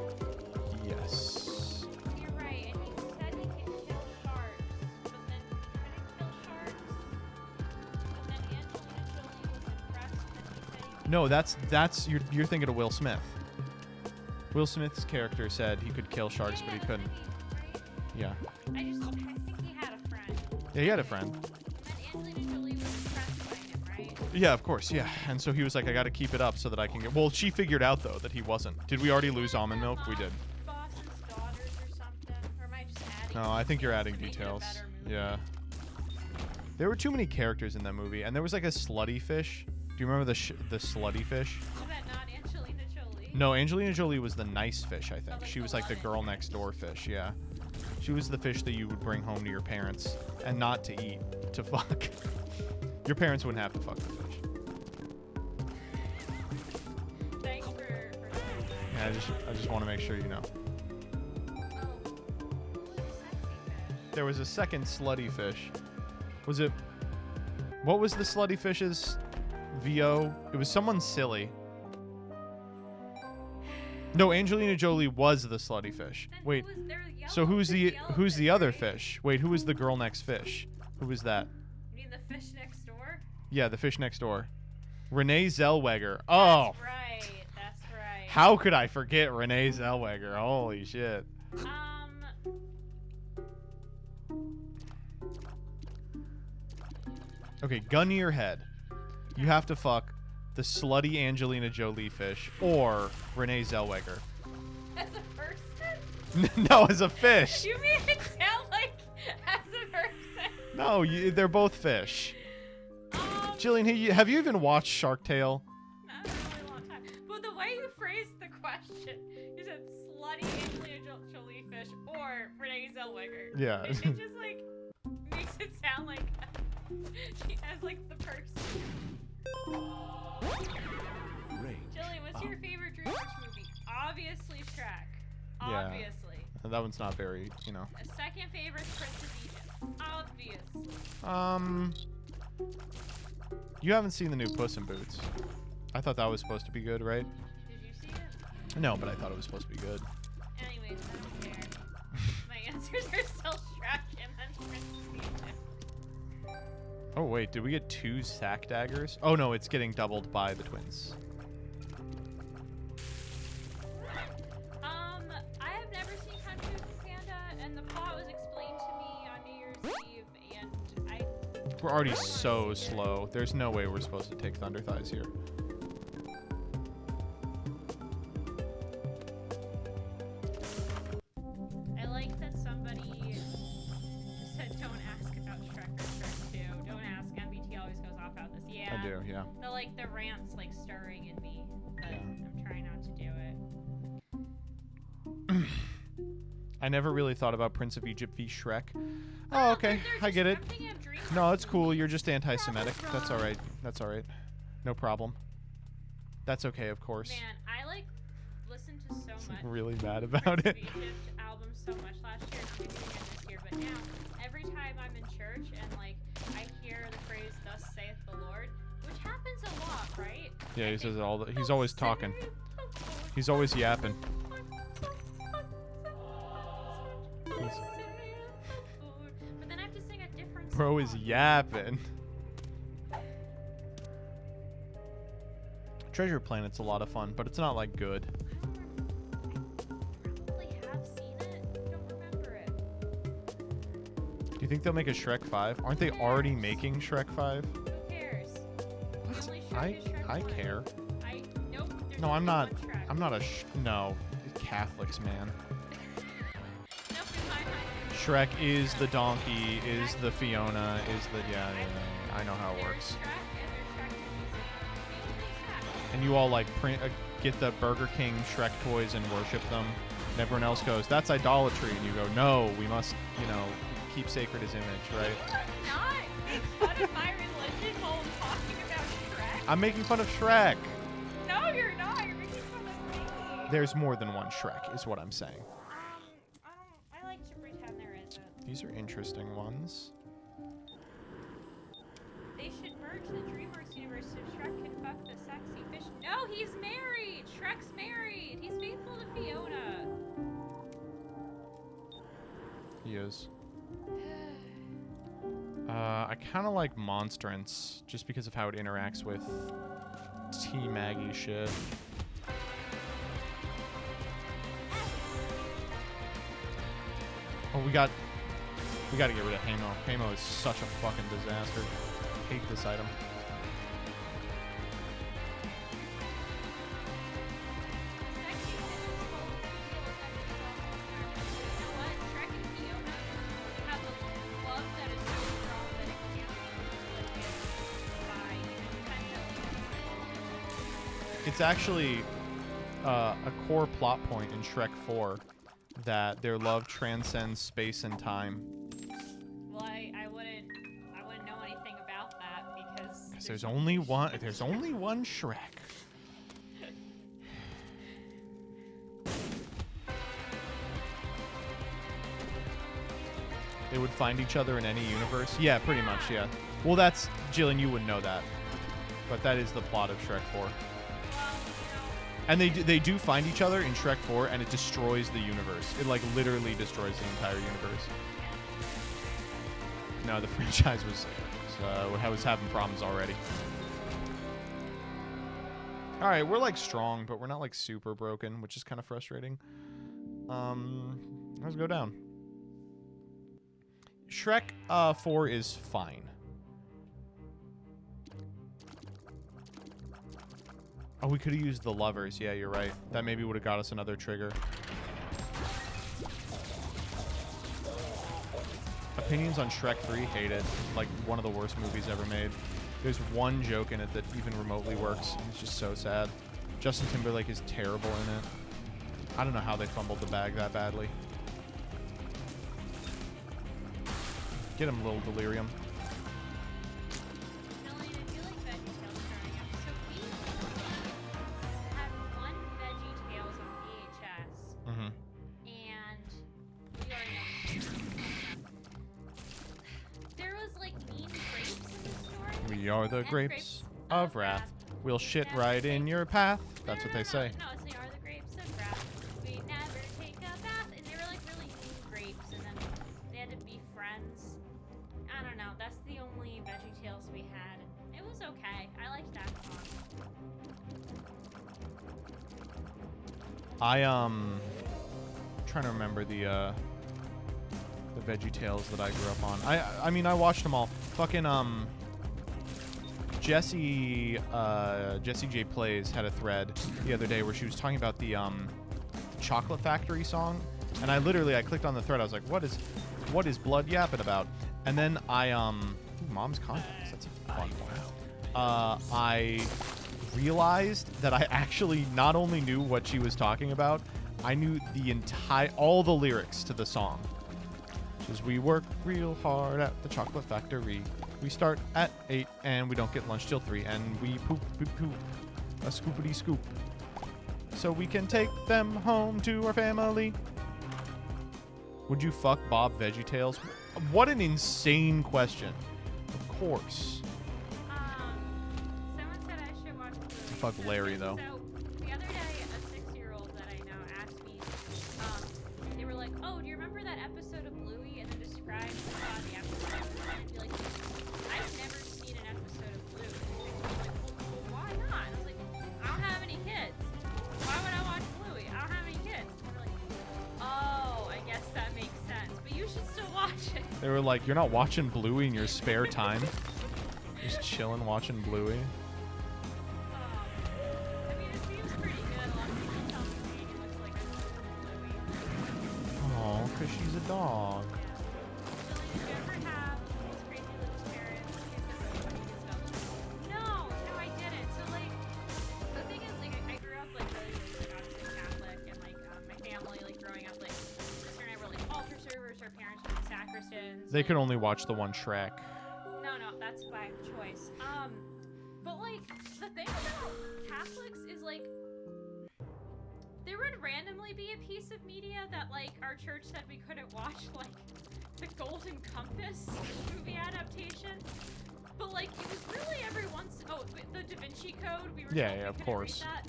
Yes. You're right, and he said he can kill sharks, but then he couldn't kill sharks. But then Angelina Jolie was impressed that he said he could. No, that's you're thinking of Will Smith. Will Smith's character said he could kill sharks, but he couldn't. Yeah. I think he had a friend. Yeah, he had a friend. And Angelina Jolie was impressed by him, right? Yeah, of course, yeah. And so he was like, I gotta keep it up so that I can get... Well, she figured out, though, that he wasn't. Did we already lose almond milk? We did. Boss's daughters or something? Or am I just adding? No, I think you're adding to make it a details. better movie? Yeah. There were too many characters in that movie, and there was like a slutty fish. Do you remember the slutty fish? Was that not Angelina Jolie? No, Angelina Jolie was the nice fish, I think. She was like the girl next door fish, yeah. She was the fish that you would bring home to your parents and not to eat, to fuck. Your parents wouldn't have to fuck the fish. Thanks for Yeah, I just want to make sure you know. There was a second slutty fish. Was it... What was the slutty fish's VO? It was someone silly. No, Angelina Jolie was the slutty fish. Wait. So who's the other fish? Wait, who was the girl next fish? Who was that? You mean the fish next door? Yeah, the fish next door. Renee Zellweger. Oh. That's right. That's right. How could I forget Renee Zellweger? Holy shit. Okay, gun to your head. You have to fuck the slutty Angelina Jolie fish or Renee Zellweger. As a person? No, as a fish. You made it sound like as a person. No, they're both fish. Jillian, have you even watched Shark Tale? Not in a really long time. But the way you phrased the question, you said slutty Angelina Jolie fish or Renee Zellweger. Yeah. It just like makes it sound like she has like the person. Jillian, what's your favorite DreamWorks movie? Obviously Shrek. Obviously. Yeah. That one's not very, you know. A second favorite, Prince of Egypt. Obviously. You haven't seen the new Puss in Boots. I thought that was supposed to be good, right? Did you see it? No, but I thought it was supposed to be good. Anyways, I don't care. My answers are still Shrek and then Prince of Egypt. Oh, wait, did we get 2 sack daggers? Oh, no, it's getting doubled by the twins. I have never seen Kung Fu Panda, and the plot was explained to me on New Year's Eve, and We're already so slow. There's no way we're supposed to take Thunder Thighs here. I like that somebody said don't ask about Shrek or Shrek 2. Don't ask. MBT always goes off about this. Yeah. I do, yeah. The rant's like stirring in me, but I'm trying not to do it. I never really thought about Prince of Egypt v. Shrek. Oh, okay. I get it. No, it's cool. You're just anti-Semitic. That's all right. That's all right. No problem. That's okay, of course. Man, I listened to so much. Really mad about Prince it. of Egypt album so much last year, maybe again this year, but now every time I'm in church and I hear the phrase "Thus saith the Lord," which happens a lot, right? Yeah, he says it all. He's always talking. He's always yapping. But then I have to sing a different Bro is yapping. Treasure Planet's a lot of fun, but it's not like good. probably have seen it. Don't remember it. Do you think they'll make a Shrek 5? Aren't they already making Shrek 5? Who cares? Only Shrek I is Shrek I 1. care. Nope. there's No, I'm only not. one Shrek. I'm not a no. Catholics, man. Nope, in my mind. Shrek is the donkey, is the Fiona, is the yeah. I know how it works. And you all get the Burger King Shrek toys and worship them. And everyone else goes, that's idolatry. And you go, no, we must, keep sacred his image, right? Not make fun of my religion while I'm talking about Shrek. I'm making fun of Shrek. No, you're not. You're making fun of me. There's more than one Shrek, is what I'm saying. I like to pretend there isn't. These are interesting ones. They should merge the DreamWorks universe so Shrek can fuck the sexy fish. No, he's married. Shrek's married. He's faithful to Fiona. He is. I kind of like Monstrance, just because of how it interacts with T-Maggie shit. Oh, we gotta get rid of Hamo. Hamo is such a fucking disaster. Hate this item. It's actually a core plot point in Shrek 4 that their love transcends space and time. Well, I wouldn't know anything about that because There's only one Shrek. They would find each other in any universe. Yeah, pretty much, yeah. Well, Jillian, you wouldn't know that. But that is the plot of Shrek 4. And they do find each other in Shrek 4, and it destroys the universe. It like literally destroys the entire universe. No, the franchise was having problems already. All right, we're like strong, but we're not like super broken, which is kind of frustrating. Let's go down. Shrek 4 is fine. Oh, we could have used the lovers. Yeah, you're right. That maybe would have got us another trigger. Opinions on Shrek 3, hate it. Like, one of the worst movies ever made. There's one joke in it that even remotely works, and it's just so sad. Justin Timberlake is terrible in it. I don't know how they fumbled the bag that badly. Get him, little delirium. We are the grapes of wrath. We'll shit right in your path. That's what they say. No, it's they are the grapes of wrath. We never take a bath. And they were like really mean grapes, and then they had to be friends. I don't know. That's the only VeggieTales we had. It was okay. I liked that song. Trying to remember the VeggieTales that I grew up on. I mean I watched them all. Fucking Jessie J Plays had a thread the other day where she was talking about the Chocolate Factory song, and I clicked on the thread. I was like, what is Blood yapping about? And then Mom's Contacts. That's a fun one. I realized that I actually not only knew what she was talking about, I knew all the lyrics to the song. Says we work real hard at the chocolate factory. We start at 8 and we don't get lunch till 3, and we poop a scoopity scoop so we can take them home to our family. Would you fuck Bob VeggieTales? What an insane question. Of course. Someone said I should watch Bluey. Fuck Larry though. So the other day, a 6-year-old that I know asked me, they were like, "Oh, do you remember that episode of Bluey?" And then described the episode. And I'd be like, "I've never seen an episode of Bluey." And they're like, well, why not? And I was like, I don't have any kids. Why would I watch Bluey? I don't have any kids. And they're like, oh, I guess that makes sense. But you should still watch it. They were like, you're not watching Bluey in your spare time? Just chilling watching Bluey? I mean, it seems pretty good. A lot of people tell me Katie looks like a Bluey. Oh, because she's a dog. Did you ever have these crazy little parents? No, I didn't. So, like, the thing is, like, I grew up, like, really obviously Catholic, and, like, my family, like, growing up, like, sister and I were, like, altar servers, our parents were sacristans. They could only watch the one Shrek. No, that's by choice. But, like, the thing about Catholics is, like, there would randomly be a piece of media that, like, our church said we couldn't watch, like, the Golden Compass movie adaptation. But, like, it was really every once... Oh, the Da Vinci Code, we were told we of couldn't course. read that.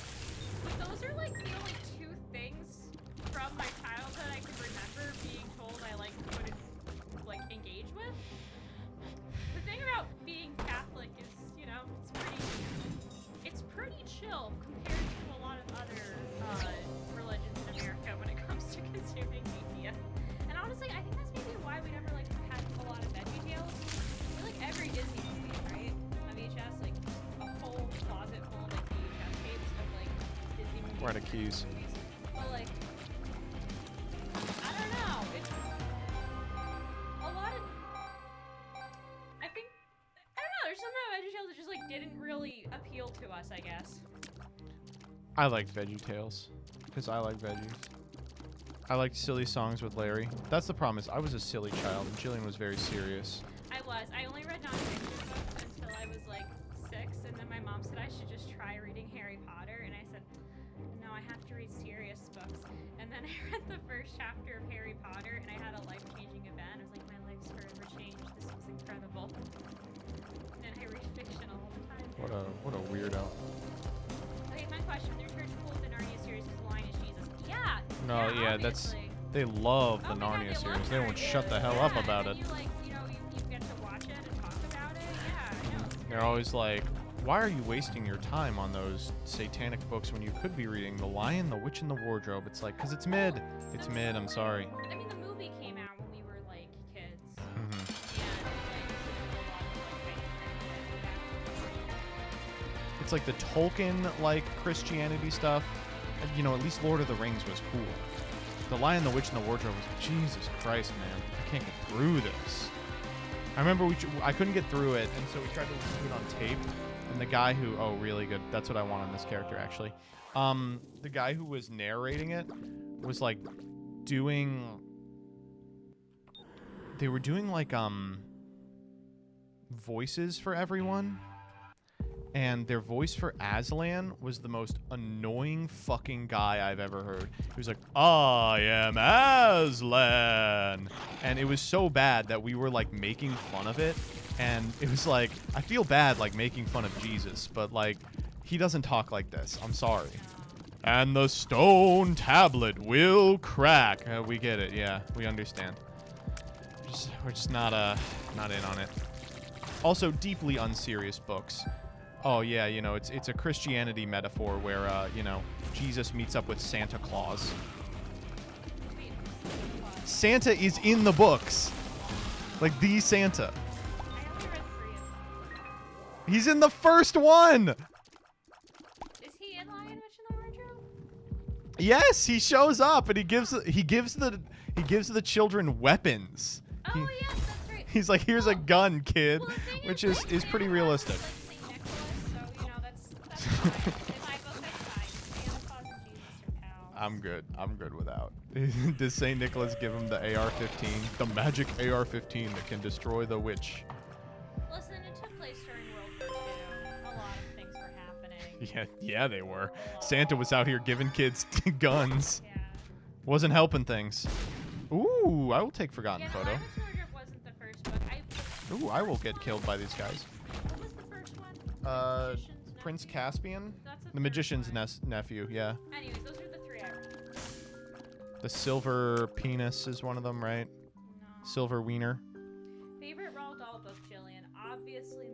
But those are, like, the only two things from my childhood I can remember being told I, like, couldn't, like, engage with. The thing about being Catholic is, you know, it's pretty chill compared to a lot of other religions in America when it comes to consuming media. And honestly, I think that's maybe why we never, like, had a lot of VeggieTales. I feel like every Disney movie, right, on VHS, like, a whole closet full of, like, VHS tapes of, like, Disney movies. We're out of keys. But, like, I don't know. It's a lot of... I don't know, there's something about VeggieTales that just, like, didn't really appeal to us, I guess. I liked VeggieTales because I like veggies. I liked silly songs with Larry. That's the problem, is I was a silly child and Jillian was very serious. I only read nonfiction books until I was, like, 6, and then my mom said I should just try reading Harry Potter, and I said, no, I have to read serious books. And then I read the first chapter of Harry Potter, and I had a life-changing event. I was like, my life's forever changed. This was incredible. And I read fiction all the time. What a weirdo. Okay, my question. Are church schools in No, yeah, that's they love the Narnia series. They won't shut the hell up about it. You get to watch it and talk about it. Yeah. They're always like, why are you wasting your time on those satanic books when you could be reading The Lion, the Witch, and the Wardrobe? It's like, because it's mid. It's mid, I'm sorry. I mean, the movie came out when we were like kids. It's like the Tolkien-like Christianity stuff. You know, at least Lord of the Rings was cool. The Lion, the Witch, and the Wardrobe was, Jesus Christ, man. I can't get through this. I remember I couldn't get through it, and so we tried to listen to it on tape. And the guy who, oh, really good. That's what I want on this character, actually. The guy who was narrating it was like doing. They were doing like voices for everyone. And their voice for Aslan was the most annoying fucking guy I've ever heard. He was like, I am Aslan. And it was so bad that we were like making fun of it. And it was like, I feel bad like making fun of Jesus, but like, he doesn't talk like this. I'm sorry. And the stone tablet will crack. We get it. Yeah, we understand. We're just not in on it. Also, deeply unserious books. Oh yeah, you know, it's a Christianity metaphor where you know, Jesus meets up with Santa Claus. Santa is in the books. Like the Santa. He's in the first one. Is he in Lion, Witch, and the Wardrobe? Yes, he shows up and he gives the children weapons. Oh yes, that's right. He's like, here's a gun, kid, which is pretty realistic. I'm good. I'm good without. Does St. Nicholas give him the AR-15? The magic AR-15 that can destroy the witch. Listen, it took place during World War II. A lot of things were happening. Yeah, they were. Santa was out here giving kids guns. Yeah. Wasn't helping things. Ooh, I will take Forgotten Photo. Lion, Witch, and the Wardrobe wasn't the first book. Ooh, I will get killed by these guys. What was the first one? Prince Caspian? The Magician's nephew, yeah. Anyways, those are the three I remember. The Silver Penis is one of them, right? No. Silver Wiener. Favorite Roald Dahl book, Jillian? Obviously,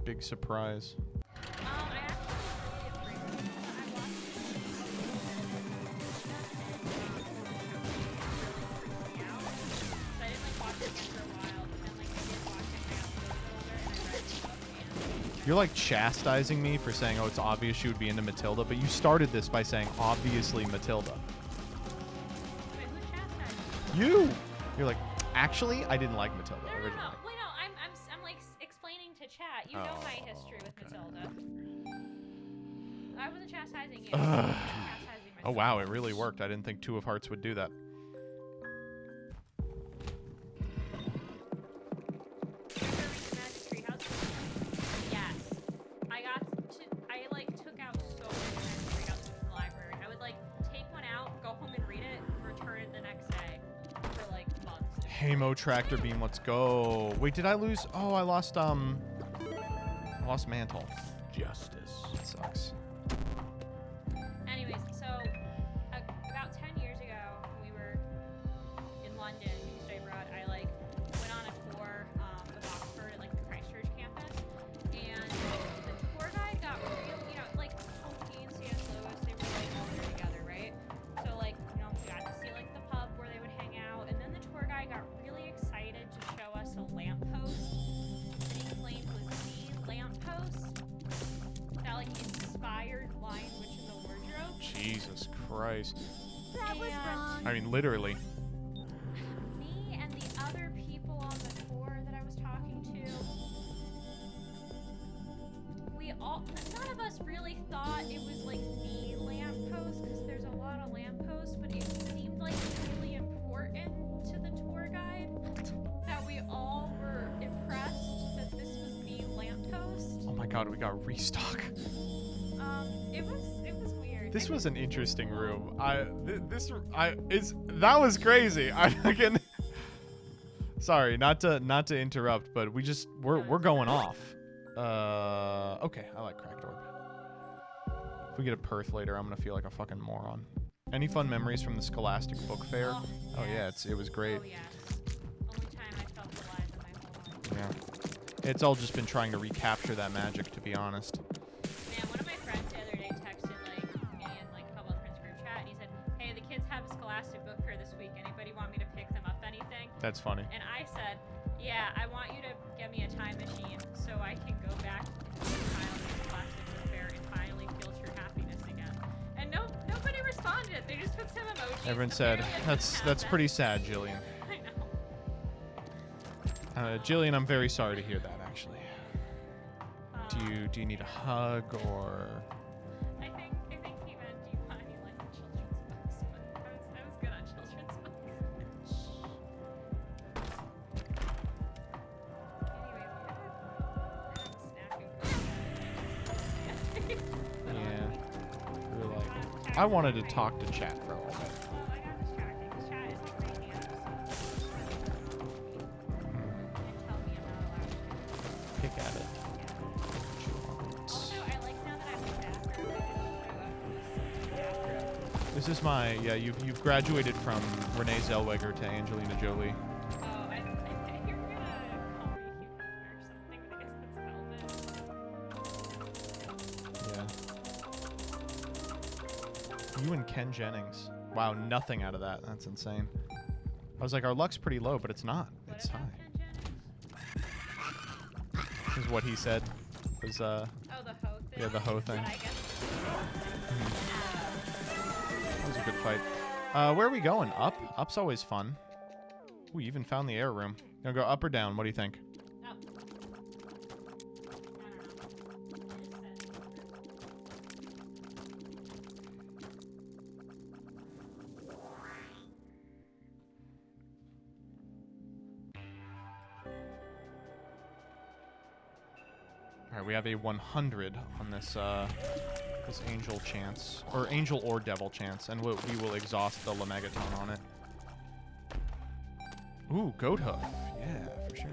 Big surprise. I actually really agree. I watched I didn't like watch it for a while, but then like I did watch it when I got a little older and I read the book. You're like chastising me for saying, oh, it's obvious she would be into Matilda, but you started this by saying, obviously Matilda. Wait, who's chastising? You! You're like, actually, I didn't like Matilda originally. No. Wait, no, I'm like explaining to chat. You know my history with Matilda. I wasn't chastising you. I was chastising myself. Oh, wow, it really worked. I didn't think Two of Hearts would do that. Hamo Tractor Beam, let's go. Wait, did I lose? Oh, I lost Mantle. Justice. It sucks. Anyways, so about 10 years ago, when we were in London, we studied abroad, I like went on a tour of Oxford at like the Christchurch campus, and the tour guide got real, you know, like Tolkien, C.S. Lewis, they were like all there together, right? So like, you know, we got to see like the pub where they would hang out, and then the tour guide got really excited to show us a lamppost that he claimed was the lamppost that like inspired Lion, Witch, and the Wardrobe. Jesus Christ. That was wrong. I mean, literally. Me and the other people on the tour that I was talking to, none of us really thought it was like the lamppost, because there's a lot of lampposts, but it seemed like really important to the tour guide that we all were impressed that this was the lamppost. Oh my god, we got restock. It was weird. This was an interesting room. That was crazy. I fucking sorry, not to interrupt, but we're going off. Okay, I like Cracked Orb. If we get a Perth later, I'm gonna feel like a fucking moron. Any fun memories from the Scholastic Book Fair? Oh yeah, it was great. Oh yes. Only time I felt alive in my whole life. Yeah. It's all just been trying to recapture that magic, to be honest. Man, one of my friends the other day texted like me and like Hubble Prince group chat, and he said, "Hey, the kids have a Scholastic Book Fair this week. Anybody want me to pick them up anything?" That's funny. And I said, "Yeah, I want you to get me a time machine so I can go back to the childhood Scholastic Book Fair and finally feel true happiness again." And nobody responded. They just put some emojis. Everyone said, that's pretty sad, Jillian. I know. Jillian, I'm very sorry to hear that, actually. Do you need a hug, or... I think he meant, do you want any like children's books? But I was good on children's books. Yeah. We were like, I wanted to talk to chat for a little bit. I got distracted because chat is like right here. And tell me about it. Pick at it. Also, I like now that I'm in the bathroom, I just show up in the bathroom. This is my, yeah, you've graduated from Renee Zellweger to Angelina Jolie. Oh, I you're gonna call me cucumber or something, but I guess that's velvet. Yeah. You and Ken Jennings. Wow, nothing out of that. That's insane. I was like, our luck's pretty low, but it's not. It's high. Is what he said. Was Oh, the hoe thing? yeah, the hoe thing. But I guess That was a good fight. Where are we going? Up? Up's always fun. We even found the air room. Gonna go up or down? What do you think? up. All right, we have a 100 on this this angel chance, or angel or devil chance, and we will exhaust the Lemegaton on it. Ooh, goat hoof. Yeah, for sure.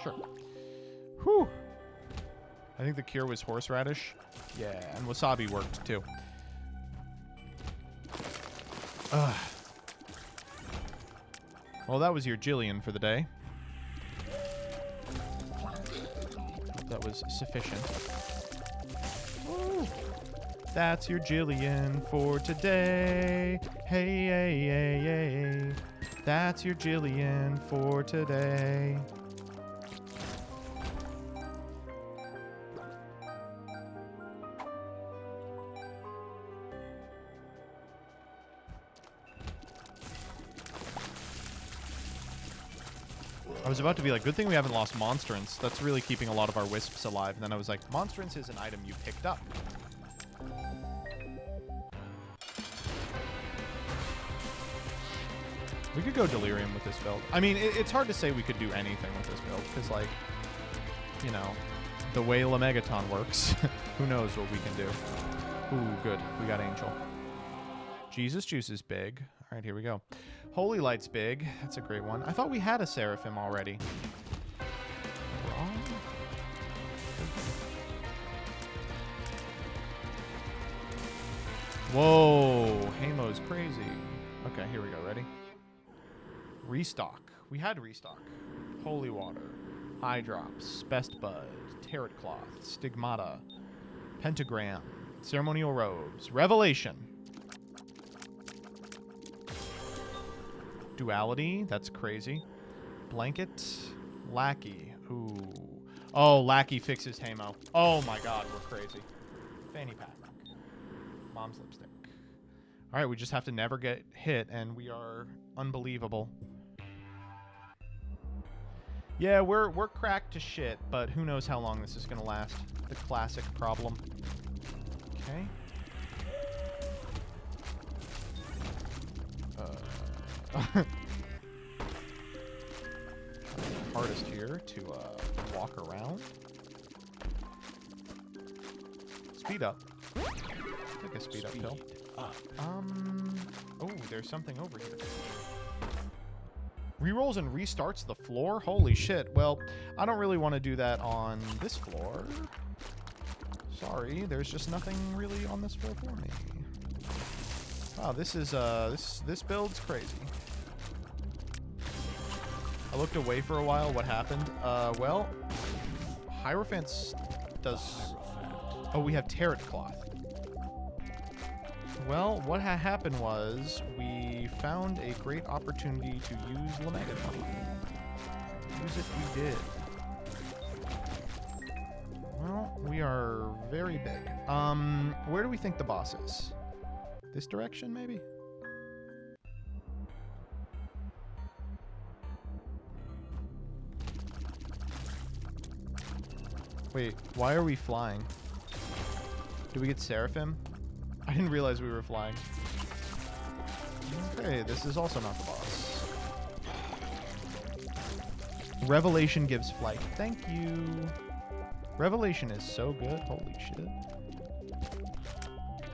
Sure. Whew. I think the cure was horseradish. Yeah, and wasabi worked too. Ugh. Well, that was your Jillian for the day. Hope that was sufficient. Woo. That's your Jillian for today. Hey, hey, hey, hey. That's your Jillian for today. I was about to be like, good thing we haven't lost Monstrance. That's really keeping a lot of our wisps alive. And then I was like, Monstrance is an item you picked up. We could go Delirium with this build. I mean, it's hard to say we could do anything with this build, because, like, you know, the way Lemegaton works, who knows what we can do. Ooh, good. We got Angel. Jesus Juice is big. All right, here we go. Holy Light's big. That's a great one. I thought we had a Seraphim already. Wrong? Whoa, Hamo's crazy. Okay, here we go. Ready? Restock. We had restock. Holy Water. Eye Drops. Best Bud. Tarot Cloth. Stigmata. Pentagram. Ceremonial Robes. Revelation. Duality. That's crazy. Blanket. Lackey. Ooh. Oh, Lackey fixes Hamo. Oh my god, we're crazy. Fanny pack. Mom's lipstick. All right, we just have to never get hit, and we are unbelievable. Yeah, we're cracked to shit, but who knows how long this is gonna last. The classic problem. Okay. Hardest here to walk around. Speed up. Take a speed up pill. Oh, there's something over here. Rerolls and restarts the floor? Holy shit. Well, I don't really want to do that on this floor. Sorry, there's just nothing really on this floor for me. Wow, this is, this build's crazy. I looked away for a while. What happened? Well, Hierophant does... Oh, we have Tarot Cloth. Well, what happened was we found a great opportunity to use Lemegaton. Use it we did. Well, we are very big. Where do we think the boss is? This direction, maybe? Wait, why are we flying? Did we get Seraphim? I didn't realize we were flying. Okay, this is also not the boss. Revelation gives flight. Thank you. Revelation is so good. Holy shit.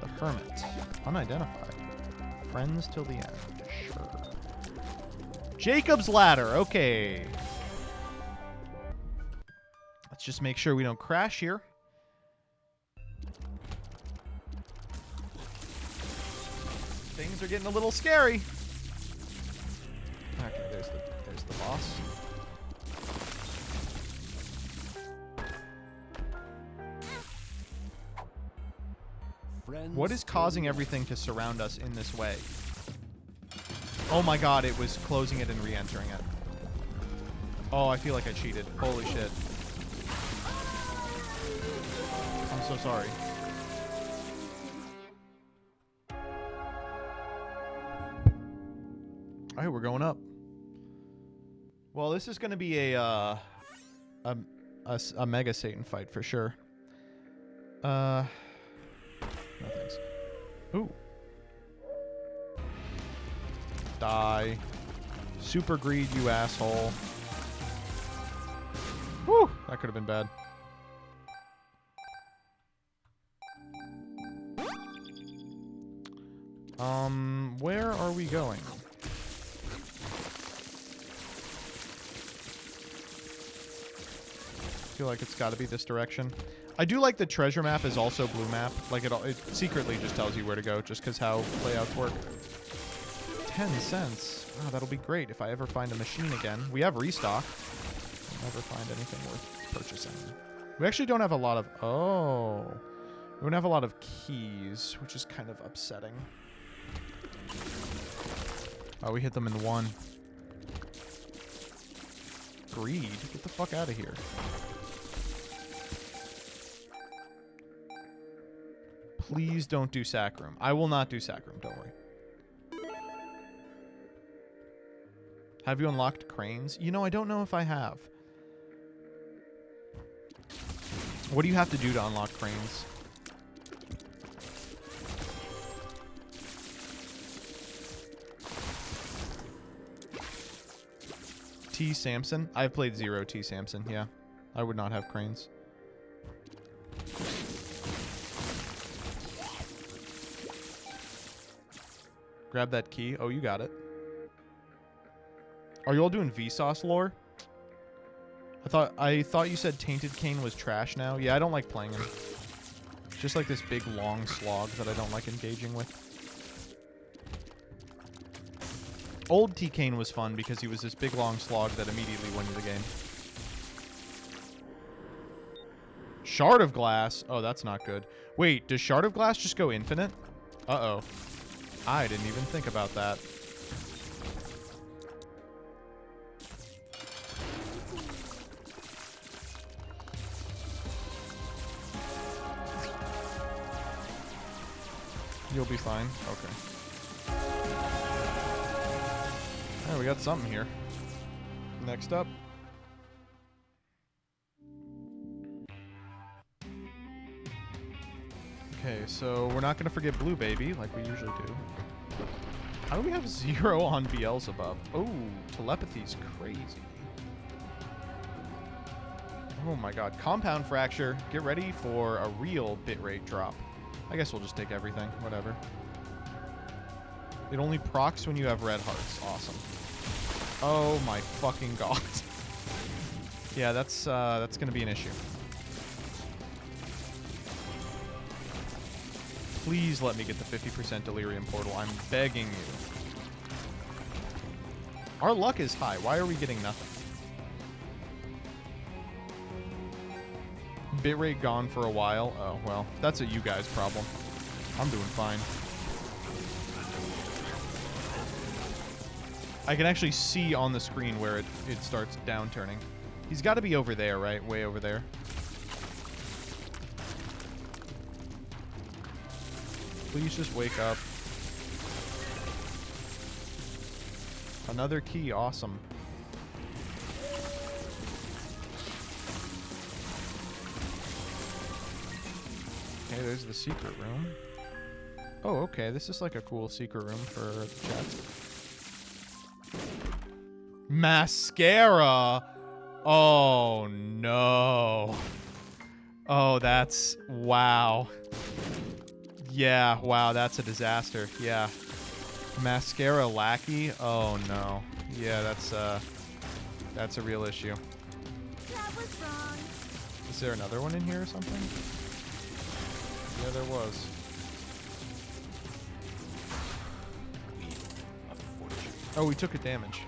The Hermit. Unidentified. Friends till the end. Sure. Jacob's Ladder. Okay. Let's just make sure we don't crash here. Things are getting a little scary. Okay, there's the boss. What is causing everything to surround us in this way? Oh my god, it was closing it and re-entering it. Oh, I feel like I cheated. Holy shit. I'm so sorry. Alright, we're going up. Well, this is going to be a Mega Satan fight for sure. No thanks. Ooh. Die. Super greed, you asshole. Whew, that could have been bad. Where are we going? I feel like it's got to be this direction. I do like the treasure map is also blue map. Like it secretly just tells you where to go just because how layouts work. 10 cents. Oh, that'll be great if I ever find a machine again. We have restock. I'll never find anything worth purchasing. We actually don't have a lot of... Oh. We don't have a lot of keys, which is kind of upsetting. Oh, we hit them in one. Greed? Get the fuck out of here. Please don't do Sacrum. I will not do Sacrum, don't worry. Have you unlocked cranes? You know, I don't know if I have. What do you have to do to unlock cranes? T. Samson? I've played 0 T. Samson, yeah. I would not have cranes. Grab that key. Oh, you got it. Are you all doing Vsauce lore? I thought you said Tainted Cane was trash now. Yeah, I don't like playing him. It's just like this big long slog that I don't like engaging with. Old T-Cane was fun because he was this big long slog that immediately won you the game. Shard of Glass. Oh, that's not good. Wait, does Shard of Glass just go infinite? Uh-oh. I didn't even think about that. You'll be fine. Okay. Alright, we got something here. Next up. Okay, so we're not going to forget Blue Baby like we usually do. How do we have 0 on Beelzebub? Oh, telepathy's crazy. Oh my god. Compound Fracture. Get ready for a real bitrate drop. I guess we'll just take everything. Whatever. It only procs when you have red hearts. Awesome. Oh my fucking god. Yeah, that's gonna be an issue. Please let me get the 50% delirium portal. I'm begging you. Our luck is high. Why are we getting nothing? Bitrate gone for a while. Oh, well, that's a you guys problem. I'm doing fine. I can actually see on the screen where it starts downturning. He's got to be over there, right? Way over there. Please just wake up. Another key. Awesome. Okay, there's the secret room. Oh, okay. This is like a cool secret room for the chest. Mascara. Oh, no. Oh, that's... Wow. Yeah, wow, that's a disaster. Yeah. Mascara lackey? Oh, no. Yeah, that's a real issue. That was wrong. Is there another one in here or something? Yeah, there was. Oh, we took a damage.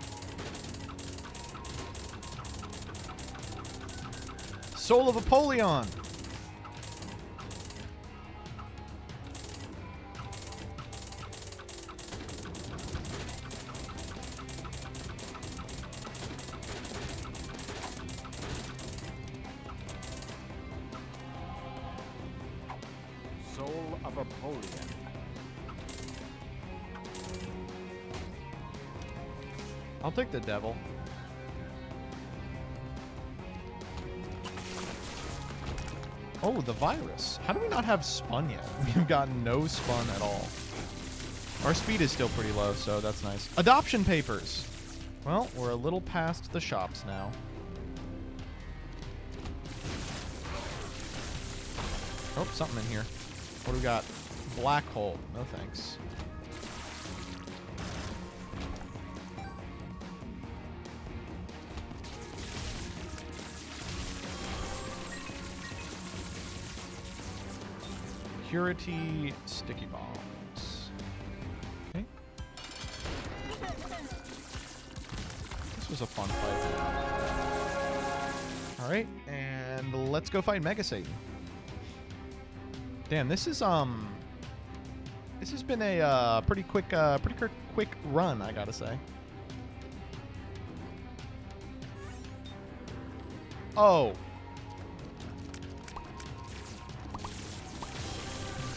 Soul of Apollyon! Soul of Apollyon. I'll take the devil. Oh, the virus. How do we not have spun yet? We've gotten no spun at all. Our speed is still pretty low, so that's nice. Adoption papers. Well, we're a little past the shops now. Oh, something in here. What do we got? Black hole. No thanks. Purity sticky bombs. Okay. This was a fun fight. Alright, and let's go fight Mega Satan. Damn, this has been a pretty quick run, I gotta say. Oh.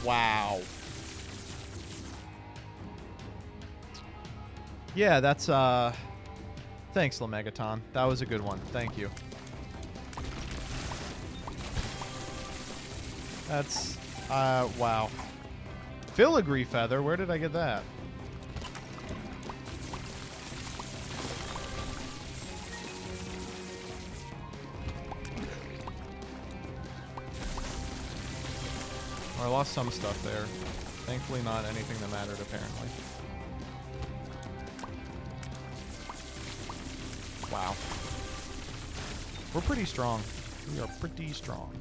Wow. Yeah, that's thanks, Lamegaton. That was a good one. Thank you. That's wow. Filigree feather, where did I get that? I lost some stuff there. Thankfully not anything that mattered, apparently. Wow. We're pretty strong. We are pretty strong.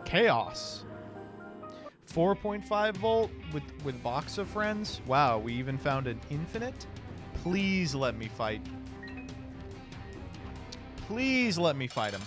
Chaos. 4.5 volt with box of friends. Wow, we even found an infinite. Please let me fight. Please let me fight him.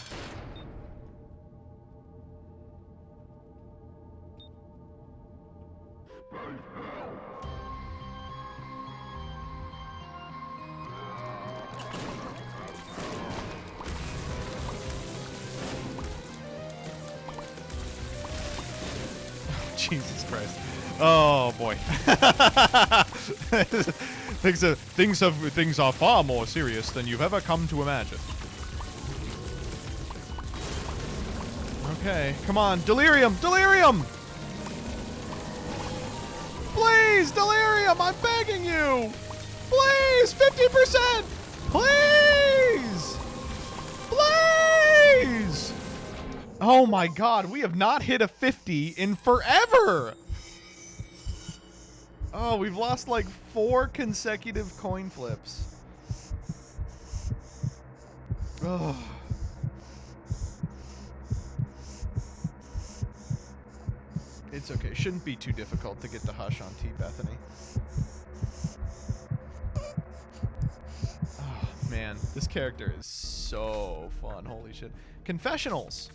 Jesus Christ. Oh boy. Things are far more serious than you've ever come to imagine. Okay, come on. Delirium! Delirium! Please, Delirium! I'm begging you! Please! 50%! Please! Please! Oh my god, we have not hit a 50 in forever! Oh, we've lost like 4 consecutive coin flips. Oh. It's okay. Shouldn't be too difficult to get the hush on T. Bethany. Oh, man. This character is so fun. Holy shit. Confessionals.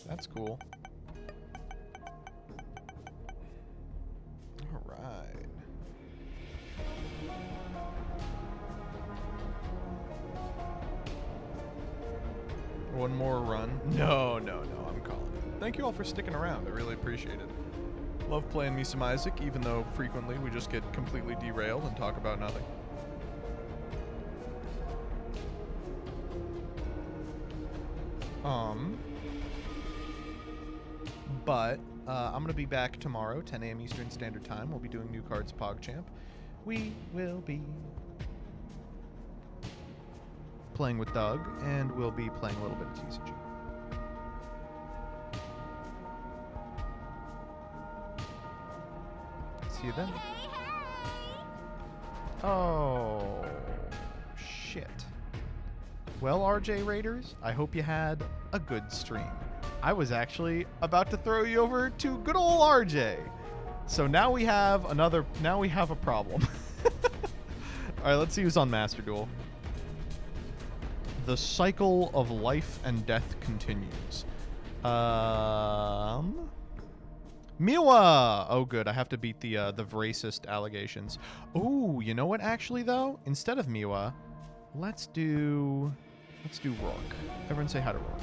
That's cool. All right. One more run. No, I'm calling it. Thank you all for sticking around. I really appreciate it. Love playing me some Isaac, even though frequently we just get completely derailed and talk about nothing. But I'm going to be back tomorrow, 10 a.m. Eastern Standard Time. We'll be doing New Cards PogChamp. We will be playing with Doug, and we'll be playing a little bit of TCG. See you then. Oh, shit. Well, RJ Raiders, I hope you had a good stream. I was actually about to throw you over to good old RJ. So now we have a problem. All right, let's see who's on Master Duel. The cycle of life and death continues. Miwa! Oh, good. I have to beat the racist allegations. Ooh, you know what? Actually, though, instead of Miwa, let's do Rourke. Everyone say hi to Rourke.